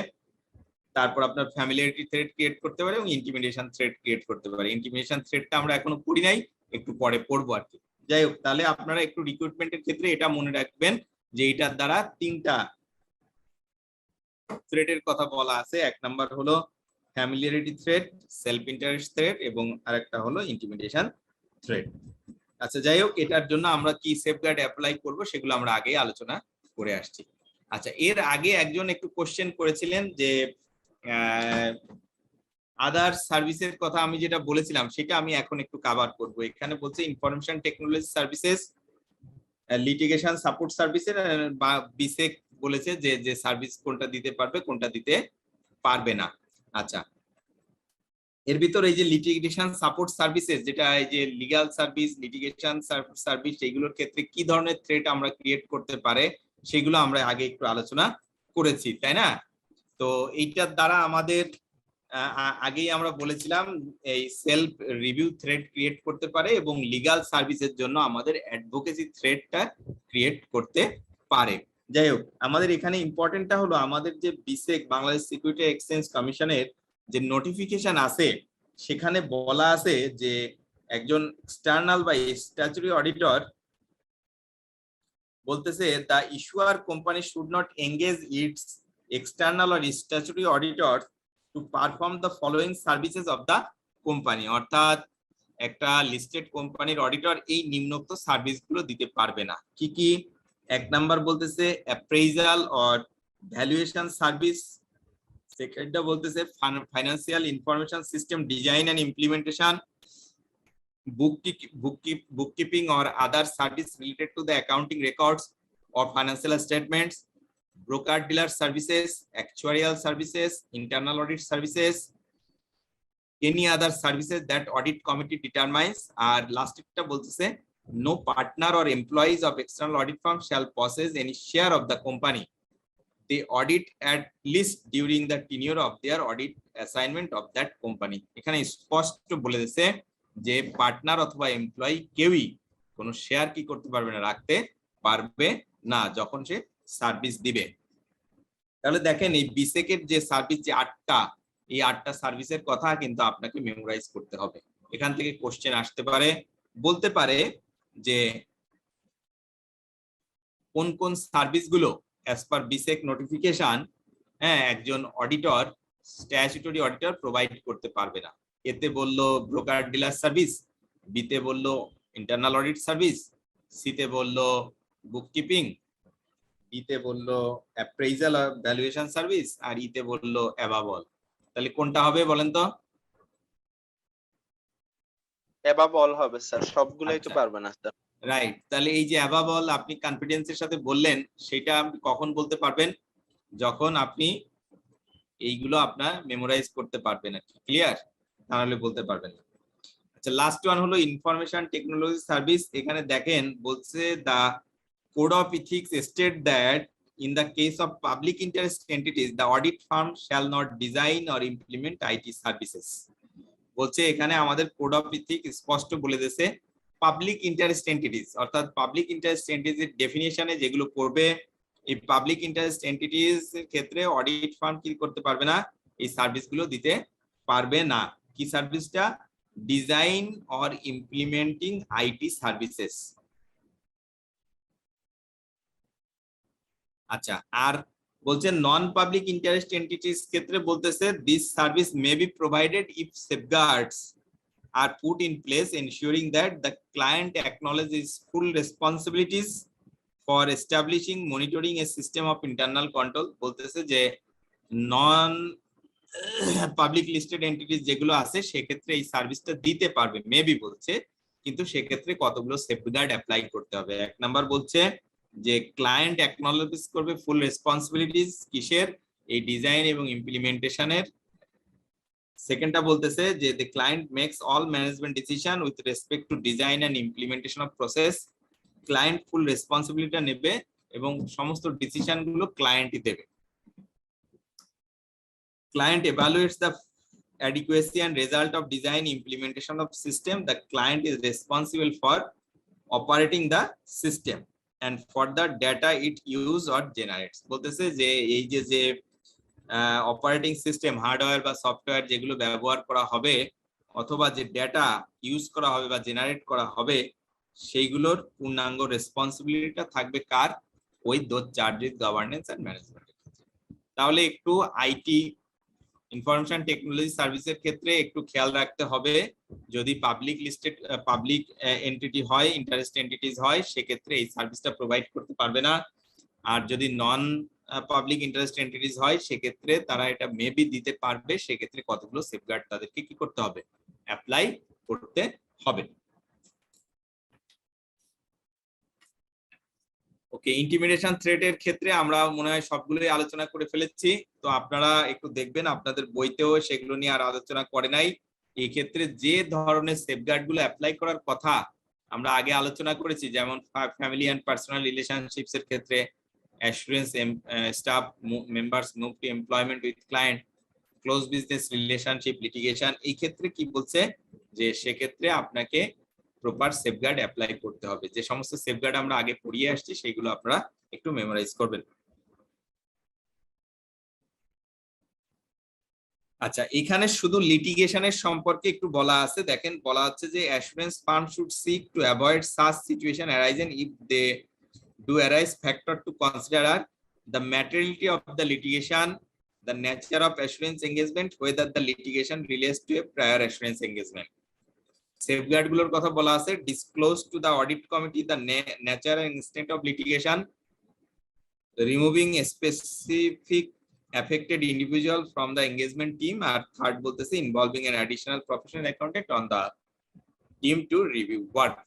তারপর আপনার ফ্যামিলিয়ারিটি থ্রেড ক্রিয়েট করতে পারে এবং ইন্টিমিডেশন থ্রেড ক্রিয়েট করতে পারে। ইন্টিমিডেশন থ্রেডটা আমরা এখনো পড়ি নাই, একটু পরে পড়বো আর কি। যাই হোক, তাহলে আপনারা একটু রিক্রুটমেন্টের ক্ষেত্রে এটা মনে রাখবেন যে এটার দ্বারা 3টা থ্রেডের কথা বলা আছে। এক নাম্বার হলো familiarity thread, self interest thread এবং আরেকটা হলো ইন্টিমিডেশন থ্রেড। আচ্ছা, যাই হোক, এটার জন্য আমরা কি সেফগার্ড অ্যাপ্লাই করব সেগুলো আমরা আগেই আলোচনা করে আসছি। আচ্ছা, এর আগে একজন একটু কোশ্চেন করেছিলেন যে আদার সার্ভিসের কথা আমি যেটা বলেছিলাম সেটা আমি এখন একটু কভার করব। এখানে বলছে information technology services, litigation support সার্ভিসের বা বিসেক বলেছে যে যে সার্ভিস কোনটা দিতে পারবে কোনটা দিতে পারবে না। আচ্ছা, এর ভিতর এই যে লিটিগেশন সাপোর্ট সার্ভিসেস, যেটা এই যে লিগ্যাল সার্ভিস, লিটিগেশন সার্ভিস, এইগুলোর ক্ষেত্রে কি ধরনের থ্রেট আমরা ক্রিয়েট করতে পারে সেগুলো আমরা আগে একটু আলোচনা করেছি, তাই না? তো এইটার দ্বারা আমাদের আগেই আমরা বলেছিলাম এই সেলফ রিভিউ থ্রেড ক্রিয়েট করতে পারে এবং লিগ্যাল সার্ভিসের জন্য আমাদের অ্যাডভোকেসি থ্রেডটা ক্রিয়েট করতে পারে। যাই হোক, আমাদের এখানে ইম্পর্টেন্টটা হলো আমাদের যে বিসেক বাংলাদেশ সিকিউরিটি এক্সচেঞ্জ কমিশনের যে নোটিফিকেশন আছে সেখানে বলা আছে যে একজন এক্সটার্নাল বা স্ট্যাচুটরি অডিটর বলতেছে the ইস্যুয়ার company should not engage it's external or statutory auditors to perform the following services of the company, অর্থাৎ একটা লিস্টেড কোম্পানির অডিটর এই নিম্নোক্ত সার্ভিসগুলো দিতে পারবে না। কি কি? এক নাম্বার বলতেছে অ্যাপ্রেজাল অর ভ্যালুয়েশন সার্ভিস, সেকেন্ডটা বলতেছে financial information system design and implementation, bookkeeping or other service related to the accounting records or financial statements, broker dealer services, actuarial services, internal audit services, any other services that audit committee determines. আর লাস্টটা বলতেছে no partner or employees of external audit firm shall possess any share of the company they audit at least during the tenure of their audit assignment of that company. এখানে স্পষ্ট বলে দিয়েছে যে partner অথবা employee কেউই কোনো share কি করতে পারবে না, রাখতে পারবে না যখন সে সার্ভিস দিবে। তাহলে দেখেন এই বিসেকের যে সার্ভিস যে 8টা, এই 8টা সার্ভিসের কথা কিন্তু আপনাকে মেমোরাইজ করতে হবে। এখান থেকে কোশ্চেন আসতে পারে, বলতে পারে যে কোন কোন সার্ভিসগুলো অ্যাজ পার বিসেক নোটিফিকেশন একজন অডিটর, স্ট্যাচুটরি অডিটর প্রোভাইড করতে পারবে না। এতে বললো ব্রোকার ডিলার সার্ভিস, বিতে বললো ইন্টারনাল অডিট সার্ভিস, সিতে বললো বুককিপিং, ইতে বললো অ্যাপ্রেজাল আর ভ্যালুয়েশন সার্ভিস, আর ইতে বললো অ্যাবাবল। তাহলে কোনটা হবে বলেন তো? অ্যাবাবল হবে স্যার, সবগুলোই তো আচ্ছা, পারবে না স্যার। রাইট। তাহলে এই যে অ্যাবাবল আপনি কনফিডেন্সের সাথে বললেন, সেটা আপনি কখন বলতে পারবেন? যখন আপনি এইগুলো আপনার মেমোরাইজ করতে পারবেন আর কি, ক্লিয়ার? তাহলে বলতে পারবেন না। আচ্ছা, লাস্ট ওয়ান হলো ইনফরমেশন টেকনোলজি সার্ভিস। এখানে দেখেন বলছে দা Code of Ethics state that in the case of public interest entities, the audit firm shall not design or implement IT services. বলছে এখানে আমাদের কোড অফ ইথিক স্পষ্ট বলে দিয়েছে পাবলিক ইন্টারেস্ট এন্টিটিস, অর্থাৎ পাবলিক ইন্টারেস্ট এন্টিটির ডেফিনিশনে যেগুলো পড়বে, এই পাবলিক ইন্টারেস্ট এন্টিটিস এর ক্ষেত্রে অডিট ফার্ম কি করতে পারবে না, এই সার্ভিসগুলো দিতে পারবে না। কি সার্ভিসটা? Design or implementing IT services. আচ্ছা, আর বলছে নন পাবলিক ইন্টারেস্ট এন্টিটিস ক্ষেত্রে বলতেছে this service may be provided if safeguards are put in place ensuring that the client acknowledges full responsibilities for establishing monitoring a system of internal control. বলতেছে যে নন public listed entities যেগুলো আছে সেক্ষেত্রে এই সার্ভিসটা দিতে পারবে, মেবি বলছে, কিন্তু সেক্ষেত্রে কতগুলো সেফগার্ড অ্যাপ্লাই করতে হবে। এক নাম্বার বলছে যে ক্লায়েন্ট অ্যাকনলেজ করবে ফুল রেসপন্সিবিলিটিস কিসের? এই ডিজাইন এবং ইমপ্লিমেন্টেশনের। সেকেন্ডটা বলতেছে যে the client makes all management decision with respect to design and implementation of process. Client full রেসপন্সিবিলিটিটা নেবে এবং সমস্ত ডিসিশন গুলো ক্লায়েন্টই দেবে। Client evaluates the adequacy and result of design implementation of system. The client is responsible for operating the system and for the data it use or generates. বলতেছে যে এই যে অপারেটিং সিস্টেম হার্ডওয়্যার বা software যেগুলো ব্যবহার করা হবে অথবা যে ডেটা ইউজ করা হবে বা জেনারেট করা হবে সেইগুলোর পূর্ণাঙ্গ রেসপন্সিবিলিটিটা থাকবে কার? ওই those charges governance and management. তাহলে একটু আইটি ইনফরমেশন টেকনোলজি সার্ভিসের ক্ষেত্রে একটু খেয়াল রাখতে হবে, যদি পাবলিক লিস্টেড পাবলিক এন্টিটি হয়, ইন্টারেস্ট এন্টিটিস হয়, সেক্ষেত্রে এই সার্ভিসটা প্রোভাইড করতে পারবে না। আর যদি নন পাবলিক ইন্টারেস্ট এন্টিটিস হয় সেক্ষেত্রে তারা এটা মেবি দিতে পারবে, সেক্ষেত্রে কতগুলো সেফগার্ড তাদেরকে কি করতে হবে, অ্যাপ্লাই করতে হবে। ওকে, ইন্টিমিডেশন থ্রেটের ক্ষেত্রে আমরা মনে হয় সবগুলোই আলোচনা করে ফেলেছি, তো আপনারা একটু দেখবেন আপনাদের বইতেও সেগুলো নিয়ে আর আলোচনা করে নাই। এই ক্ষেত্রে যে ধরনের সেফগার্ড গুলো অ্যাপ্লাই করার কথা আমরা আগে আলোচনা করেছি, যেমন ফ্যামিলি এন্ড পার্সোনাল রিলেশনশিপস এর ক্ষেত্রে assurance staff members move to employment with client, close business relationship, litigation, এই ক্ষেত্রে কি বলছে যে সেক্ষেত্রে আপনাকে প্রপার সেফগার্ড অ্যাপ্লাই করতে হবে। যে সমস্ত সেফগার্ড আমরা আগে পড়িয়ে আসছি সেগুলো আপনারা একটু মেমোরাইজ করবেন। আচ্ছা, এখানে শুধু লিটিগেশনের সম্পর্কে একটু বলা আছে, দেখেন বলা আছে যে assurance firm should seek to avoid such situation arising if they do arise factor to consider are the materiality of the litigation, the nature of assurance engagement, whether the litigation relates to a prior assurance engagement. Safeguard গুলোর কথা বলা আছে, disclose to the audit committee the nature and extent of litigation, removing a specific affected individual from the engagement team, R third বলতেছে involving an additional professional accountant on the team to review work.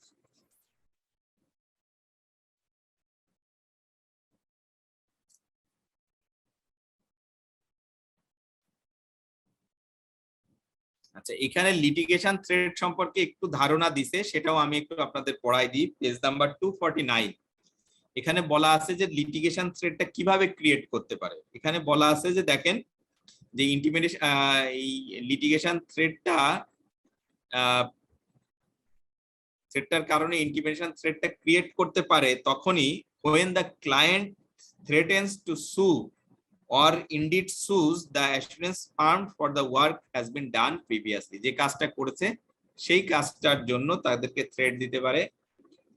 আচ্ছা, এখানে litigation thread সম্পর্কে একটু ধারণা দিছে, সেটাও আমি একটু আপনাদের পড়াই দিই। পেজ নাম্বার 249 এখানে বলা আছে যে লিটিগেশন থ্রেডটা কিভাবে ক্রিয়েট করতে পারে। এখানে বলা আছে যে দেখেন যে ইন্টিমিডেশন এই লিটিগেশন থ্রেডটার কারণে ইন্টিমিডেশন থ্রেডটা ক্রিয়েট করতে পারে তখনই when the client threatens to sue or indeed sues the assurance firm for the work has been done previously, যে কাজটা করেছে সেই কাজটার জন্য তাদেরকে থ্রেট দিতে পারে,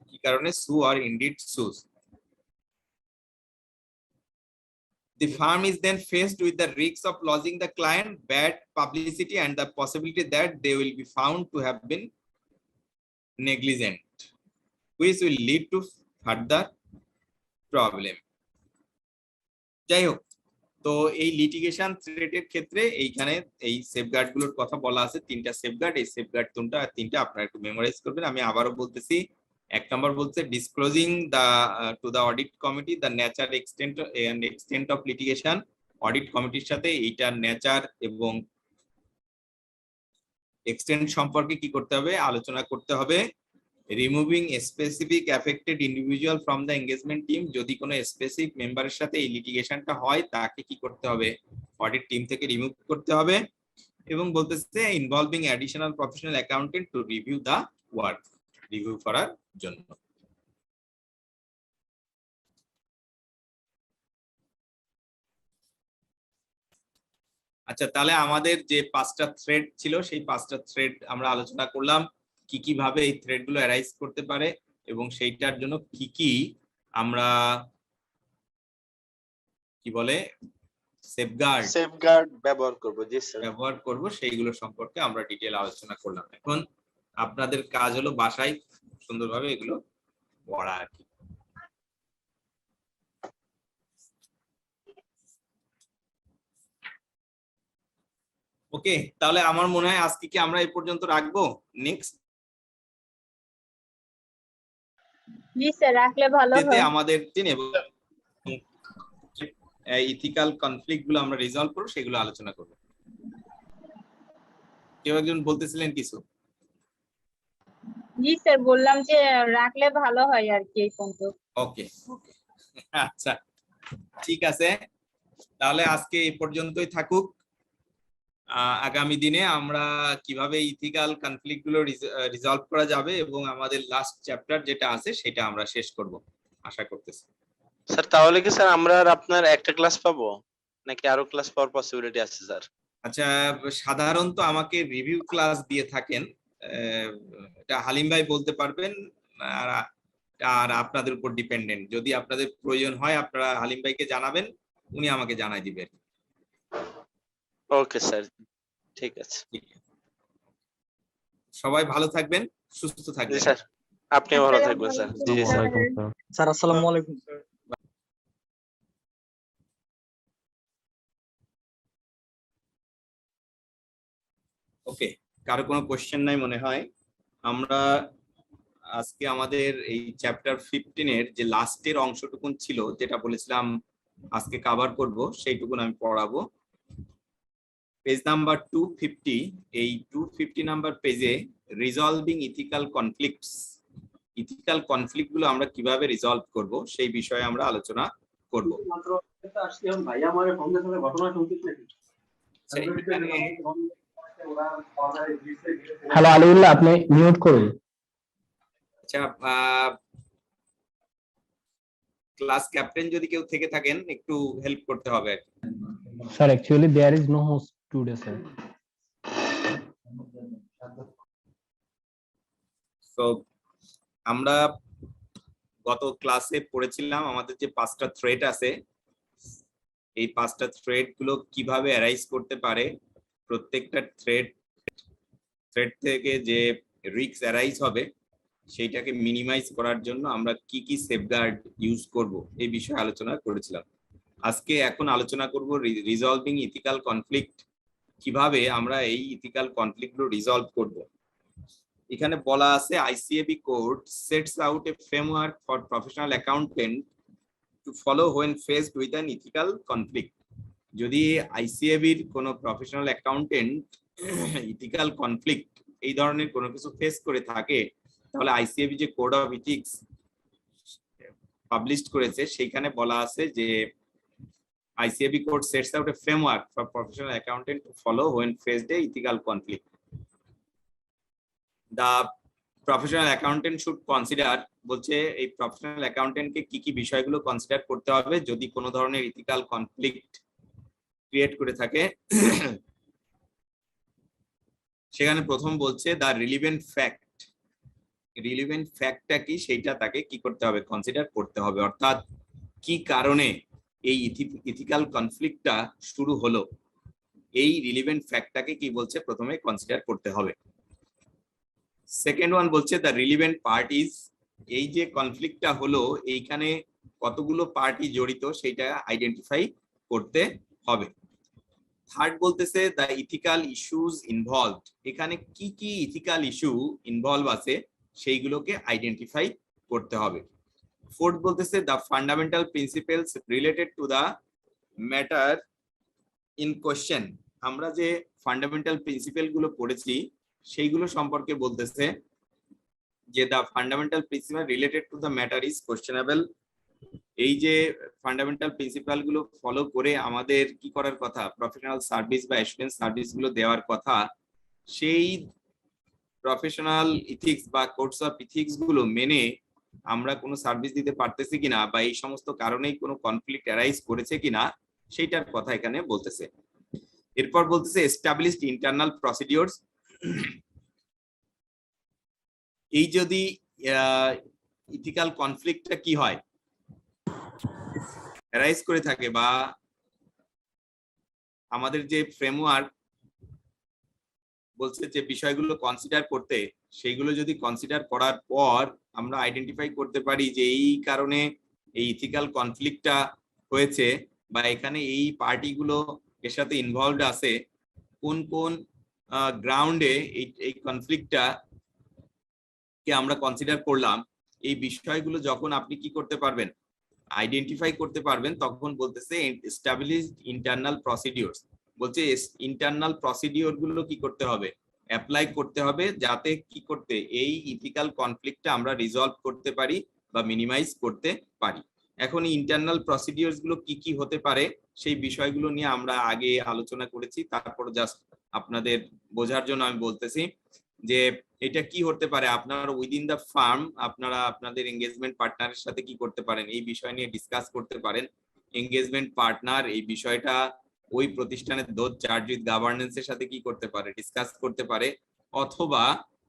কি কারণে, sue or indeed sues. The firm is then faced with the risks of losing the client, bad publicity, and the possibility that they will be found to have been negligent, which will lead to further problem. যাই হোক, তো এই litigation থ্রেটের ক্ষেত্রে এইখানে এই safeguard গুলোর কথা বলা আছে, তিনটা সেফগার্ড, এই সেফগার্ড তিনটা আপনারা একটু মেমোরাইজ করবেন। আমি আবারও বলতেছি, এক নম্বর বলছে disclosing the to the audit committee the nature extent of litigation, audit কমিটির সাথে এইটার নেচার এবং এক্সটেন্ট সম্পর্কে কি করতে হবে, আলোচনা করতে হবে। Removing specific affected individual from the engagement team, যদি কোনো স্পেসিফিক মেম্বারের সাথে এই লিটিগেশনটা হয় তাকে কি করতে হবে, অডিট টিম থেকে রিমুভ করতে হবে। এবং বলতেছে involving additional professional accountant to review the work, review করার জন্য। আচ্ছা, তাহলে আমাদের যে পাঁচটা থ্রেড ছিল সেই পাঁচটা থ্রেড আমরা আলোচনা করলাম, কি কি ভাবে এই থ্রেড গুলো অ্যারাইজ করতে পারে এবং সেইটার জন্য কি কি আমরা কি বলে সেফগার্ড ব্যবহার করব, জি স্যার, ব্যবহার করব, সেইগুলো সম্পর্কে আমরা ডিটেইল আলোচনা করলাম। এখন আপনাদের কাজ হলো বাসায় সুন্দরভাবে এগুলো পড়া আর কি। ওকে, তাহলে আমার মনে হয় আজকে কি আমরা এই পর্যন্ত রাখবো। নেক্সট জি স্যার, রাখলে ভালো হয়। আমাদের দিন এবং ইথিক্যাল কনফ্লিক্ট গুলো আমরা রিজলভ করব, সেগুলো আলোচনা করব। কেউ একজন বলতেছিলেন কিছু? জি স্যার, বললাম যে রাখলে ভালো হয় আর কি এই পর্যন্ত। ওকে ওকে, আচ্ছা ঠিক আছে, তাহলে আজকে এই পর্যন্তই থাকুক। আগামী দিনে আমরা কিভাবে ইথিক্যাল কনফ্লিক্ট গুলো রিজলভ করা যাবে এবং আমাদের লাস্ট চ্যাপ্টার যেটা আছে সেটা আমরা শেষ করব আশা করতেছি। স্যার তাহলে কি স্যার আমরা আর আপনার একটা ক্লাস পাবো নাকি আরো ক্লাস পাওয়ার পসিবিলিটি আছে স্যার? আচ্ছা, সাধারণত আমাকে রিভিউ ক্লাস দিয়ে থাকেন, এটা হালিম ভাই বলতে পারবেন, আর আপনাদের উপর ডিপেন্ডেন্ট। যদি আপনাদের প্রয়োজন হয় আপনারা হালিম ভাইকে জানাবেন, উনি আমাকে জানাই দিবেন। ওকে স্যার, ঠিক আছে। সবাই ভালো থাকবেন, সুস্থ থাকবেন। স্যার আপনিও ভালো থাকবেন স্যার। জি স্যার। স্যার আসসালামু আলাইকুম। ওকে, কারো কোনো কোশ্চেন নাই মনে হয়। আমরা আজকে আমাদের এই চ্যাপ্টার 15 এর যে লাস্টের অংশটুকুন ছিল, যেটা বলেছিলাম আজকে কভার করব, সেইটুকুন আমি পড়াবো। Page number 250। এই 250 নাম্বার পেজে resolving ethical conflicts, ethical conflict গুলো আমরা কিভাবে রিজলভ করব সেই বিষয়ে আমরা আলোচনা করব। হ্যালো আলিউল্লাহ, আপনি মিউট করুন। আচ্ছা, ক্লাস ক্যাপ্টেন যদি কেউ থেকে থাকেন একটু হেল্প করতে হবে। Sir actually there is no host today sir. তো আমরা গত ক্লাসে পড়েছিলাম আমাদের যে 5টা থ্রেড আছে, এই 5টা থ্রেড গুলো কিভাবে অ্যারাইজ করতে পারে, প্রত্যেকটা থ্রেড থেকে যে রিস্ক অ্যারাইজ হবে সেইটাকে মিনিমাইজ করার জন্য আমরা কি কি সেফগার্ড ইউজ করব এই বিষয়ে আলোচনা করেছিলাম। আজকে এখন আলোচনা করব রিজলভিং ইথিক্যাল কনফ্লিক্ট, কিভাবে আমরা এই ইথিক্যাল কনফ্লিক্ট গুলো রিজলভ করব। এখানে বলা আছে ICAB code sets out A framework for professional accountant to follow when faced with an ethical conflict. যদি ICAB এর কোনো প্রফেশনাল অ্যাকাউন্টেন্ট ইথিক্যাল কনফ্লিক্ট এই ধরনের কোনো কিছু ফেস করে থাকে, তাহলে ICAB যে কোড অফ ইথিক্স পাবলিশ করেছে সেইখানে বলা আছে যে ICAB code sets out A framework for professional accountant to follow when faced A ethical conflict. The professional accountant should consider, বলছে এই প্রফেশনাল অ্যাকাউন্টেন্টকে কি কি বিষয়গুলো কনসিডার করতে হবে যদি কোনো ধরনের ইথিক্যাল কনফ্লিক্ট ক্রিয়েট করে থাকে। সেখানে প্রথম বলছে দা রিলিভেন্ট ফ্যাক্ট। রিলিভেন্ট ফ্যাক্টটা কি সেইটা তাকে কি করতে হবে, কনসিডার করতে হবে। অর্থাৎ কি কারণে এই ইথিক্যাল কনফ্লিক্টটা শুরু হলো, এই রিলিভেন্ট ফ্যাক্টটাকে কি বলছে প্রথমে কনসিডার করতে হবে। সেকেন্ড ওয়ান বলছে দ্য রিলিভেন্ট পার্টিজ, এই যে কনফ্লিক্টটা হলো এইখানে কতগুলো পার্টি জড়িত সেইটা আইডেন্টিফাই করতে হবে। থার্ড বলতেছে দ্য ইথিক্যাল ইস্যুজ ইনভলভড, এখানে কি কি ইথিক্যাল ইস্যু ইনভলভ আছে সেইগুলোকে আইডেন্টিফাই করতে হবে। ফোর্থ বলতেছে the fundamental principles related to the matter in question. আমরা যে ফান্ডামেন্টাল প্রিন্সিপল গুলো পড়েছি সেইগুলো সম্পর্কে বলতেছে যে the fundamental principle related to the matter is questionable. এই যে ফান্ডামেন্টাল প্রিন্সিপাল গুলো ফলো করে আমাদের কি করার কথা, প্রফেশনাল সার্ভিস বা অ্যাসুরেন্স সার্ভিস গুলো দেওয়ার কথা, সেই প্রফেশনাল ইথিক্স বা কোডস অফ ইথিক্স গুলো মেনে আমরা কোনো সার্ভিস দিতে পারতেছি কিনা, বা এই সমস্ত কারণেই কোনো কনফ্লিক্ট অ্যারাইজ করেছে কিনা সেইটার কথা এখানে বলতেছে। এরপর বলতেছে এস্টাবলিশড ইন্টারনাল প্রসিডিওরস। এই যদি ইথিক্যাল কনফ্লিক্টটা কি হয়, অ্যারাইজ করে থাকে, বা আমাদের যে ফ্রেমওয়ার্ক বলছে যে বিষয়গুলো কনসিডার করতে, সেইগুলো যদি কনসিডার করার পর আমরা আইডেন্টিফাই করতে পারি যে এই কারণে এই ইথিক্যাল কনফ্লিক্টটা হয়েছে, বা এখানে এই পার্টিগুলো এর সাথে ইনভলভড আছে, কোন কোন গ্রাউন্ডে এই কনফ্লিক্টটা কে আমরা কনসিডার করলাম, এই বিষয়গুলো যখন আপনি কি করতে পারবেন, আইডেন্টিফাই করতে পারবেন, তখন বলতেছে এস্টাবলিশড ইন্টারনাল প্রসিডিওরস। বলছে ইন্টারনাল প্রসিডিওর গুলো কি করতে হবে, অ্যাপ্লাই করতে হবে, যাতে কি করতে এই ইথিক্যাল কনফ্লিক্টটা আমরা রিজলভ করতে পারি বা মিনিমাইজ করতে পারি। এখন ইন্টারনাল প্রসিডিওরস গুলো কি কি হতে পারে সেই বিষয়গুলো নিয়ে আমরা আগে আলোচনা করেছি, তারপর জাস্ট আপনাদের বোঝার জন্য আমি বলতেছি যে এটা কি হতে পারে। আপনার উইদিন দ্য ফার্ম আপনারা আপনাদের এঙ্গেজমেন্ট পার্টনারের সাথে কি করতে পারেন, এই বিষয় নিয়ে ডিসকাস করতে পারেন। এঙ্গেজমেন্ট পার্টনার এই বিষয়টা ওই প্রতিষ্ঠানের দোজ চার্জ উইথ গভর্নেন্সের সাথে কি করতে পারে, ডিসকাস করতে পারে, অথবা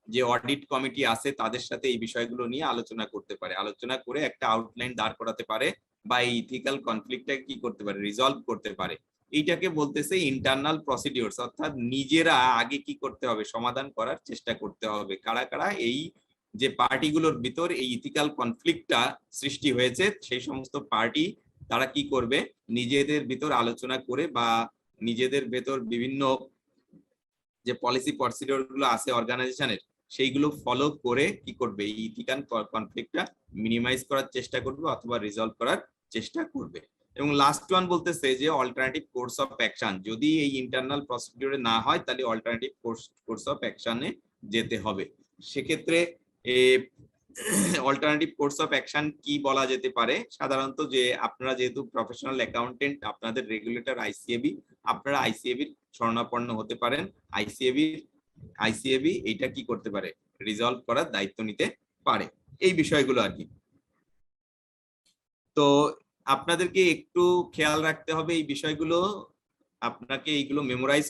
যে অডিট কমিটি আছে তাদের সাথে এই বিষয়গুলো নিয়ে আলোচনা করতে পারে, আলোচনা করে একটা আউটলাইন দাঁড় করাতে পারে, বা এই ইথিক্যাল কনফ্লিক্টটাকে কি করতে পারে, রিজলভ করতে পারে। এইটাকে বলতেছে ইন্টারনাল প্রসিডিওরস। অর্থাৎ নিজেরা আগে কি করতে হবে, সমাধান করার চেষ্টা করতে হবে কারা কারা এই যে পার্টিগুলোর ভিতর এই ইথিক্যাল কনফ্লিক্টটা সৃষ্টি হয়েছে, সেই সমস্ত পার্টি তারা কি করবে, নিজেদের ভিতর আলোচনা করে বা নিজেদের ভেতর বিভিন্ন যে পলিসি প্রসিডিওর গুলো আছে অর্গানাইজেশনের সেইগুলো ফলো করে কি করবে, এই ইথিক্যাল কনফ্লিক্টটা মিনিমাইজ করার চেষ্টা করবে অথবা রিজলভ করার চেষ্টা করবে। এবং লাস্ট ওয়ান বলতেছে যে অল্টারনেটিভ কোর্স অফ অ্যাকশন, যদি এই ইন্টারনাল প্রসিডিওরে না হয় তাহলে অল্টারনেটিভ কোর্স অফ অ্যাকশনে যেতে হবে। সেক্ষেত্রে অল্টারনেটিভ কোর্স অফ অ্যাকশন কি বলা যেতে পারে, সাধারণত যে আপনারা যেহেতু প্রফেশনাল অ্যাকাউন্টেন্ট, আপনাদের রেগুলেটর আইসিএবি, আপনারা আইসিএবির শরণাপন্ন হতে পারেন। আইসিএবি এইটা কি করতে পারে, রিজলভ করার দায়িত্ব নিতে পারে, এই বিষয়গুলো আর কি। তো আপনাদেরকে একটু খেয়াল রাখতে হবে এই বিষয়গুলো, আপনাকে এইগুলো মেমোরাইজ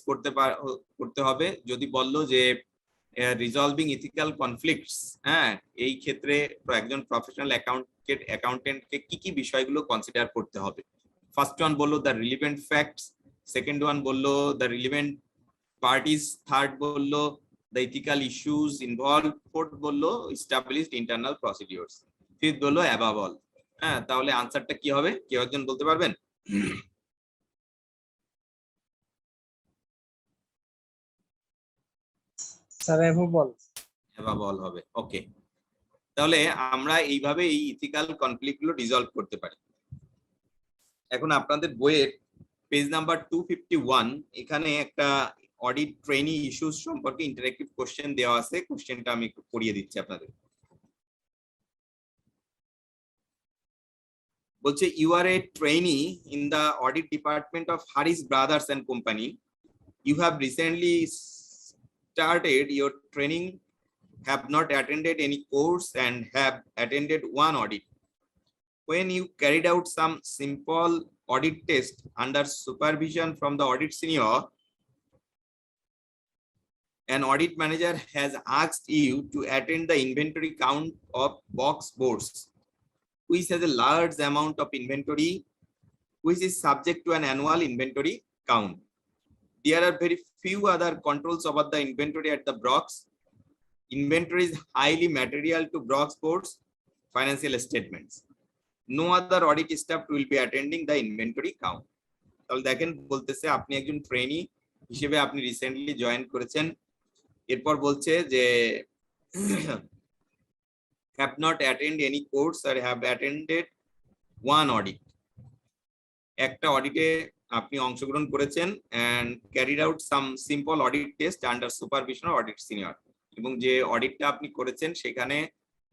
করতে হবে। যদি বললো যে রিজলভিং ইথিক্যাল কনফ্লিক্টস, হ্যাঁ, এই ক্ষেত্রে একজন প্রফেশনাল অ্যাকাউন্টেন্টকে কি কি বিষয়গুলো কনসিডার করতে হবে। ফার্স্ট ওয়ান বললো the relevant facts, second one বললো দ্য রিলিভেন্ট পার্টিস, থার্ড বললো the ethical issues involve, fourth বললো এস্টাবলিশড ইন্টারনাল প্রসিডিওরস, ফিফথ বললো অ্যাবাভ অল। হ্যাঁ, তাহলে আনসারটা কি হবে, কেউ একজন বলতে পারবেন? স্যার অ্যাবাভ অল হবে। ওকে, তাহলে আমরা এইভাবে এই ইথিক্যাল কনফ্লিক্ট গুলো রিজলভ করতে পারি। এখন আপনাদের বইয়ের পেজ নাম্বার 251, এখানে একটা অডিট ট্রেনি ইস্যুস সম্পর্কে ইন্টারেক্টিভ কোশ্চেন দেওয়া আছে। কোশ্চেনটা আমি একটু পড়িয়ে দিচ্ছি আপনাদের। বলছে, you are a trainee in the audit department of Harris brothers and company. You have recently started your training, have not attended any course and have attended one audit. When you carried out some simple audit test under supervision from the audit senior, an audit manager has asked you to attend the inventory count of box boards, which has a large amount of inventory, which is subject to an annual inventory count. There are very few other controls over the inventory at the box. Inventory is highly material to box boards, financial statements. No other audit staff will be attending the inventory count. তাহলে দেখেন বলতেছে আপনি একজন trainee হিসেবে আপনি recently join করেছেন। এরপর বলছে যে have not attended any course or have attended one audit. একটা অডিটে আপনি অংশগ্রহণ করেছেন and carried out some simple audit test under supervision of audit senior, এবং যে অডিটটা আপনি করেছেন সেখানে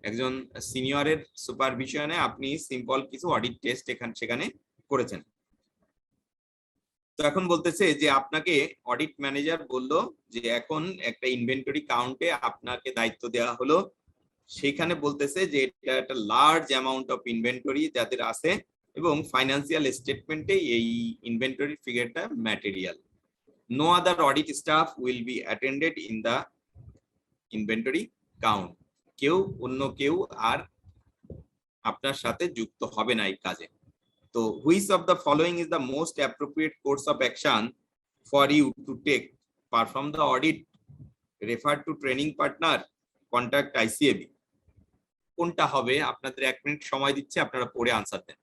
একজন সিনিয়রের সুপারভিশনে আপনি সিম্পল কিছু অডিট টেস্ট সেখানে করেছেন। তো এখন বলতেছে যে আপনাকে অডিট ম্যানেজার বললো যে এখন একটা ইনভেন্টরি কাউন্টে আপনাকে দায়িত্ব দেওয়া হলো। সেখানে বলতেছে যে এটা একটা লার্জ অ্যামাউন্ট অফ ইনভেন্টরি যাদের আছে এবং ফাইন্যান্সিয়াল স্টেটমেন্টে এই ইনভেন্টরি ফিগারটা material. No other audit staff will be attended in the inventory count. অন্য কেউ আর আপনার সাথে যুক্ত হবে না এই কাজে। তো which of the following is the most appropriate course of action for you to take? Perform the audit, refer to training partner, contact ICAB. কোনটা হবে? আপনাদের 1 মিনিট সময় দিচ্ছে, আপনারা পড়ে আনসার দেন।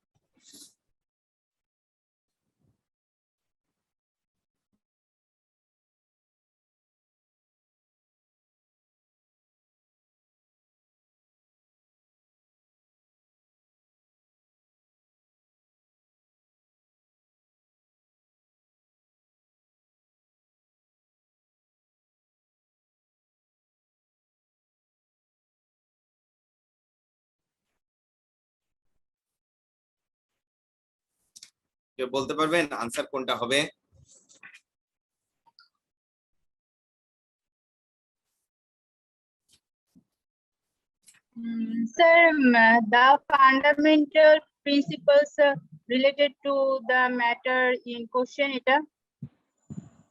কেউ বলতে পারবেন আনসার কোনটা হবে? Sir, the fundamental principles related to the matter in question, এটা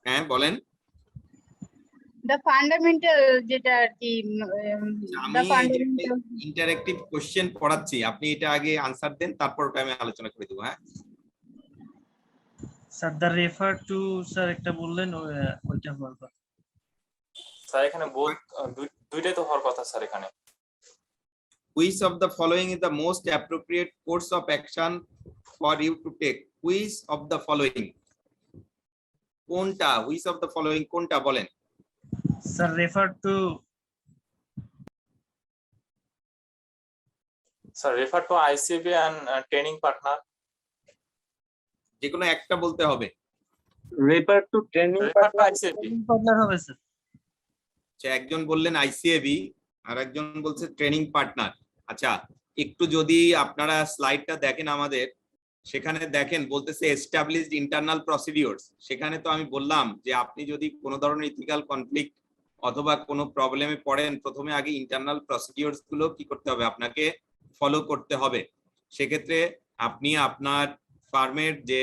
হ্যাঁ বলেন। the fundamental যেটা আর কি the fundamental ইন্টারেক্টিভ কোশ্চেন পড়াচ্ছি, আপনি এটা আগে আনসার দেন, তারপর ওটা আমি আলোচনা করে দেবো। হ্যাঁ sir the refer to sir একটা বললেন ওইটা বলবো স্যার। এখানে দুইটাই তো হওয়ার কথা স্যার। এখানে which of the following is the most appropriate course of action for you to take? Which of the following, কোনটা? which of the following কোনটা বলেন? Sir, refer to ICB and training partner. যে কোনো একটা বলতে হবে। refer to training Refer to ICB. partner হবে sir. আচ্ছা, একজন বললেন আইসিএবি আর একজন বলছে ট্রেনিং পার্টনার। আচ্ছা, একটু যদি আপনারা স্লাইডটা দেখেন আমাদের, সেখানে দেখেন বলতেছে এস্টাবলিশড ইন্টারনাল প্রসিডিওরস। সেখানে তো আমি বললাম যে আপনি যদি কোনো ধরনের ইথিক্যাল কনফ্লিক্ট অথবা কোনো প্রবলেমে পড়েন, প্রথমে আগে ইন্টারনাল প্রসিডিওরস গুলো কি করতে হবে, আপনাকে ফলো করতে হবে। সেক্ষেত্রে আপনি আপনার ফার্মের যে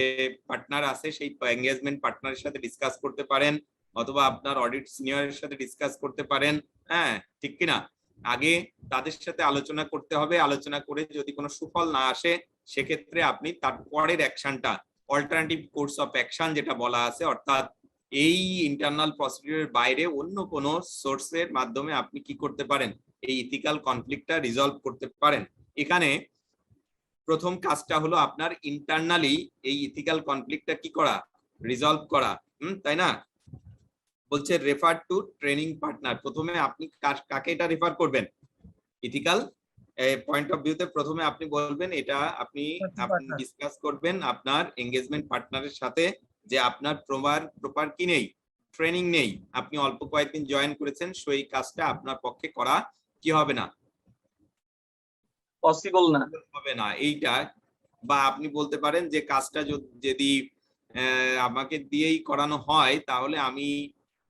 পার্টনার আছে সেই এঙ্গেজমেন্ট পার্টনারের সাথে ডিসকাস করতে পারেন, অথবা আপনার অডিট সিনিয়রের সাথে ডিসকাস করতে পারেন। হ্যাঁ, ঠিক কিনা? আগে তাদের সাথে আলোচনা করতে হবে। আলোচনা করে যদি কোনো সুফল না আসে, সেক্ষেত্রে আপনি তারপরের অ্যাকশনটা অল্টারনেটিভ কোর্স অফ অ্যাকশন যেটা বলা আছে, অর্থাৎ এই ইন্টারনাল প্রসিডিউরের বাইরে অন্য কোনো সোর্সের মাধ্যমে আপনি কি করতে পারেন, এই ইথিক্যাল কনফ্লিক্টটা রিজলভ করতে পারেন। এখানে প্রথম কাজটা হলো আপনার ইন্টারনালি এই ইথিক্যাল কনফ্লিক্টটা কি করা, রিজলভ করা। তাই না? বলছে রেফার টু ট্রেনিং পার্টনার। প্রথমে আপনি কাকে এটা রেফার করবেন, ইথিক্যাল পয়েন্ট অফ ভিউতে প্রথমে আপনি বলবেন এটা আপনি ডিসকাস করবেন আপনার এঙ্গেজমেন্ট পার্টনারের সাথে, যে আপনার প্রপার কি নেই, ট্রেনিং নেই, আপনি অল্প কয়েকদিন জয়েন করেছেন, সেই কাজটা আপনার পক্ষে করা কি হবে না, পসিবল না হবে না এইটা। বা আপনি বলতে পারেন যে কাজটা যদি আমাকে দিয়েই করানো হয়, তাহলে আমি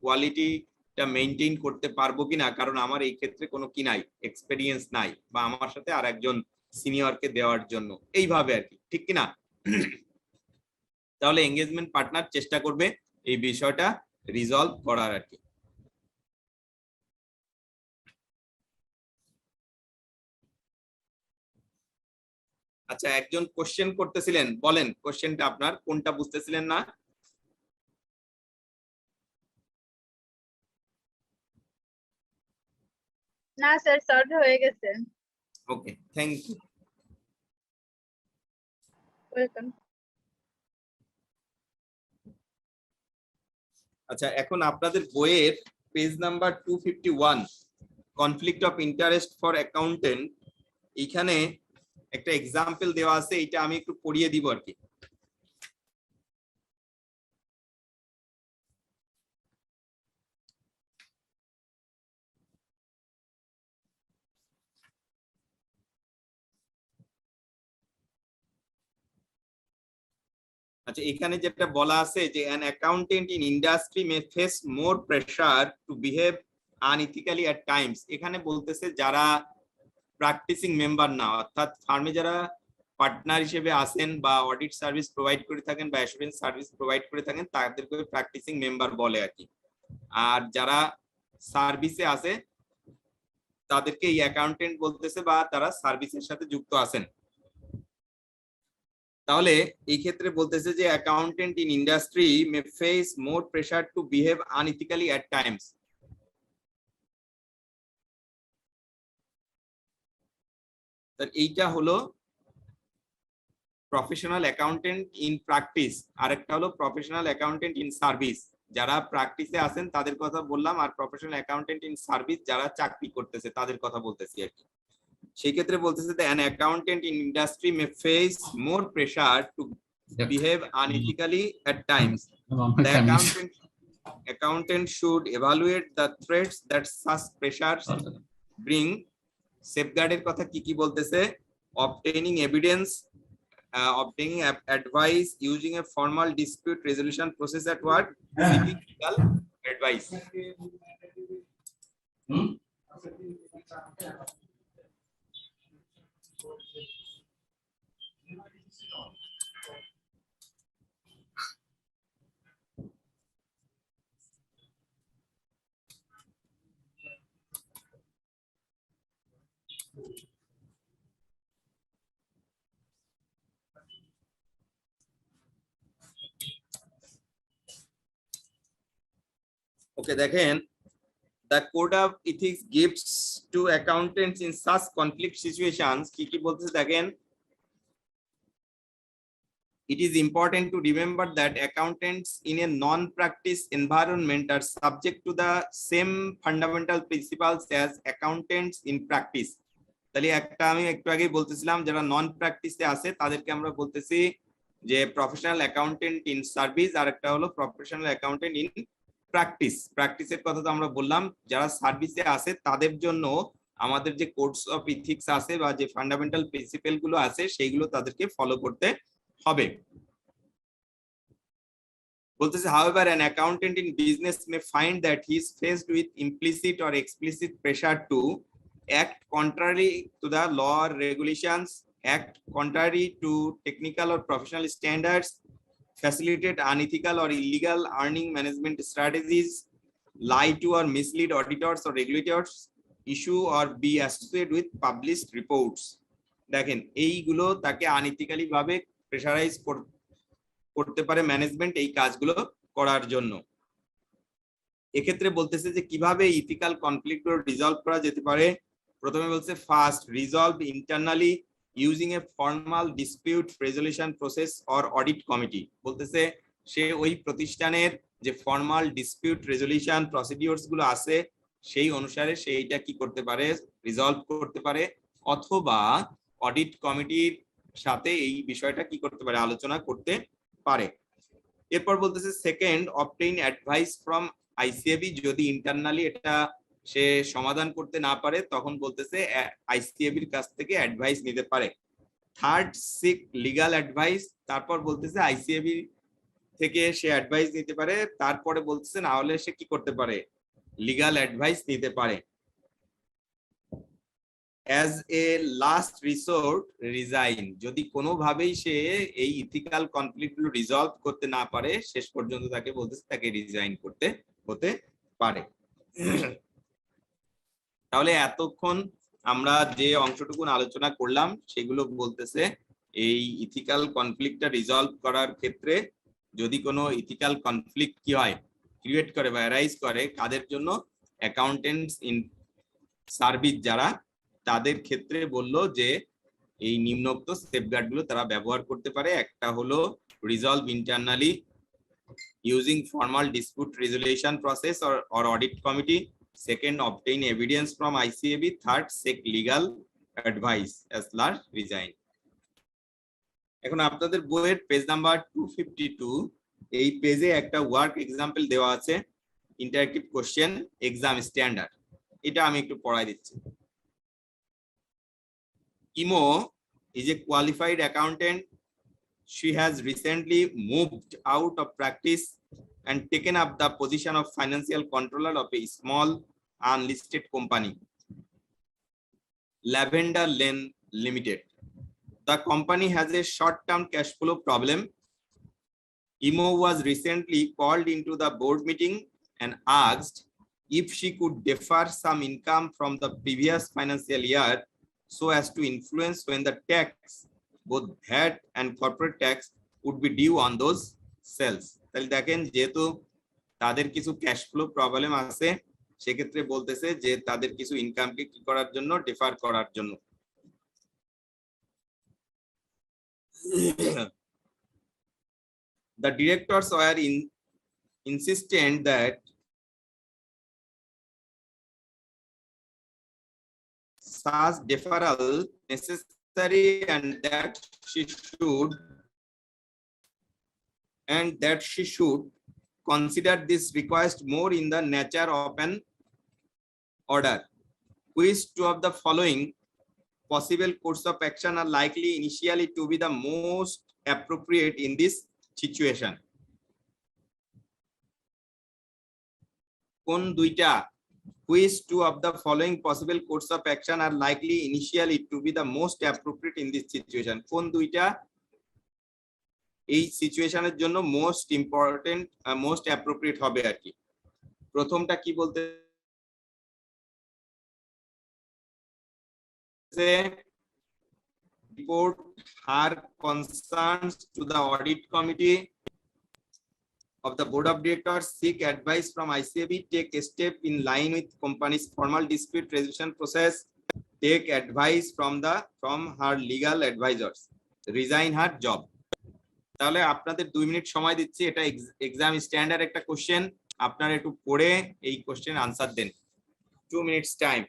কোয়ালিটিটা মেইনটেইন করতে পারবো কিনা, কারণ আমার এই ক্ষেত্রে কোনো কি নাই, এক্সপেরিয়েন্স নাই, বা আমার সাথে আর একজন সিনিয়রকে দেওয়ার জন্য, এইভাবে আর কি, ঠিক কিনা? তাহলে এঙ্গেজমেন্ট পার্টনার চেষ্টা করবে এই বিষয়টা রিজলভ করার আর কি। আচ্ছা, একজন কোশ্চেন করতেছিলেন, বলেন কোশ্চেনটা আপনার কোনটা বুঝতেছিলেন না? না স্যার, সলভ হয়ে গেছে। ওকে, থ্যাংক ইউ। ওয়েলকাম। আচ্ছা, এখন আপনাদের বইয়ের page number 251 conflict of interest for accountant, এখানে একটা এক্সাম্পল দেওয়া আছে, এটা আমি একটু পড়িয়ে দিব আর কি। আচ্ছা, এখানে যেটা বলা আছে যে an accountant in industry may face more pressure to behave unethically at times। এখানে বলতেছে যারা প্র্যাকটিসিং মেম্বার না, অর্থাৎ ফার্মে যারা পার্টনার হিসেবে আসেন বা অডিট সার্ভিস প্রোভাইড করে থাকেন বা অ্যাসুরেন্স সার্ভিস প্রোভাইড করে থাকেন, তাদেরকে প্র্যাকটিসিং মেম্বার বলে আর কি। আর যারা সার্ভিসে আসে তাদেরকে এই অ্যাকাউন্টেন্ট বলতেছে, বা তারা সার্ভিসের সাথে যুক্ত আছেন। তাহলে এই ক্ষেত্রে বলতেছে যে accountant in industry may face more pressure to behave unethically at times. এইটা হলো প্রফেশনাল অ্যাকাউন্টেন্ট ইন প্র্যাকটিস, আরেকটা হলো প্রফেশনাল অ্যাকাউন্টেন্ট ইন সার্ভিস। যারা প্র্যাকটিসে আছেন তাদের কথা বললাম, আর প্রফেশনাল অ্যাকাউন্টেন্ট ইন সার্ভিস যারা চাকরি করতেছে তাদের কথা বলতেছি আর কি। সেই ক্ষেত্রে বলতেছে যে an accountant in industry may face more pressure to behave unethically at times. The accountant should evaluate the threats that such pressures bring. Safeguard এর কথা কি বলতেছে, obtaining evidence, obtaining advice, using a formal dispute resolution process at work, seeking legal advice. ওকে, দেখেন the code of ethics gives to accountants in such conflict situations কি বলতেছে দেখেন, it is important to remember that accountants in a non-practice environment are subject to the same fundamental principles as accountants in practice. তাহলে একটা আমি একটু আগে বলতেছিলাম যারা নন প্র্যাকটিসে আছে তাদেরকে আমরা বলতেছি যে প্রফেশনাল অ্যাকাউন্টেন্ট ইন সার্ভিস, আর একটা হলো প্রফেশনাল অ্যাকাউন্টেন্ট ইন প্র্যাকটিস। প্র্যাকটিসের কথা তো আমরা বললাম, যারা সার্ভিসে আছে তাদের জন্য আমাদের যে কোডস অফ ইথিক্স আছে বা যে ফান্ডামেন্টাল প্রিন্সিপল গুলো আছে সেইগুলো তাদেরকে ফলো করতে হবে। বলতেছে however an accountant in business may find that he is faced with implicit or explicit pressure to act contrary to the law or regulations, act contrary to technical or professional standards, facilitate unethical or illegal earning management strategies, lie to or mislead auditors or regulators, issue or be associated with published reports. দেখেন এইগুলো তাকে আনইথিক্যালি ভাবে pressurise করতে পারে management এই কাজগুলো করার জন্য। এক্ষেত্রে বলতেছে যে কিভাবে ইথিক্যাল কনফ্লিক্ট গুলো রিজলভ করা যেতে পারে। প্রথমে বলছে first, resolve internally using a formal dispute resolution process or audit committee. বলতেছে সে ওই প্রতিষ্ঠানের যে ফর্মাল ডিসপিউট রেজলিউশন প্রসিডিওরস গুলো আছে সেই অনুসারে সেইটা কি করতে পারে, রিজলভ করতে পারে, অথবা অডিট কমিটির সাথে এই বিষয়টা কি করতে পারে, আলোচনা করতে পারে। এরপর বলতেছে second, obtain advice from ICAB. যদি ইন্টারনালি এটা সে সমাধান করতে না পারে তখন বলতেছে আইসিএবির কাছ থেকে অ্যাডভাইস নিতে পারে। Third, seek legal advice. তারপর বলতেছে আইসিএবি থেকে সে অ্যাডভাইস নিতে পারে, তারপরে বলতেছে না হলে সে কি করতে পারে, লিগ্যাল অ্যাডভাইস নিতে পারে। As a last resort resign. যদি কোনোভাবেই সে এই ইথিক্যাল কনফ্লিক্ট গুলো রিজলভ করতে না পারে শেষ পর্যন্ত তাকে বলতেছে তাকে রিজাইন করতে হতে পারে। তাহলে এতক্ষণ আমরা যে অংশটুকু আলোচনা করলাম সেগুলো বলতেছে এই ইথিক্যাল কনফ্লিক্টটা রিজলভ করার ক্ষেত্রে যদি কোনো ইথিক্যাল কনফ্লিক্ট কি হয়, ক্রিয়েট করে বা অ্যারাইজ করে, কাদের জন্য, অ্যাকাউন্টেন্টস ইন সার্ভিস যারা, তাদের ক্ষেত্রে বললো যে এই নিম্নোক্ত সেফগার্ড গুলো তারা ব্যবহার করতে পারে। একটা হলো resolve internally using formal dispute resolution process or audit committee. Second, obtain evidence from ICAB. Third, seek legal advice as last resign. এখন আপনাদের বইয়ের পেজ নাম্বার 252 এই পেজে একটা ওয়ার্ক এক্সাম্পল দেওয়া আছে, ইন্টারেক্টিভ কোশ্চেন এক্সাম স্ট্যান্ডার্ড। এটা আমি একটু পড়াই দিচ্ছি। Imo is a qualified accountant. She has recently moved out of practice and taken up the position of financial controller of a small unlisted company, Lavender Lane Limited. The company has a short-term cash flow problem. Imo was recently called into the board meeting and asked if she could defer some income from the previous financial year so as to influence when the tax, both VAT and corporate tax, would be due on those sales. তাহলে দেখেন যেহেতু তাদের কিছু cash flow problem আছে সেক্ষেত্রে বলতেছে যে তাদের কিছু ইনকামকে কি করার জন্য, ডিফার করার জন্য। The directors were insistent that such deferral necessary and that she should consider this request more in the nature of an order. Which two of the following possible course of action are likely initially to be the most appropriate in this situation? কোন দুইটা, which two of the following possible course of action are likely initially to be the most appropriate in this situation? কোন দুইটা এই সিচুয়েশনের জন্য most important, most appropriate হবে আর কি। প্রথমটা কি বলতে, report her concerns to the audit committee of the board of directors, seek advice from ICAB, take a step in line with company's formal dispute resolution process, take advice from her legal advisors, resign her job. তাহলে আপনাদের 2 minute সময় দিচ্ছি, এটা exam standard একটা question, আপনারা একটু পড়ে এই কোশ্চেন আনসার দেন। 2 মিনিটস টাইম।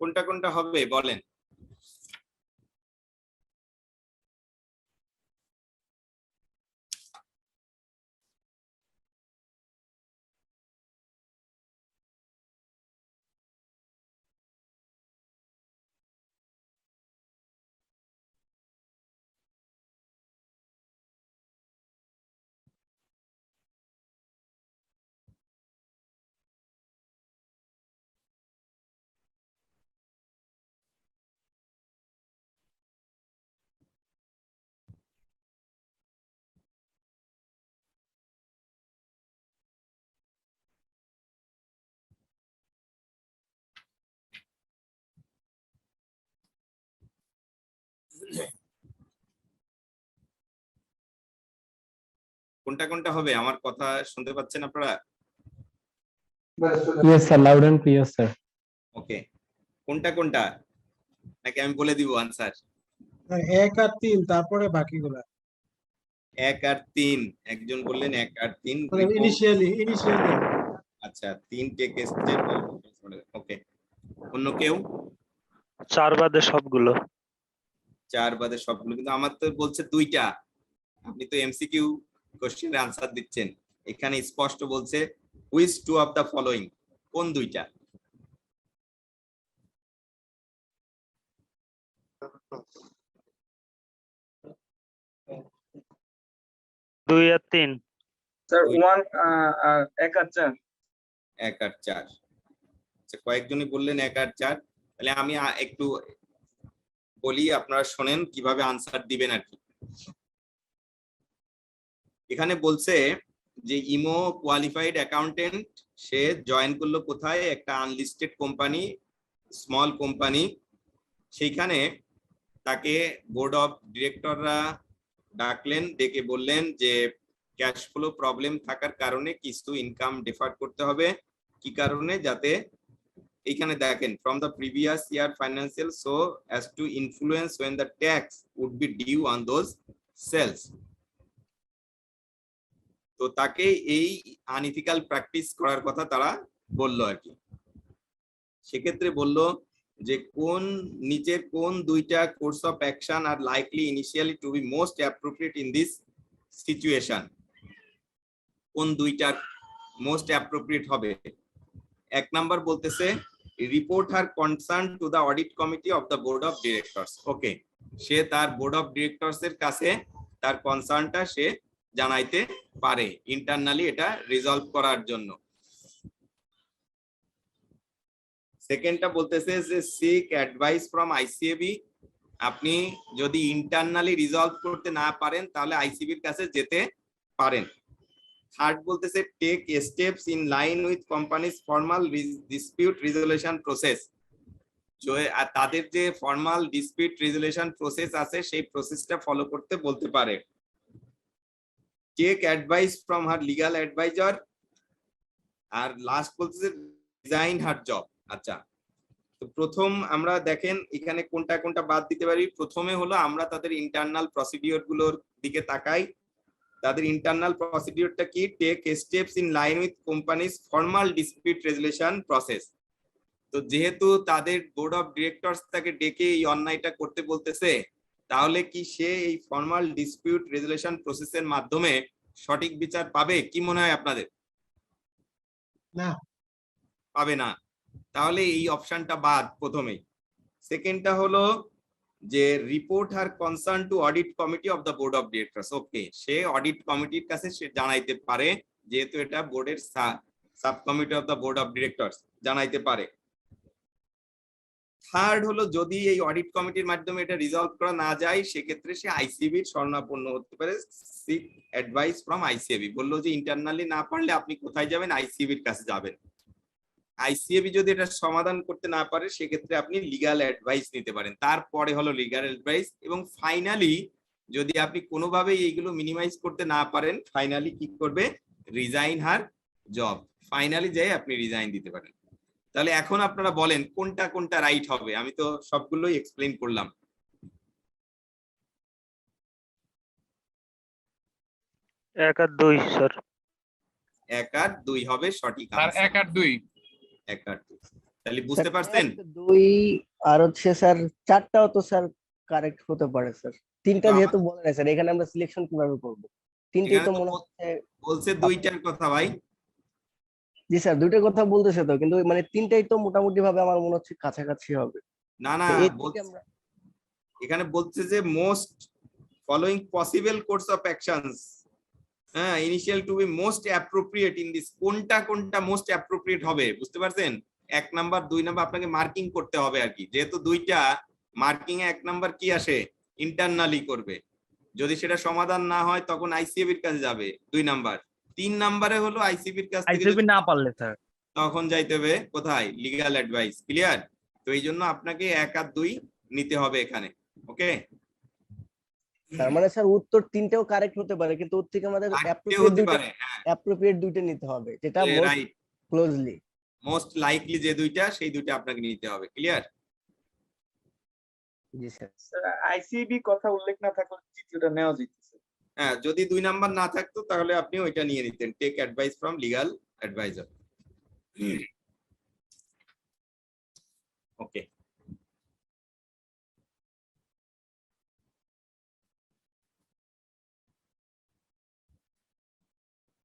কোনটা কোনটা হবে বলেন? কোনটা কোনটা হবে? আমার কথা শুনতে পাচ্ছেন আপনারা? Yes, sir. Loud and clear, sir. ওকে, কোনটা কোনটা নাকি আমি বলে দিব আনসার? 1 আর 3, তারপরে বাকিগুলা 1 আর 3, একজন বললেন 1 আর 3। মানে ইনিশিয়ালি আচ্ছা, 3 টেক স্টেপ। ওকে, অন্য কেউ? 4 বাদে সবগুলো। 4 বাদে সবগুলো, কিন্তু আমার তো বলছে 2টা। আপনি তো এমসিকিউ কোশ্চেনের আনসার দিচ্ছেন, এখানে স্পষ্ট বলছে হুইচ 2 অফ দা ফলোইং, কোন 2টা? দুই আর তিন। স্যার 1 আর 4। 1 আর 4। আচ্ছা, কয়েকজনই বললেন 1 আর 4। তাহলে আমি একটু বলি, আপনারা শোনেন কিভাবে আনসার দিবেন আর কি। এখানে বলছে যে ইমো কোয়ালিফাইড অ্যাকাউন্টেন্ট, সে জয়েন করলো কোথায়? একটা আনলিস্টেড কোম্পানি, স্মল কোম্পানি। সেইখানে তাকে বোর্ড অফ ডিরেক্টররা ডাকলেন, ডেকে বললেন যে ক্যাশ ফ্লো প্রবলেম থাকার কারণে কিছু ইনকাম ডিফার করতে হবে। কি কারণে? যাতে এইখানে দেখেন from the previous year financial so as to influence when the tax would be due on those sales। তো তাকে এই আনইথিক্যাল প্র্যাকটিস করার কথা তারা বললো আর কি। সেক্ষেত্রে বলল যে কোন নিচের কোন 2টা course of action are likely initially to be most appropriate in this situation. কোন 2টা মোস্ট অ্যাপ্রোপ্রিয়েট হবে? 1 নাম্বার বলতেছে report her concern to the audit committee of the board of directors. Okay, সে তার বোর্ড অফ ডিরেক্টরস এর কাছে তার কনসার্নটা সে জানাইতে পারে ইন্টারনালি, এটা রিজলভ করার জন্য। সেকেন্ডটা বলতেছে যে সিক অ্যাডভাইস ফ্রম আইসিএবি। আপনি যদি ইন্টারনালি রিজলভ করতে না পারেন তাহলে আইসিবির কাছে যেতে পারেন। থার্ড বলতেছে take steps in line with companies formal dispute resolution process. তাদের যে ফর্মাল ডিসপিউট রেজলিউশন প্রসেস আছে সেই প্রসেসটা ফলো করতে বলতে পারে। Take advice from her legal adviser, আর লাস্ট বলতেছে রিজাইন হার জব। আচ্ছা, তো প্রথম আমরা দেখেন এখানে কোনটা কোনটা বাদ দিতে পারি। প্রথমে হলো আমরা তাদের ইন্টারনাল প্রসিডিওর গুলোর দিকে তাকাই। তাদের ইন্টারনাল প্রসিডিওরটা কি? Take steps in line with companies formal dispute resolution process. তো যেহেতু তাদের বোর্ড অফ ডিরেক্টরস তাকে ডেকে এই অন্যায়টা করতে বলতেছে, তাহলে কি সে এই ফর্মাল ডিসপিউট রেজুলেশন প্রসেসের মাধ্যমে সঠিক বিচার পাবে? কি মনে হয় আপনাদের? না, পাবে না। তাহলে এই অপশনটা বাদ প্রথমেই। সেকেন্ডটা হলো যে report her concern two audit committee of the board of directors. Okay, say audit কমিটির কাছে সে জানাইতে পারে, যেহেতু এটা বোর্ডের sub committee of the board of directors, জানাইতে পারে। থার্ড হলো যদি এই অডিট কমিটির মাধ্যমে এটা রিজলভ করা না যায়, সেক্ষেত্রে সে আইসিবির শরণাপন্ন হতে পারে। Seek advice from ICAB. বললো যে ইন্টারনালি না পারলে আপনি কোথায় যাবেন? আইসিবির কাছে যাবেন। আইসিএবি যদি এটা সমাধান করতে না পারে, সেক্ষেত্রে আপনি লিগ্যাল অ্যাডভাইস নিতে পারেন। তারপরে হলো লিগ্যাল অ্যাডভাইস, এবং ফাইনালি যদি আপনি কোনোভাবেই এইগুলো মিনিমাইজ করতে না পারেন, ফাইনালি কি করবে? Resign her job. ফাইনালি যাই আপনি রিজাইন দিতে পারেন। তাহলে এখন আপনারা বলেন কোনটা কোনটা রাইট হবে? আমি তো সবগুলোই এক্সপ্লেইন করলাম। 1 আর 2 স্যার। 1 আর 2 হবে সঠিক স্যার। 1 আর 2। 1 আর 2। তাহলে বুঝতে পারছেন? 2 আর হচ্ছে স্যার 4টাও তো স্যার কারেক্ট হতে পারে স্যার। 3টা যেহেতু বলে না স্যার, এখানে আমরা সিলেকশন কিভাবে করব? 3টেই তো মনে হচ্ছে বলছে 2টার কথা ভাই। জি স্যার, 2টার কথা বলতেছে তো, কিন্তু মানে 3টাই তো মোটামুটি ভাবে আমার মনে হচ্ছে কাছাকাছি হবে। না না, এখানে বলছে যে most following possible course of actions, হ্যাঁ, initial to be most appropriate in this. কোনটা কোনটা মোস্ট অ্যাপ্রোপ্রিয়েট হবে বুঝতে পারছেন? 1 নাম্বার 2 নাম্বার আপনাকে মার্কিং করতে হবে আর কি। যেহেতু 2টা মার্কিং এ 1 নাম্বার কি আসে? ইন্টারনালি করবে। যদি সেটা সমাধান না হয় তখন আইসিএবির কাছে যাবে 2 নাম্বার। 3 নাম্বারে হলো আইসিবির কাছ থেকে আইসিবি না পারলে স্যার তখন যাইতে হবে কোথায়? Legal advice. ক্লিয়ার? তো এই জন্য আপনাকে 1 আর 2 নিতে হবে এখানে। ওকে, তার মানে স্যার উত্তর 3টেও কারেক্ট হতে পারে, কিন্তু ওর থেকে আমাদের অ্যাপ্রোপ্রিয়েট 2টা নিতে হবে, যেটা মোস্ট ক্লোজলি মোস্ট লাইকলি যে 2টা, সেই 2টা আপনাকে নিতে হবে। ক্লিয়ার? জি স্যার। আইসিবি কথা উল্লেখ না থাকলে তৃতীয়টা নেওয়া যেতেছে। হ্যাঁ, যদি 2 নাম্বার না থাকতো তাহলে আপনি ওইটা নিয়ে নিতেন, take advice from legal adviser.